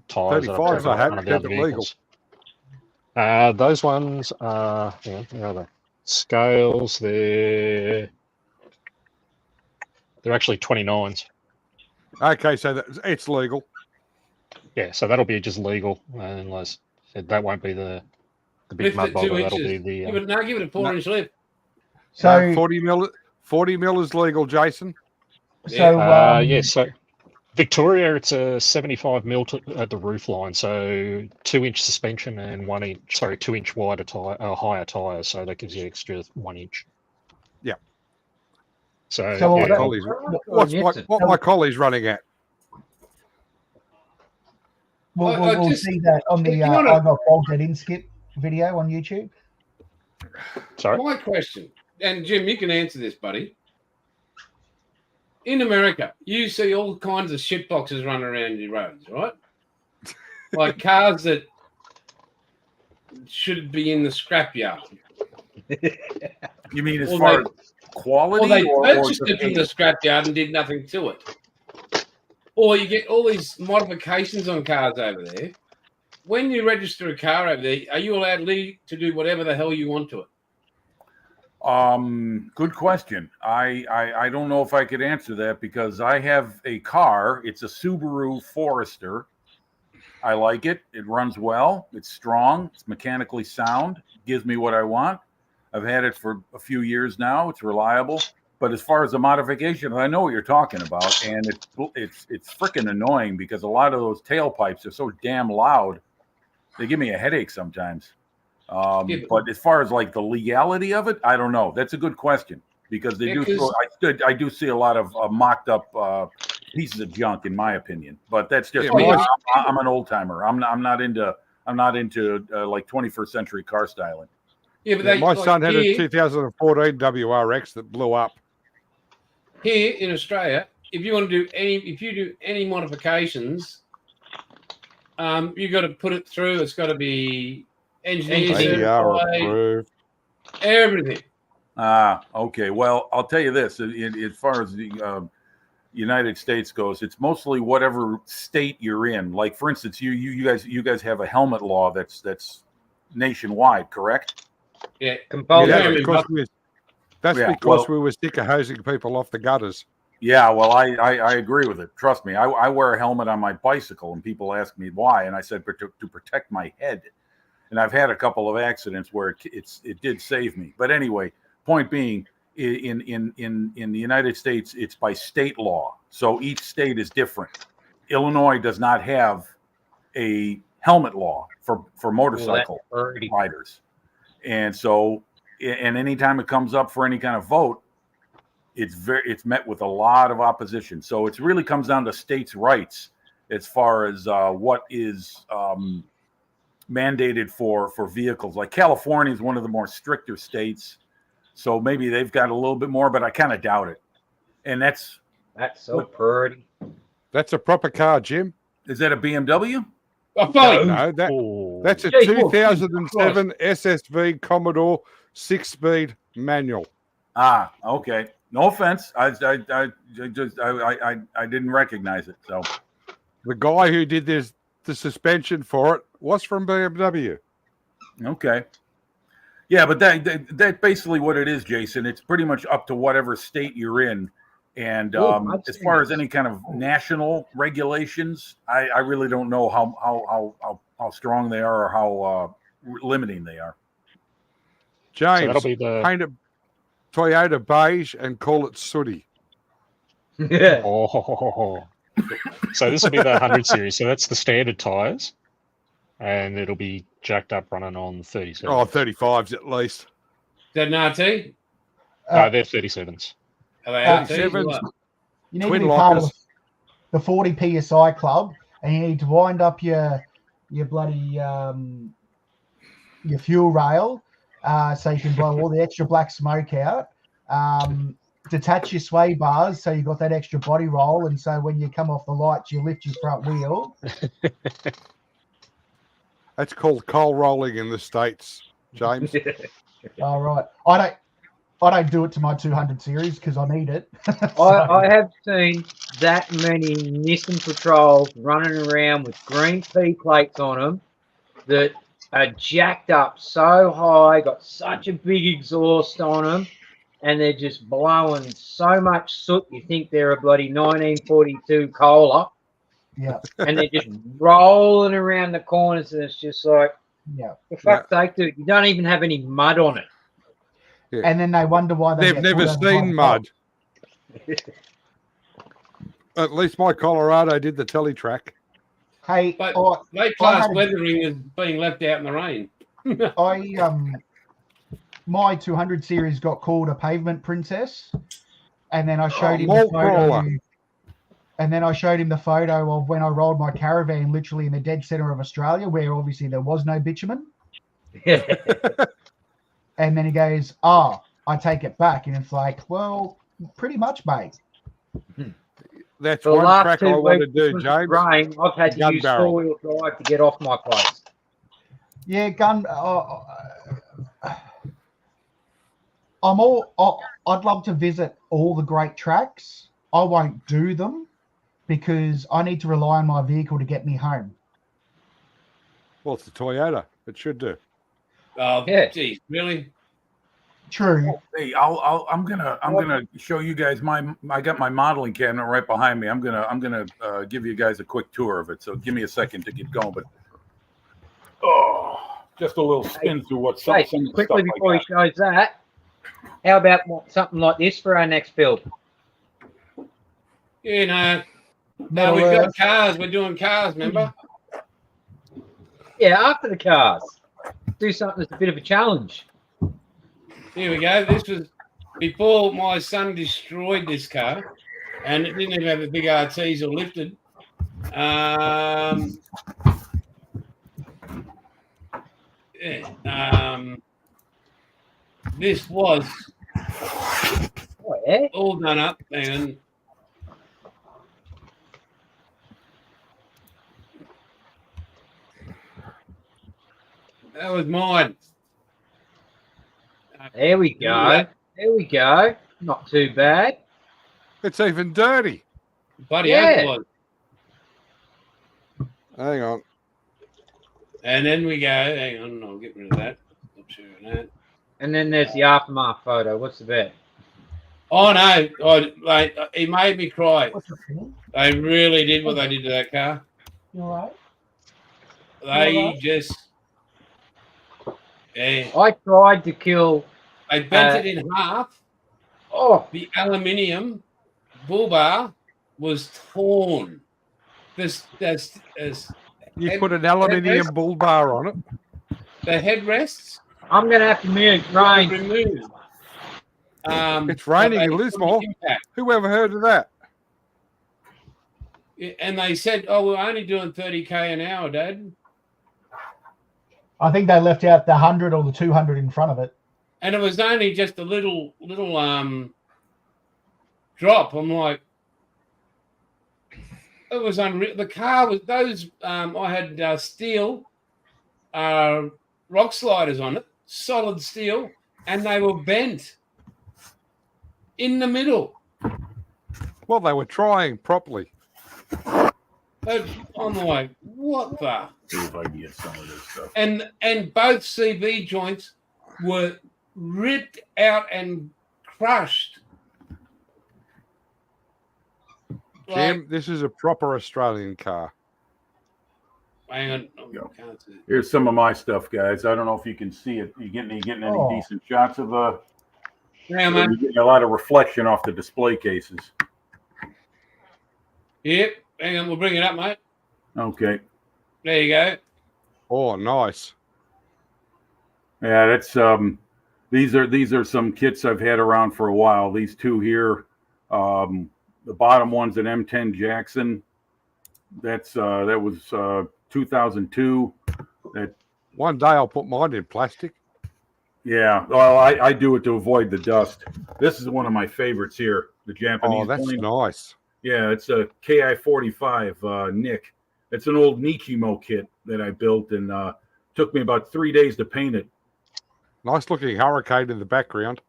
tyres. 35s I have, kept it legal. Those ones are the scales. They're actually 29s. Okay, so it's legal. Yeah, so that'll be just legal, unless that won't be the big mud bogger. That'll be the. Give it a 4-inch lip. So 40 mil is legal, Jason. So So Victoria, it's a 75 mil at the roof line, so 2-inch suspension and 2-inch wider higher tires, so that gives you extra 1 inch. Yeah. So what my collie's running at. We'll see that on the I got bolted in skip video on YouTube. Sorry. My question, and Jim, you can answer this, buddy. In America, you see all kinds of shit boxes running around your roads, right? Like cars that should be in the scrapyard. You mean as far as quality? Or they purchased it from the scrapyard and did nothing to it. Or you get all these modifications on cars over there. When you register a car over there, are you allowed to do whatever the hell you want to it? Good question. I don't know if I could answer that because I have a car. It's a Subaru Forester. I like it. It runs well. It's strong. It's mechanically sound. Gives me what I want. I've had it for a few years now. It's reliable. But as far as the modification, I know what you're talking about, and it's freaking annoying because a lot of those tailpipes are so damn loud. They give me a headache sometimes. But as far as like the legality of it, I don't know. That's a good question because they I do see a lot of mocked up pieces of junk, in my opinion. But that's just me. I'm an old timer. I'm not into like 21st century car styling. Yeah, but my son had a 2014 WRX that blew up. Here in Australia, if you do any modifications, you got to put it through. It's got to be engineer certified, everything. Okay. Well, I'll tell you this: as far as the United States goes, it's mostly whatever state you're in. Like, for instance, you guys have a helmet law that's nationwide, correct? Yeah, that's because we were sick of hosing people off the gutters. Yeah, well, I agree with it. Trust me. I wear a helmet on my bicycle, and people ask me why, and I said to protect my head. And I've had a couple of accidents where it did save me. But anyway, point being, in the United States, it's by state law, so each state is different. Illinois does not have a helmet law for motorcycle riders, and so anytime it comes up for any kind of vote, it's met with a lot of opposition. So it really comes down to states' rights as far as what is mandated for vehicles. Like California is one of the more stricter states, so maybe they've got a little bit more, but I kind of doubt it. And that's so pretty. That's a proper car, Jim. Is that a BMW? No, that's a 2007 SSV Commodore 6-speed manual. Okay. No offense. I didn't recognize it. So the guy who did the suspension for it was from BMW. Okay. Yeah, but that's basically what it is, Jason. It's pretty much up to whatever state you're in. And as far as any kind of national regulations, I really don't know how strong they are or how limiting they are. James, so that'll be paint it Toyota beige and call it sooty. Yeah. So this will be the 100 series. So that's the standard tires, and it'll be jacked up running on 37. Oh, 35s at least. Is that an RT? No, they're 37s. Are they 37s? You need to be part of the 40 PSI club, and you need to wind up your bloody your fuel rail, so you can blow all the extra black smoke out. Detach your sway bars so you got that extra body roll, and so when you come off the lights, you lift your front wheel. That's called coal rolling in the States, James. All right. I don't do it to my 200 series because I need it. I have seen that many Nissan Patrols running around with green P plates on them that are jacked up so high, got such a big exhaust on them, and they're just blowing so much soot you think they're a bloody 1942 Kohler. Yeah. And they're just rolling around the corners, and it's just like, for fuck's sake, dude, you don't even have any mud on it. Yeah. And then they wonder why they've never seen mud. At least my Colorado did the teletrack. Hey, but they class weathering as being left out in the rain. My 200 series got called a pavement princess, and then I showed him the photo. And then I showed him the photo of when I rolled my caravan literally in the dead center of Australia, where obviously there was no bitumen. And then he goes, I take it back. And it's like, well, pretty much, mate. That's one track I want to do, James. Rain, I've had to use four-wheel drive to get off my place. Yeah, I'd love to visit all the great tracks. I won't do them because I need to rely on my vehicle to get me home. Well, it's a Toyota. It should do. Oh, yeah. Geez, really? True. Hey, I'm gonna show you guys I got my modeling cabinet right behind me. I'm gonna give you guys a quick tour of it. So give me a second to get going. But just a little spin through what's something quickly before he shows that. How about something like this for our next build? Yeah, no, we've got cars. We're doing cars, remember? Yeah, after the cars. do something that's a bit of a challenge. Here we go. This was before my son destroyed this car, and it didn't even have the big RTs or lifted. This was all done up, and that was mine. There we go. There we go. Not too bad. It's even dirty. Bloody Yeah. hell it was. Hang on. And then we go. Hang on, I'll get rid of that. Not sure of that. And then there's the aftermath photo. What's the bet? Oh no! Like he made me cry. They really did what they did to that car. You all right? They just, yeah. I tried to kill. They bent it in half. Oh, The aluminium bull bar was torn. You put an aluminium bull bar on it. The headrests I'm gonna have to mute. Rain. removed. It's raining in but they Lismore. impact. Who ever heard of that? And they said, "Oh, we're only doing 30k an hour, Dad." I think they left out the 100 or the 200 in front of it. And it was only just a little drop. I'm like, it was unreal. The car was those. I had steel rock sliders on it, solid steel, and they were bent in the middle. Well, they were trying properly. I'm like, what the? See if I can get some of this stuff. And both CV joints were ripped out and crushed. Jim, this is a proper Australian car. Hang on. Go. Can't see it. Here's some of my stuff, guys. I don't know if you can see it. You getting any Oh. decent shots of Yeah, you're man. getting a lot of reflection off the display cases. Yep. Hang on, we'll bring it up, mate. Okay. There you go. Oh, nice. Yeah, that's these are some kits I've had around for a while. These two here, the bottom one's an M10 Jackson. That was 2002. That One day I'll put mine in plastic. yeah. Well, I do it to avoid the dust. This is one of my favorites here. The Japanese. Oh, that's plane. nice. Yeah, it's a KI-45 Nick. It's an old Nichimo kit that I built, and took me about 3 days to paint it. Nice looking hurricane in the background,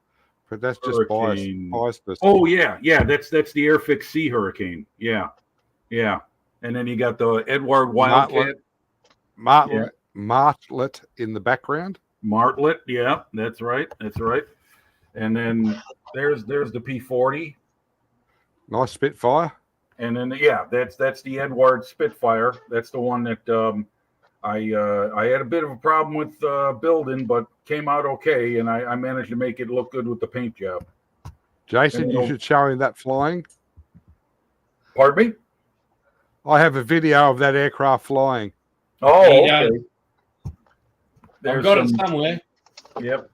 but that's just bias. Hurricane. Biasness. Oh yeah, that's the Airfix C Hurricane. Yeah, and then you got the Eduard Wildcat Martlet in the background. Martlet. Yeah, that's right. And then there's the P40, Nice Spitfire. and then that's the Eduard Spitfire. That's the one that I had a bit of a problem with building, but came out okay, and I managed to make it look good with the paint job. Jason, you should show him that flying. Pardon me? I have a video of that aircraft flying. Oh, He okay. does. I've got it somewhere. Yep.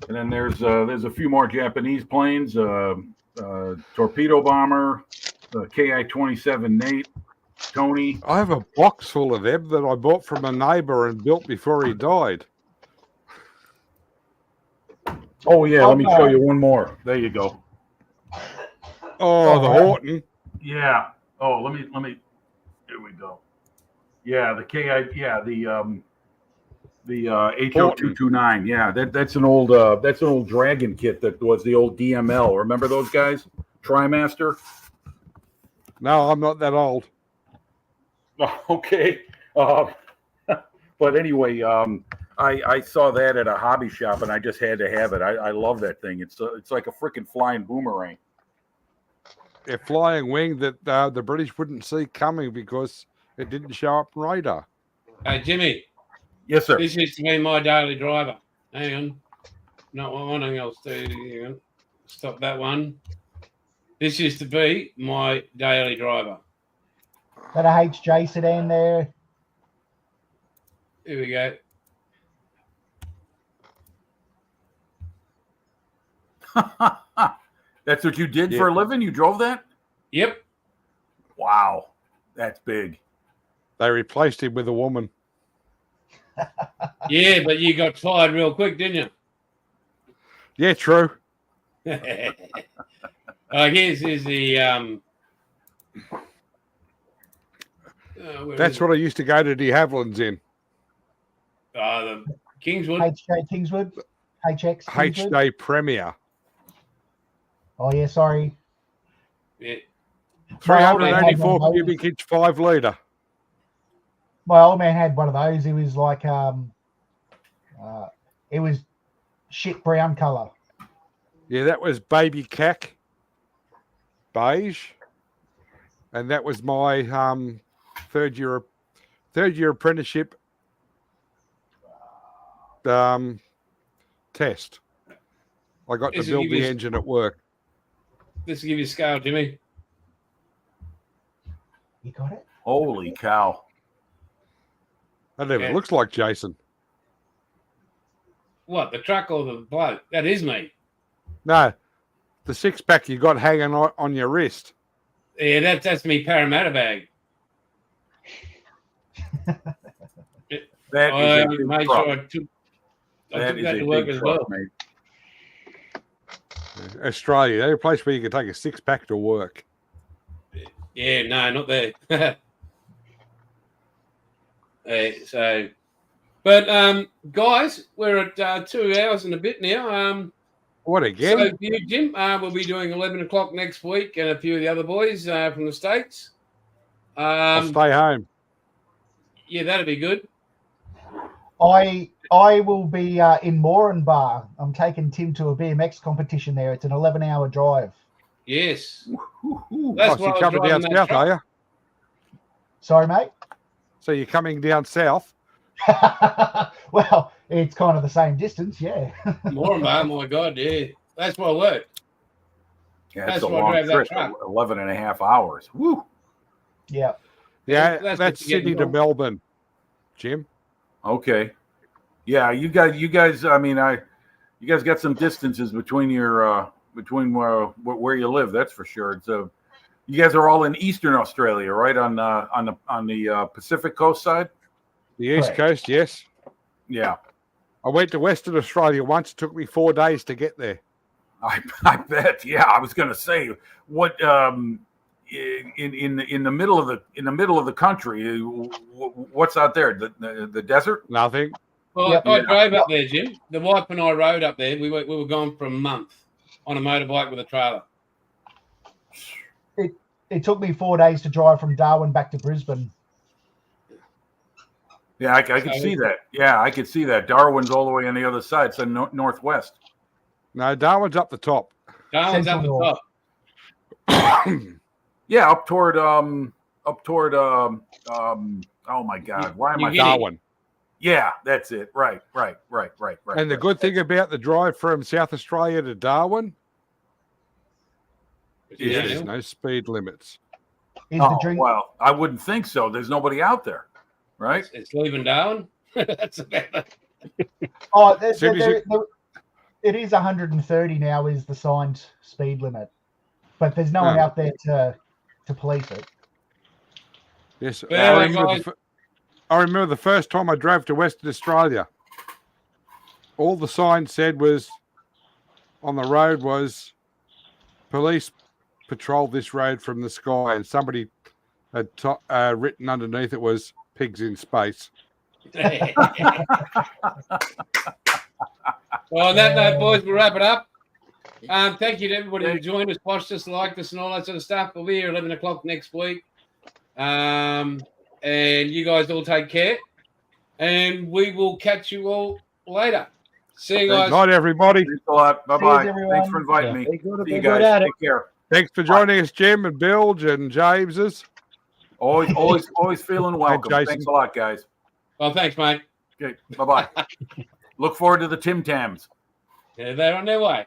And then there's a few more Japanese planes, torpedo bomber, the KI-27 Nate, Tony. I have a box full of them that I bought from a neighbour and built before he died. Oh yeah, let me show you one more. There you go. Oh, the Horton. Yeah. Oh, let me. Here we go. Yeah, the KI. Yeah, the HO229. Yeah, that's an old Dragon kit that was the old DML. Remember those guys? TriMaster. No, I'm not that old. Okay. But anyway, I saw that at a hobby shop and I just had to have it. I love that thing. It's like a freaking flying boomerang. A flying wing that the British wouldn't see coming because it didn't show up on radar. Hey, Jimmy, Yes, sir. this used to be my daily driver. Hang on. Not one thing else. Hang on. Stop that one. This used to be my daily driver. Got a HJ sedan there. Here we go. That's what you did Yeah. for a living? You drove that? Yep. Wow. That's big. They replaced him with a woman. Yeah, but you got fired real quick, didn't Yeah, true. you? Here's the That's what I used to go to de Havilands in. the Kingswood. HJ Kingswood, HX Kingswood. HJ Premier. Oh yeah, sorry. Yeah. 384 cubic inch 5 litre. My old man had one of those. It was like it was shit brown color. Yeah, that was baby cack beige. And that was my third year apprenticeship test. I got to build the engine at work. This will give you a scale, Jimmy. You got it? Holy cow. That never Yeah. looks like Jason. What, the truck or the bloke? That is me. No, the 6-pack you got hanging on your wrist. Yeah, that's me Parramatta bag. That I is a big made truck. sure I took That is that a to work big as truck, well. mate. Australia, they're a place where you can take a 6-pack to work. Yeah, no, not there. Guys, we're at 2 hours and a bit now. What again? So, you, Jim, we'll be doing 11 o'clock next week, and a few of the other boys from the States. I'll stay home. Yeah, that'd be good. I will be in Moranbah. I'm taking Tim to a BMX competition there. It's an 11-hour drive. Yes. Woo-hoo. That's Oh, so why I you're was coming down driving that south, truck. are you? Sorry, mate. So you're coming down south? Well, it's kind of the same distance, yeah. Moranbah, my God, yeah. That's why I worked. Yeah, That's it's a why I long drove that trip. truck. 11 and a half hours. Woo. Yeah. Yeah, That's that's what you get Sydney to involved. Melbourne, Jim. Okay. Yeah, you guys. I mean, you guys got some distances between your where you live. That's for sure. It's you guys are all in Eastern Australia, right? On the Pacific coast side. The East Correct. Coast, yes. Yeah, I went to Western Australia once. It took me 4 days to get there. I bet. Yeah, I was going to say what in the middle of the country. What's out there? The desert. Nothing. Well, Yep. I drove up there, Jim. The wife and I rode up there. We were gone for a month on a motorbike with a trailer. It took me 4 days to drive from Darwin back to Brisbane. Yeah, I could see that. Yeah, I could see that. Darwin's all the way on the other side, so northwest. No, Darwin's up the top. Darwin's up the Central top. Yeah, up toward oh my God, why am I? New Guinea. Darwin. Yeah, that's it. Right. And the good thing about the drive from South Australia to Darwin is Yeah. there's no speed limits. Is Oh, the drink well, I wouldn't think so. There's nobody out there, right? It's leaving Darwin. That's about it. Oh, Soon as it is 130 now is the signed speed limit, but there's no one No. out there to police it. Yes, Well, I remember the first time I drove to Western Australia. All the sign said was on the road was police patrol this road from the sky, and somebody had written underneath it was pigs in space. Well, on that note, boys, we'll wrap it up. Thank you to everybody who joined us, watched us, liked us, and all that sort of stuff. We'll be here 11 o'clock next week. And you guys all take care. And we will catch you all later. See you guys. Good night, everybody. Thanks a lot. Bye bye. everyone. Thanks for inviting me. Be good, See be you good guys. at it. Take care. Thanks for joining us, Jim and Bilge and James's. Always feeling welcome. Jason. Thanks a lot, guys. Well, thanks, mate. Okay, bye bye. Look forward to the Tim Tams. Yeah, they're on their way.